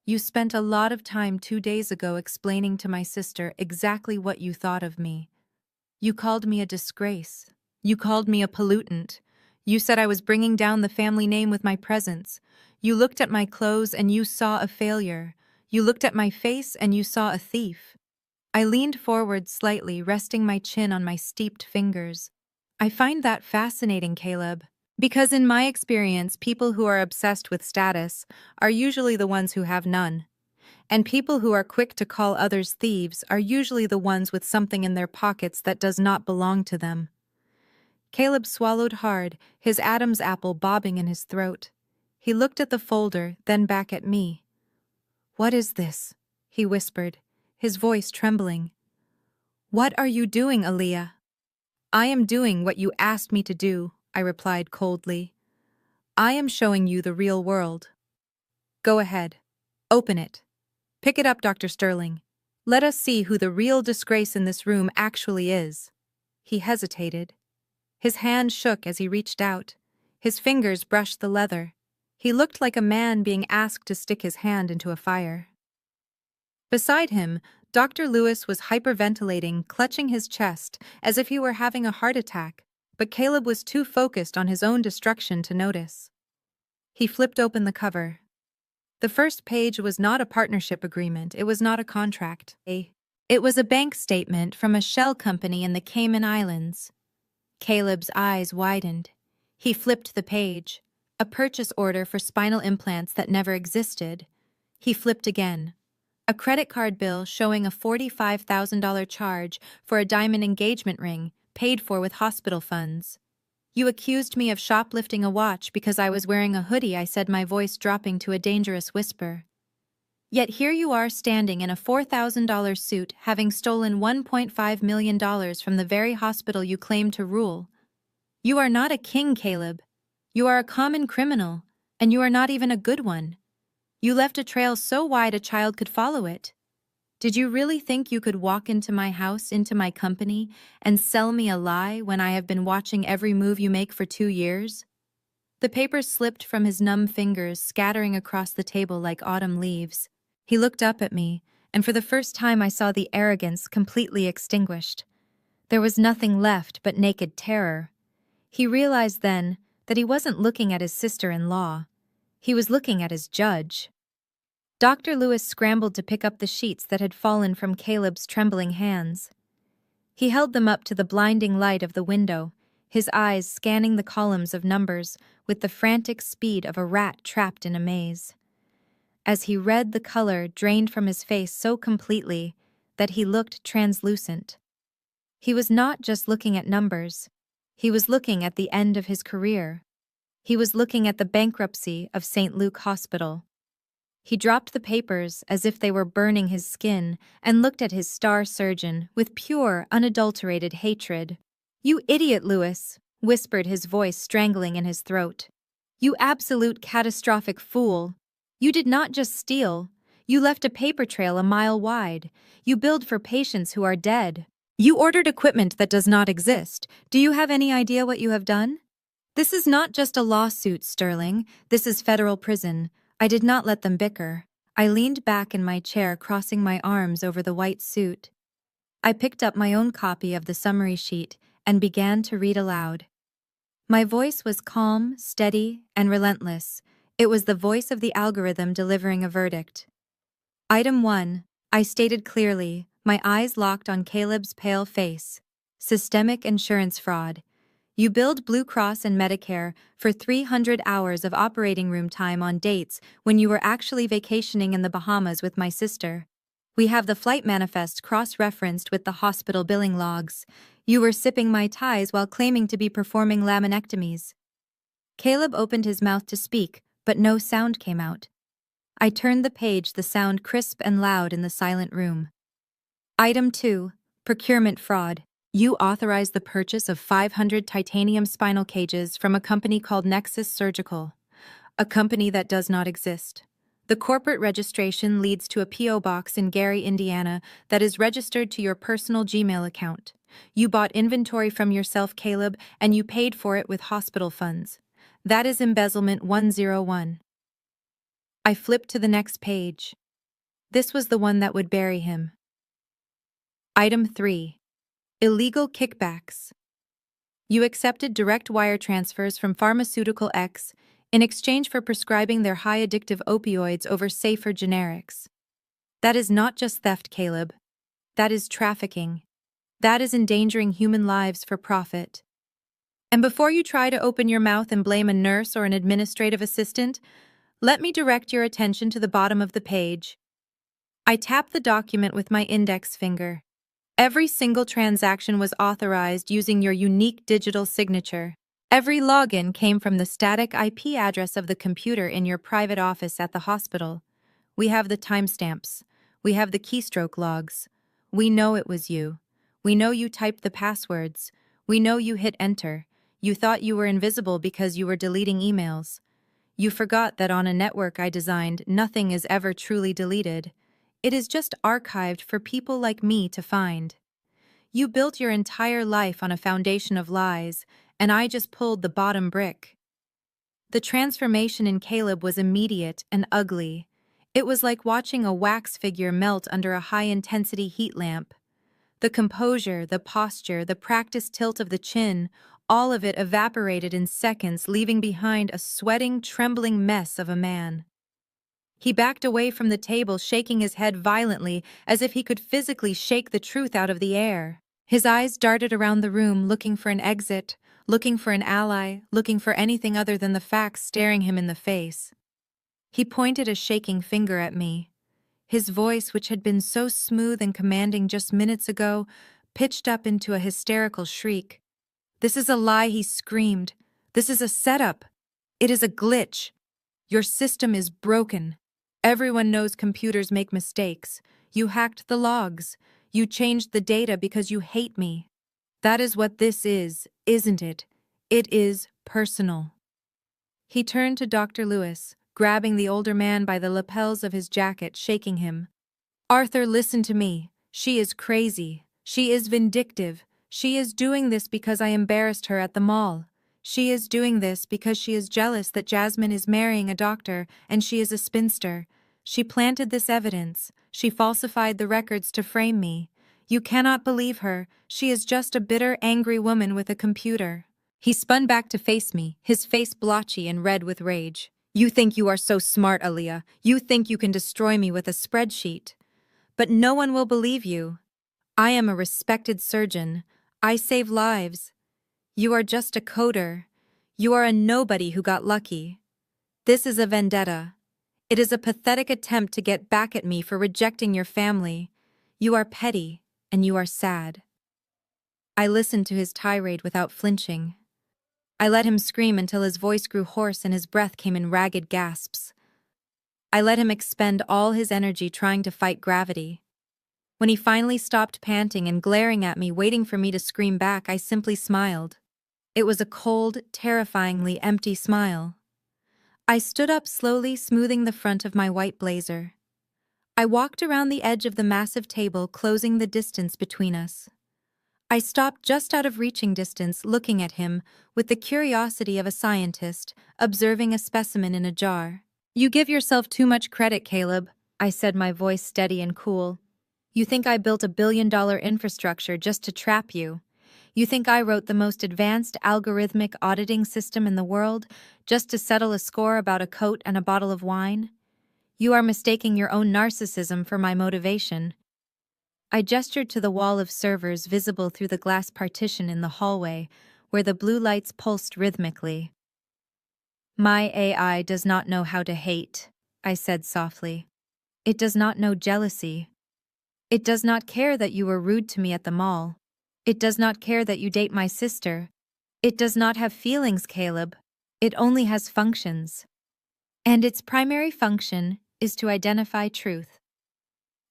S1: "You spent a lot of time 2 days ago explaining to my sister exactly what you thought of me. You called me a disgrace. You called me a pollutant. You said I was bringing down the family name with my presence. You looked at my clothes and you saw a failure. You looked at my face and you saw a thief." I leaned forward slightly, resting my chin on my steeped fingers. "I find that fascinating, Caleb. Because in my experience, people who are obsessed with status are usually the ones who have none. And people who are quick to call others thieves are usually the ones with something in their pockets that does not belong to them." Caleb swallowed hard, his Adam's apple bobbing in his throat. He looked at the folder, then back at me. "What is this?" he whispered, his voice trembling. "What are you doing, Aaliyah?" "I am doing what you asked me to do," I replied coldly. "I am showing you the real world." "Go ahead. Open it. Pick it up, Dr. Sterling. Let us see who the real disgrace in this room actually is." He hesitated. His hand shook as he reached out. His fingers brushed the leather. He looked like a man being asked to stick his hand into a fire. Beside him, Dr. Lewis was hyperventilating, clutching his chest as if he were having a heart attack, but Caleb was too focused on his own destruction to notice. He flipped open the cover. The first page was not a partnership agreement, it was not a contract. It was a bank statement from a shell company in the Cayman Islands. Caleb's eyes widened. He flipped the page. A purchase order for spinal implants that never existed. He flipped again. A credit card bill showing a $45,000 charge for a diamond engagement ring, paid for with hospital funds. "You accused me of shoplifting a watch because I was wearing a hoodie," I said, my voice dropping to a dangerous whisper. Yet here you are standing in a $4,000 suit, having stolen $1.5 million from the very hospital you claim to rule. You are not a king, Caleb. You are a common criminal, and you are not even a good one. You left a trail so wide a child could follow it. Did you really think you could walk into my house, into my company, and sell me a lie when I have been watching every move you make for 2 years? The papers slipped from his numb fingers, scattering across the table like autumn leaves. He looked up at me, and for the first time I saw the arrogance completely extinguished. There was nothing left but naked terror. He realized then that he wasn't looking at his sister-in-law. He was looking at his judge. Dr. Lewis scrambled to pick up the sheets that had fallen from Caleb's trembling hands. He held them up to the blinding light of the window, his eyes scanning the columns of numbers with the frantic speed of a rat trapped in a maze. As he read, the color drained from his face so completely that he looked translucent. He was not just looking at numbers. He was looking at the end of his career. He was looking at the bankruptcy of St. Luke Hospital. He dropped the papers as if they were burning his skin and looked at his star surgeon with pure, unadulterated hatred. "You idiot, Lewis," whispered his voice, strangling in his throat. "You absolute catastrophic fool. You did not just steal. You left a paper trail a mile wide. You billed for patients who are dead. You ordered equipment that does not exist. Do you have any idea what you have done? This is not just a lawsuit, Sterling. This is federal prison. I did not let them bicker." I leaned back in my chair, crossing my arms over the white suit. I picked up my own copy of the summary sheet and began to read aloud. My voice was calm, steady, and relentless. It was the voice of the algorithm delivering a verdict. Item 1, I stated clearly, my eyes locked on Caleb's pale face. Systemic insurance fraud. You billed Blue Cross and Medicare for 300 hours of operating room time on dates when you were actually vacationing in the Bahamas with my sister. We have the flight manifest cross-referenced with the hospital billing logs. You were sipping Mai Tais while claiming to be performing laminectomies. Caleb opened his mouth to speak, but no sound came out. I turned the page, the sound crisp and loud in the silent room. Item 2, procurement fraud. You authorized the purchase of 500 titanium spinal cages from a company called Nexus Surgical, a company that does not exist. The corporate registration leads to a P.O. box in Gary, Indiana, that is registered to your personal Gmail account. You bought inventory from yourself, Caleb, and you paid for it with hospital funds. That is embezzlement 101. I flipped to the next page. This was the one that would bury him. Item 3. Illegal kickbacks. You accepted direct wire transfers from Pharmaceutical X in exchange for prescribing their high addictive opioids over safer generics. That is not just theft, Caleb. That is trafficking. That is endangering human lives for profit. And before you try to open your mouth and blame a nurse or an administrative assistant, let me direct your attention to the bottom of the page. I tapped the document with my index finger. Every single transaction was authorized using your unique digital signature. Every login came from the static IP address of the computer in your private office at the hospital. We have the timestamps. We have the keystroke logs. We know it was you. We know you typed the passwords. We know you hit enter. You thought you were invisible because you were deleting emails. You forgot that on a network I designed, nothing is ever truly deleted. It is just archived for people like me to find. You built your entire life on a foundation of lies, and I just pulled the bottom brick. The transformation in Caleb was immediate and ugly. It was like watching a wax figure melt under a high-intensity heat lamp. The composure, the posture, the practiced tilt of the chin, all of it evaporated in seconds, leaving behind a sweating, trembling mess of a man. He backed away from the table, shaking his head violently, as if he could physically shake the truth out of the air. His eyes darted around the room, looking for an exit, looking for an ally, looking for anything other than the facts staring him in the face. He pointed a shaking finger at me. His voice, which had been so smooth and commanding just minutes ago, pitched up into a hysterical shriek. "This is a lie," he screamed. "This is a setup. It is a glitch. Your system is broken. Everyone knows computers make mistakes. You hacked the logs. You changed the data because you hate me. That is what this is, isn't it? It is personal. He turned to Dr. Lewis, grabbing the older man by the lapels of his jacket, shaking him. Arthur, listen to me. She is crazy. She is vindictive. She is doing this because I embarrassed her at the mall. She is doing this because she is jealous that Jasmine is marrying a doctor and she is a spinster. She planted this evidence. She falsified the records to frame me. You cannot believe her. She is just a bitter, angry woman with a computer. He spun back to face me, his face blotchy and red with rage. You think you are so smart, Aaliyah. You think you can destroy me with a spreadsheet. But no one will believe you. I am a respected surgeon. I save lives. You are just a coder. You are a nobody who got lucky. This is a vendetta. It is a pathetic attempt to get back at me for rejecting your family. You are petty, and you are sad. I listened to his tirade without flinching. I let him scream until his voice grew hoarse and his breath came in ragged gasps. I let him expend all his energy trying to fight gravity. When he finally stopped panting and glaring at me, waiting for me to scream back, I simply smiled. It was a cold, terrifyingly empty smile. I stood up slowly, smoothing the front of my white blazer. I walked around the edge of the massive table, closing the distance between us. I stopped just out of reaching distance, looking at him with the curiosity of a scientist observing a specimen in a jar. You give yourself too much credit, Caleb, I said, my voice steady and cool. You think I built a billion-dollar infrastructure just to trap you. You think I wrote the most advanced algorithmic auditing system in the world just to settle a score about a coat and a bottle of wine? You are mistaking your own narcissism for my motivation. I gestured to the wall of servers visible through the glass partition in the hallway, where the blue lights pulsed rhythmically. My AI does not know how to hate, I said softly. It does not know jealousy. It does not care that you were rude to me at the mall. It does not care that you date my sister. It does not have feelings, Caleb. It only has functions. And its primary function is to identify truth.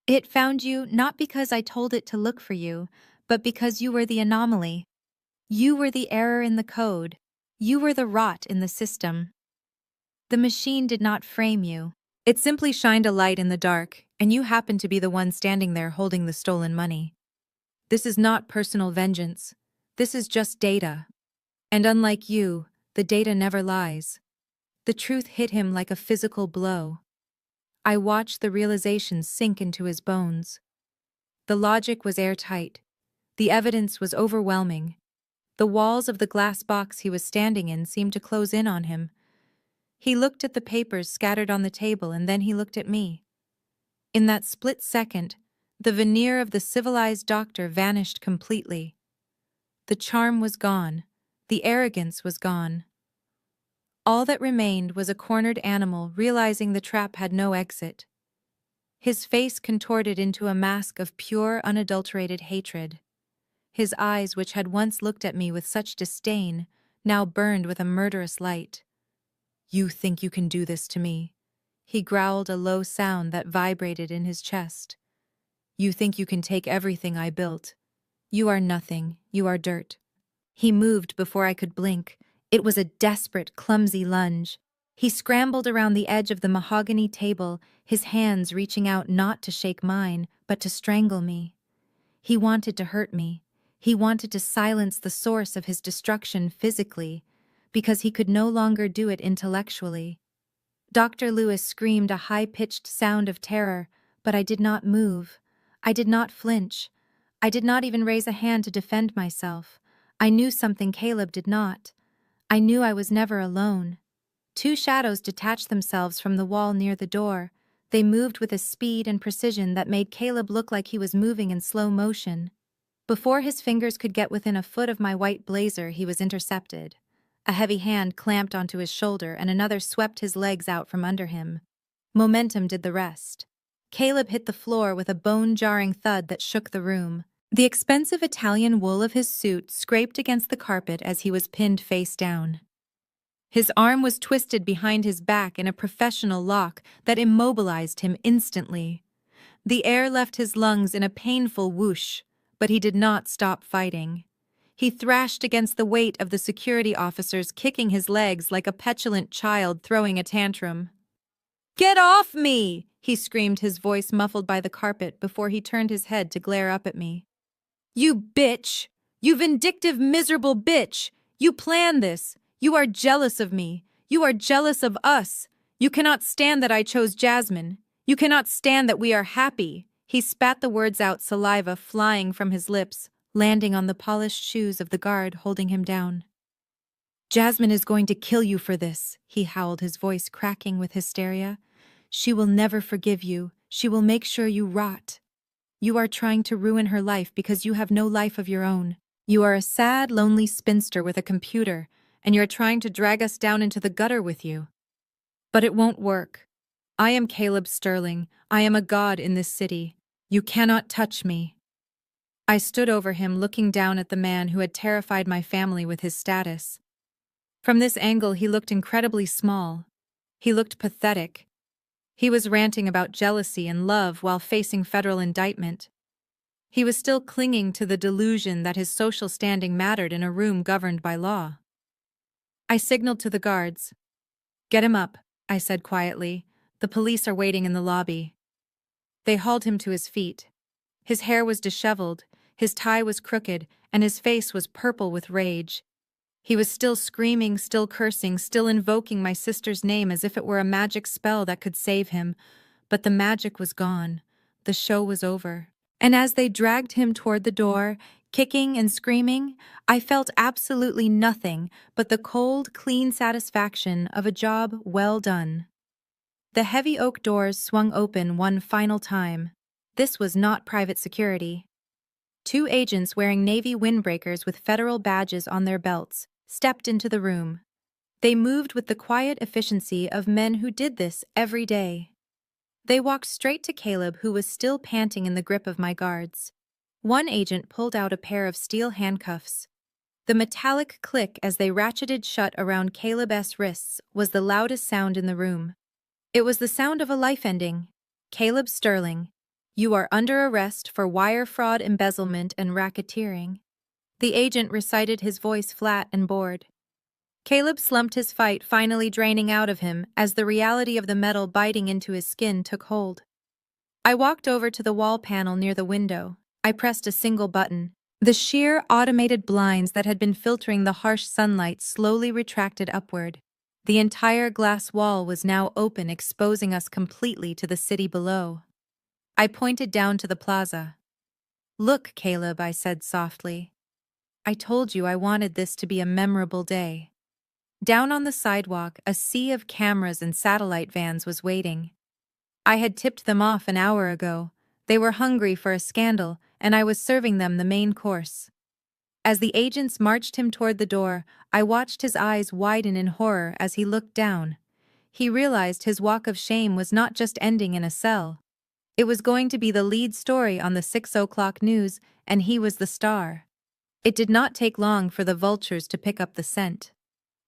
S1: It found you not because I told it to look for you, but because you were the anomaly. You were the error in the code. You were the rot in the system. The machine did not frame you. It simply shined a light in the dark, and you happened to be the one standing there holding the stolen money. This is not personal vengeance. This is just data. And unlike you, the data never lies. The truth hit him like a physical blow. I watched the realization sink into his bones. The logic was airtight. The evidence was overwhelming. The walls of the glass box he was standing in seemed to close in on him. He looked at the papers scattered on the table, and then he looked at me. In that split second, the veneer of the civilized doctor vanished completely. The charm was gone. The arrogance was gone. All that remained was a cornered animal realizing the trap had no exit. His face contorted into a mask of pure, unadulterated hatred. His eyes, which had once looked at me with such disdain, now burned with a murderous light. You think you can do this to me? He growled, a low sound that vibrated in his chest. You think you can take everything I built? You are nothing. You are dirt. He moved before I could blink. It was a desperate, clumsy lunge. He scrambled around the edge of the mahogany table, his hands reaching out not to shake mine, but to strangle me. He wanted to hurt me. He wanted to silence the source of his destruction physically, because he could no longer do it intellectually. Dr. Lewis screamed a high-pitched sound of terror, but I did not move. I did not flinch. I did not even raise a hand to defend myself. I knew something Caleb did not. I knew I was never alone. Two shadows detached themselves from the wall near the door. They moved with a speed and precision that made Caleb look like he was moving in slow motion. Before his fingers could get within a foot of my white blazer, he was intercepted. A heavy hand clamped onto his shoulder, and another swept his legs out from under him. Momentum did the rest. Caleb hit the floor with a bone-jarring thud that shook the room. The expensive Italian wool of his suit scraped against the carpet as he was pinned face down. His arm was twisted behind his back in a professional lock that immobilized him instantly. The air left his lungs in a painful whoosh, but he did not stop fighting. He thrashed against the weight of the security officers, kicking his legs like a petulant child throwing a tantrum. "Get off me!" he screamed, his voice muffled by the carpet before he turned his head to glare up at me. "You bitch! You vindictive, miserable bitch! You planned this! You are jealous of me! You are jealous of us! You cannot stand that I chose Jasmine! You cannot stand that we are happy!" He spat the words out, saliva flying from his lips, landing on the polished shoes of the guard holding him down. "Jasmine is going to kill you for this," he howled, his voice cracking with hysteria. "She will never forgive you. She will make sure you rot. You are trying to ruin her life because you have no life of your own. You are a sad, lonely spinster with a computer, and you're trying to drag us down into the gutter with you. But it won't work. I am Caleb Sterling. I am a god in this city. You cannot touch me." I stood over him, looking down at the man who had terrified my family with his status. From this angle, he looked incredibly small. He looked pathetic. He was ranting about jealousy and love while facing federal indictment. He was still clinging to the delusion that his social standing mattered in a room governed by law. I signaled to the guards. "Get him up," I said quietly. "The police are waiting in the lobby." They hauled him to his feet. His hair was disheveled, his tie was crooked, and his face was purple with rage. He was still screaming, still cursing, still invoking my sister's name as if it were a magic spell that could save him. But the magic was gone. The show was over. And as they dragged him toward the door, kicking and screaming, I felt absolutely nothing but the cold, clean satisfaction of a job well done. The heavy oak doors swung open one final time. This was not private security. 2 agents wearing navy windbreakers with federal badges on their belts stepped into the room. They moved with the quiet efficiency of men who did this every day. They walked straight to Caleb, who was still panting in the grip of my guards. One agent pulled out a pair of steel handcuffs. The metallic click as they ratcheted shut around Caleb's wrists was the loudest sound in the room. It was the sound of a life ending. "Caleb Sterling, you are under arrest for wire fraud, embezzlement, and racketeering." The agent recited, his voice flat and bored. Caleb slumped, his fight finally draining out of him as the reality of the metal biting into his skin took hold. I walked over to the wall panel near the window. I pressed a single button. The sheer automated blinds that had been filtering the harsh sunlight slowly retracted upward. The entire glass wall was now open, exposing us completely to the city below. I pointed down to the plaza. "Look, Caleb," I said softly. "I told you I wanted this to be a memorable day." Down on the sidewalk, a sea of cameras and satellite vans was waiting. I had tipped them off an hour ago. They were hungry for a scandal, and I was serving them the main course. As the agents marched him toward the door, I watched his eyes widen in horror as he looked down. He realized his walk of shame was not just ending in a cell. It was going to be the lead story on the 6 o'clock news, and he was the star. It did not take long for the vultures to pick up the scent.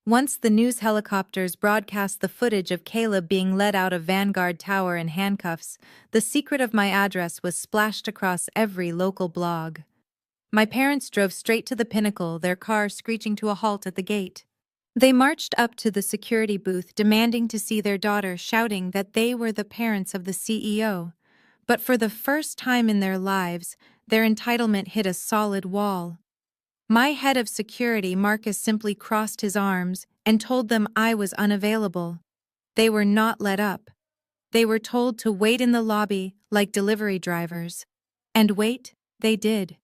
S1: Once the news helicopters broadcast the footage of Caleb being led out of Vanguard Tower in handcuffs, the secret of my address was splashed across every local blog. My parents drove straight to the Pinnacle, their car screeching to a halt at the gate. They marched up to the security booth, demanding to see their daughter, shouting that they were the parents of the CEO. But for the first time in their lives, their entitlement hit a solid wall. My head of security, Marcus, simply crossed his arms and told them I was unavailable. They were not let up. They were told to wait in the lobby like delivery drivers. And wait, they did.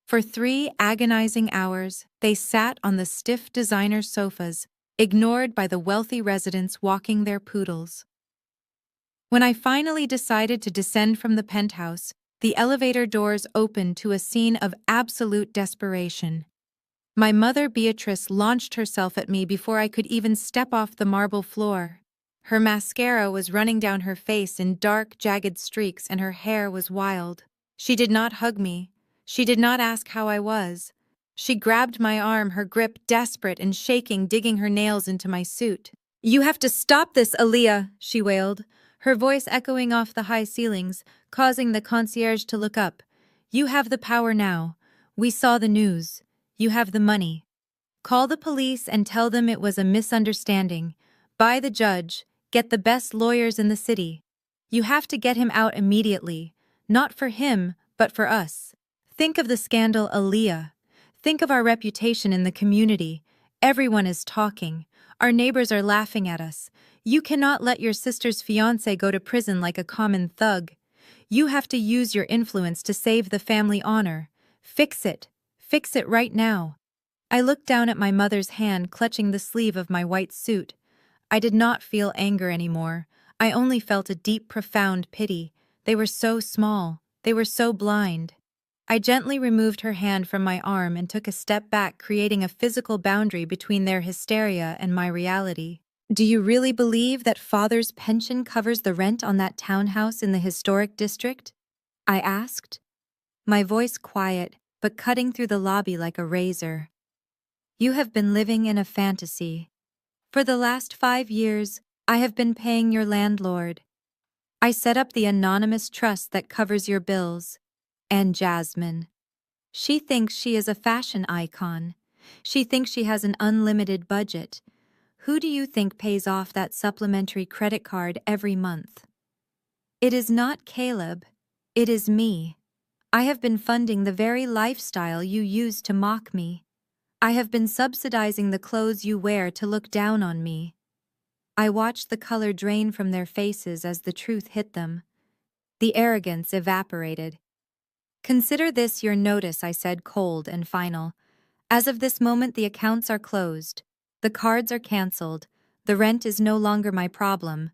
S1: For 3 agonizing hours, they sat on the stiff designer sofas, ignored by the wealthy residents walking their poodles. When I finally decided to descend from the penthouse, the elevator doors opened to a scene of absolute desperation. My mother, Beatrice, launched herself at me before I could even step off the marble floor. Her mascara was running down her face in dark, jagged streaks, and her hair was wild. She did not hug me. She did not ask how I was. She grabbed my arm, her grip desperate and shaking, digging her nails into my suit. "You have to stop this, Aaliyah," she wailed, her voice echoing off the high ceilings, causing the concierge to look up. "You have the power now. We saw the news. You have the money. Call the police and tell them it was a misunderstanding. Buy the judge. Get the best lawyers in the city. You have to get him out immediately. Not for him, but for us. Think of the scandal, Aaliyah. Think of our reputation in the community. Everyone is talking. Our neighbors are laughing at us. You cannot let your sister's fiancé go to prison like a common thug. You have to use your influence to save the family honor. Fix it. Fix it right now." I looked down at my mother's hand clutching the sleeve of my white suit. I did not feel anger anymore. I only felt a deep, profound pity. They were so small. They were so blind. I gently removed her hand from my arm and took a step back, creating a physical boundary between their hysteria and my reality. "Do you really believe that Father's pension covers the rent on that townhouse in the historic district?" I asked, my voice quiet, but cutting through the lobby like a razor. "You have been living in a fantasy. For the last 5 years, I have been paying your landlord. I set up the anonymous trust that covers your bills. And Jasmine. She thinks she is a fashion icon. She thinks she has an unlimited budget. Who do you think pays off that supplementary credit card every month? It is not Caleb. It is me. I have been funding the very lifestyle you use to mock me. I have been subsidizing the clothes you wear to look down on me." I watched the color drain from their faces as the truth hit them. The arrogance evaporated. "Consider this your notice," I said, cold and final. "As of this moment, the accounts are closed. The cards are canceled. The rent is no longer my problem.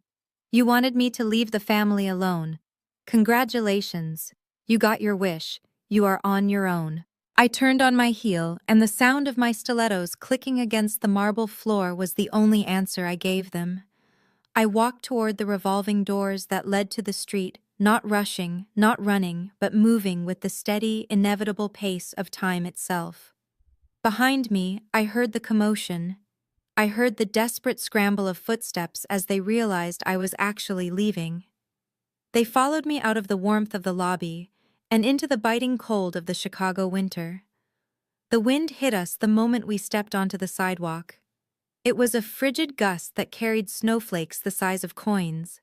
S1: You wanted me to leave the family alone. Congratulations. You got your wish. You are on your own." I turned on my heel, and the sound of my stilettos clicking against the marble floor was the only answer I gave them. I walked toward the revolving doors that led to the street, not rushing, not running, but moving with the steady, inevitable pace of time itself. Behind me, I heard the commotion. I heard the desperate scramble of footsteps as they realized I was actually leaving. They followed me out of the warmth of the lobby and into the biting cold of the Chicago winter. The wind hit us the moment we stepped onto the sidewalk. It was a frigid gust that carried snowflakes the size of coins.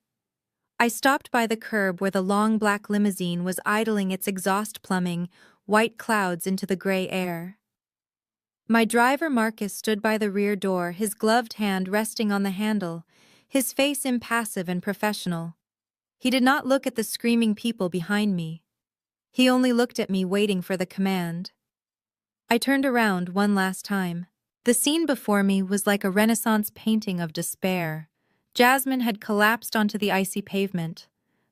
S1: I stopped by the curb where the long black limousine was idling its exhaust plumbing white clouds into the gray air. My driver Marcus stood by the rear door, his gloved hand resting on the handle, his face impassive and professional. He did not look at the screaming people behind me. He only looked at me, waiting for the command. I turned around one last time. The scene before me was like a Renaissance painting of despair. Jasmine had collapsed onto the icy pavement.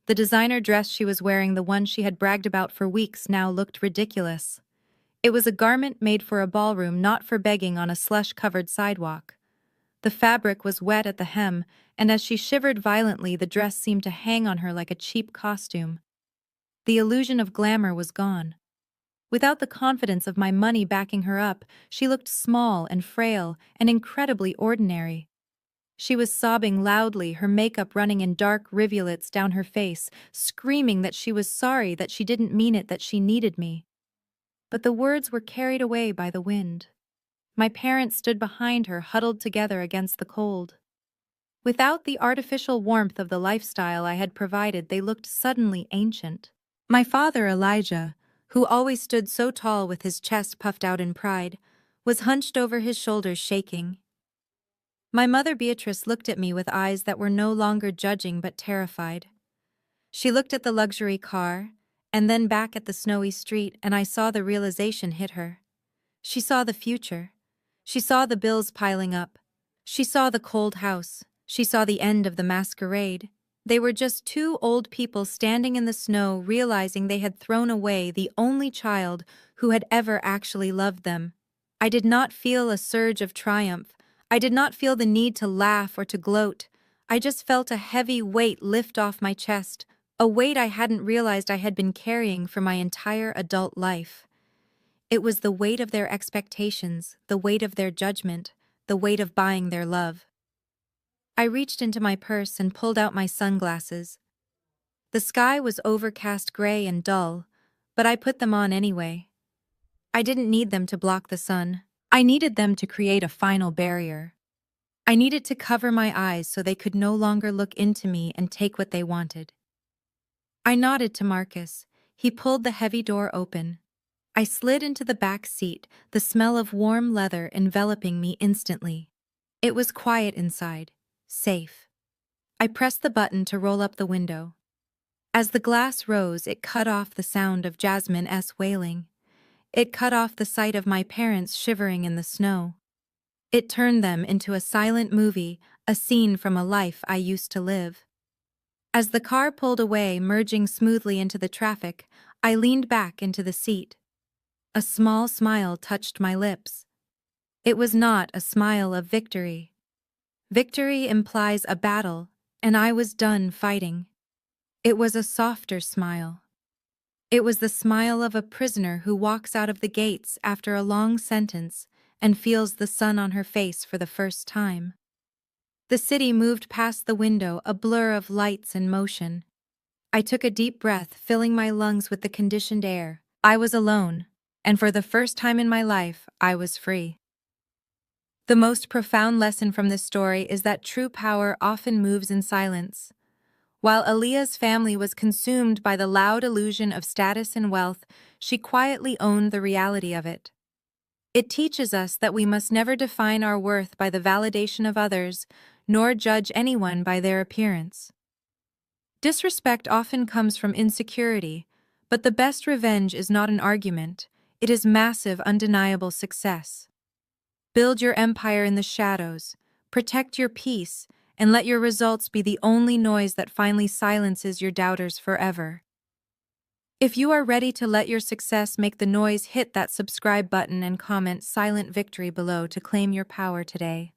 S1: The designer dress she was wearing, the one she had bragged about for weeks, now looked ridiculous. It was a garment made for a ballroom, not for begging on a slush-covered sidewalk. The fabric was wet at the hem, and as she shivered violently, the dress seemed to hang on her like a cheap costume. The illusion of glamour was gone. Without the confidence of my money backing her up, she looked small and frail and incredibly ordinary. She was sobbing loudly, her makeup running in dark rivulets down her face, screaming that she was sorry, that she didn't mean it, that she needed me. But the words were carried away by the wind. My parents stood behind her, huddled together against the cold. Without the artificial warmth of the lifestyle I had provided, they looked suddenly ancient. My father, Elijah, who always stood so tall with his chest puffed out in pride, was hunched over his shoulders, shaking. My mother, Beatrice, looked at me with eyes that were no longer judging but terrified. She looked at the luxury car, and then back at the snowy street, and I saw the realization hit her. She saw the future. She saw the bills piling up. She saw the cold house. She saw the end of the masquerade. They were just two old people standing in the snow, realizing they had thrown away the only child who had ever actually loved them. I did not feel a surge of triumph. I did not feel the need to laugh or to gloat. I just felt a heavy weight lift off my chest, a weight I hadn't realized I had been carrying for my entire adult life. It was the weight of their expectations, the weight of their judgment, the weight of buying their love. I reached into my purse and pulled out my sunglasses. The sky was overcast gray and dull, but I put them on anyway. I didn't need them to block the sun. I needed them to create a final barrier. I needed to cover my eyes so they could no longer look into me and take what they wanted. I nodded to Marcus. He pulled the heavy door open. I slid into the back seat, the smell of warm leather enveloping me instantly. It was quiet inside, safe. I pressed the button to roll up the window. As the glass rose, it cut off the sound of Jasmine's wailing. It cut off the sight of my parents shivering in the snow. It turned them into a silent movie, a scene from a life I used to live. As the car pulled away, merging smoothly into the traffic, I leaned back into the seat. A small smile touched my lips. It was not a smile of victory. Victory implies a battle, and I was done fighting. It was a softer smile. It was the smile of a prisoner who walks out of the gates after a long sentence and feels the sun on her face for the first time. The city moved past the window, a blur of lights and motion. I took a deep breath, filling my lungs with the conditioned air. I was alone, and for the first time in my life, I was free. The most profound lesson from this story is that true power often moves in silence. While Aaliyah's family was consumed by the loud illusion of status and wealth, she quietly owned the reality of it. It teaches us that we must never define our worth by the validation of others, nor judge anyone by their appearance. Disrespect often comes from insecurity, but the best revenge is not an argument, it is massive, undeniable success. Build your empire in the shadows, protect your peace, and let your results be the only noise that finally silences your doubters forever. If you are ready to let your success make the noise, hit that subscribe button and comment "Silent Victory" below to claim your power today.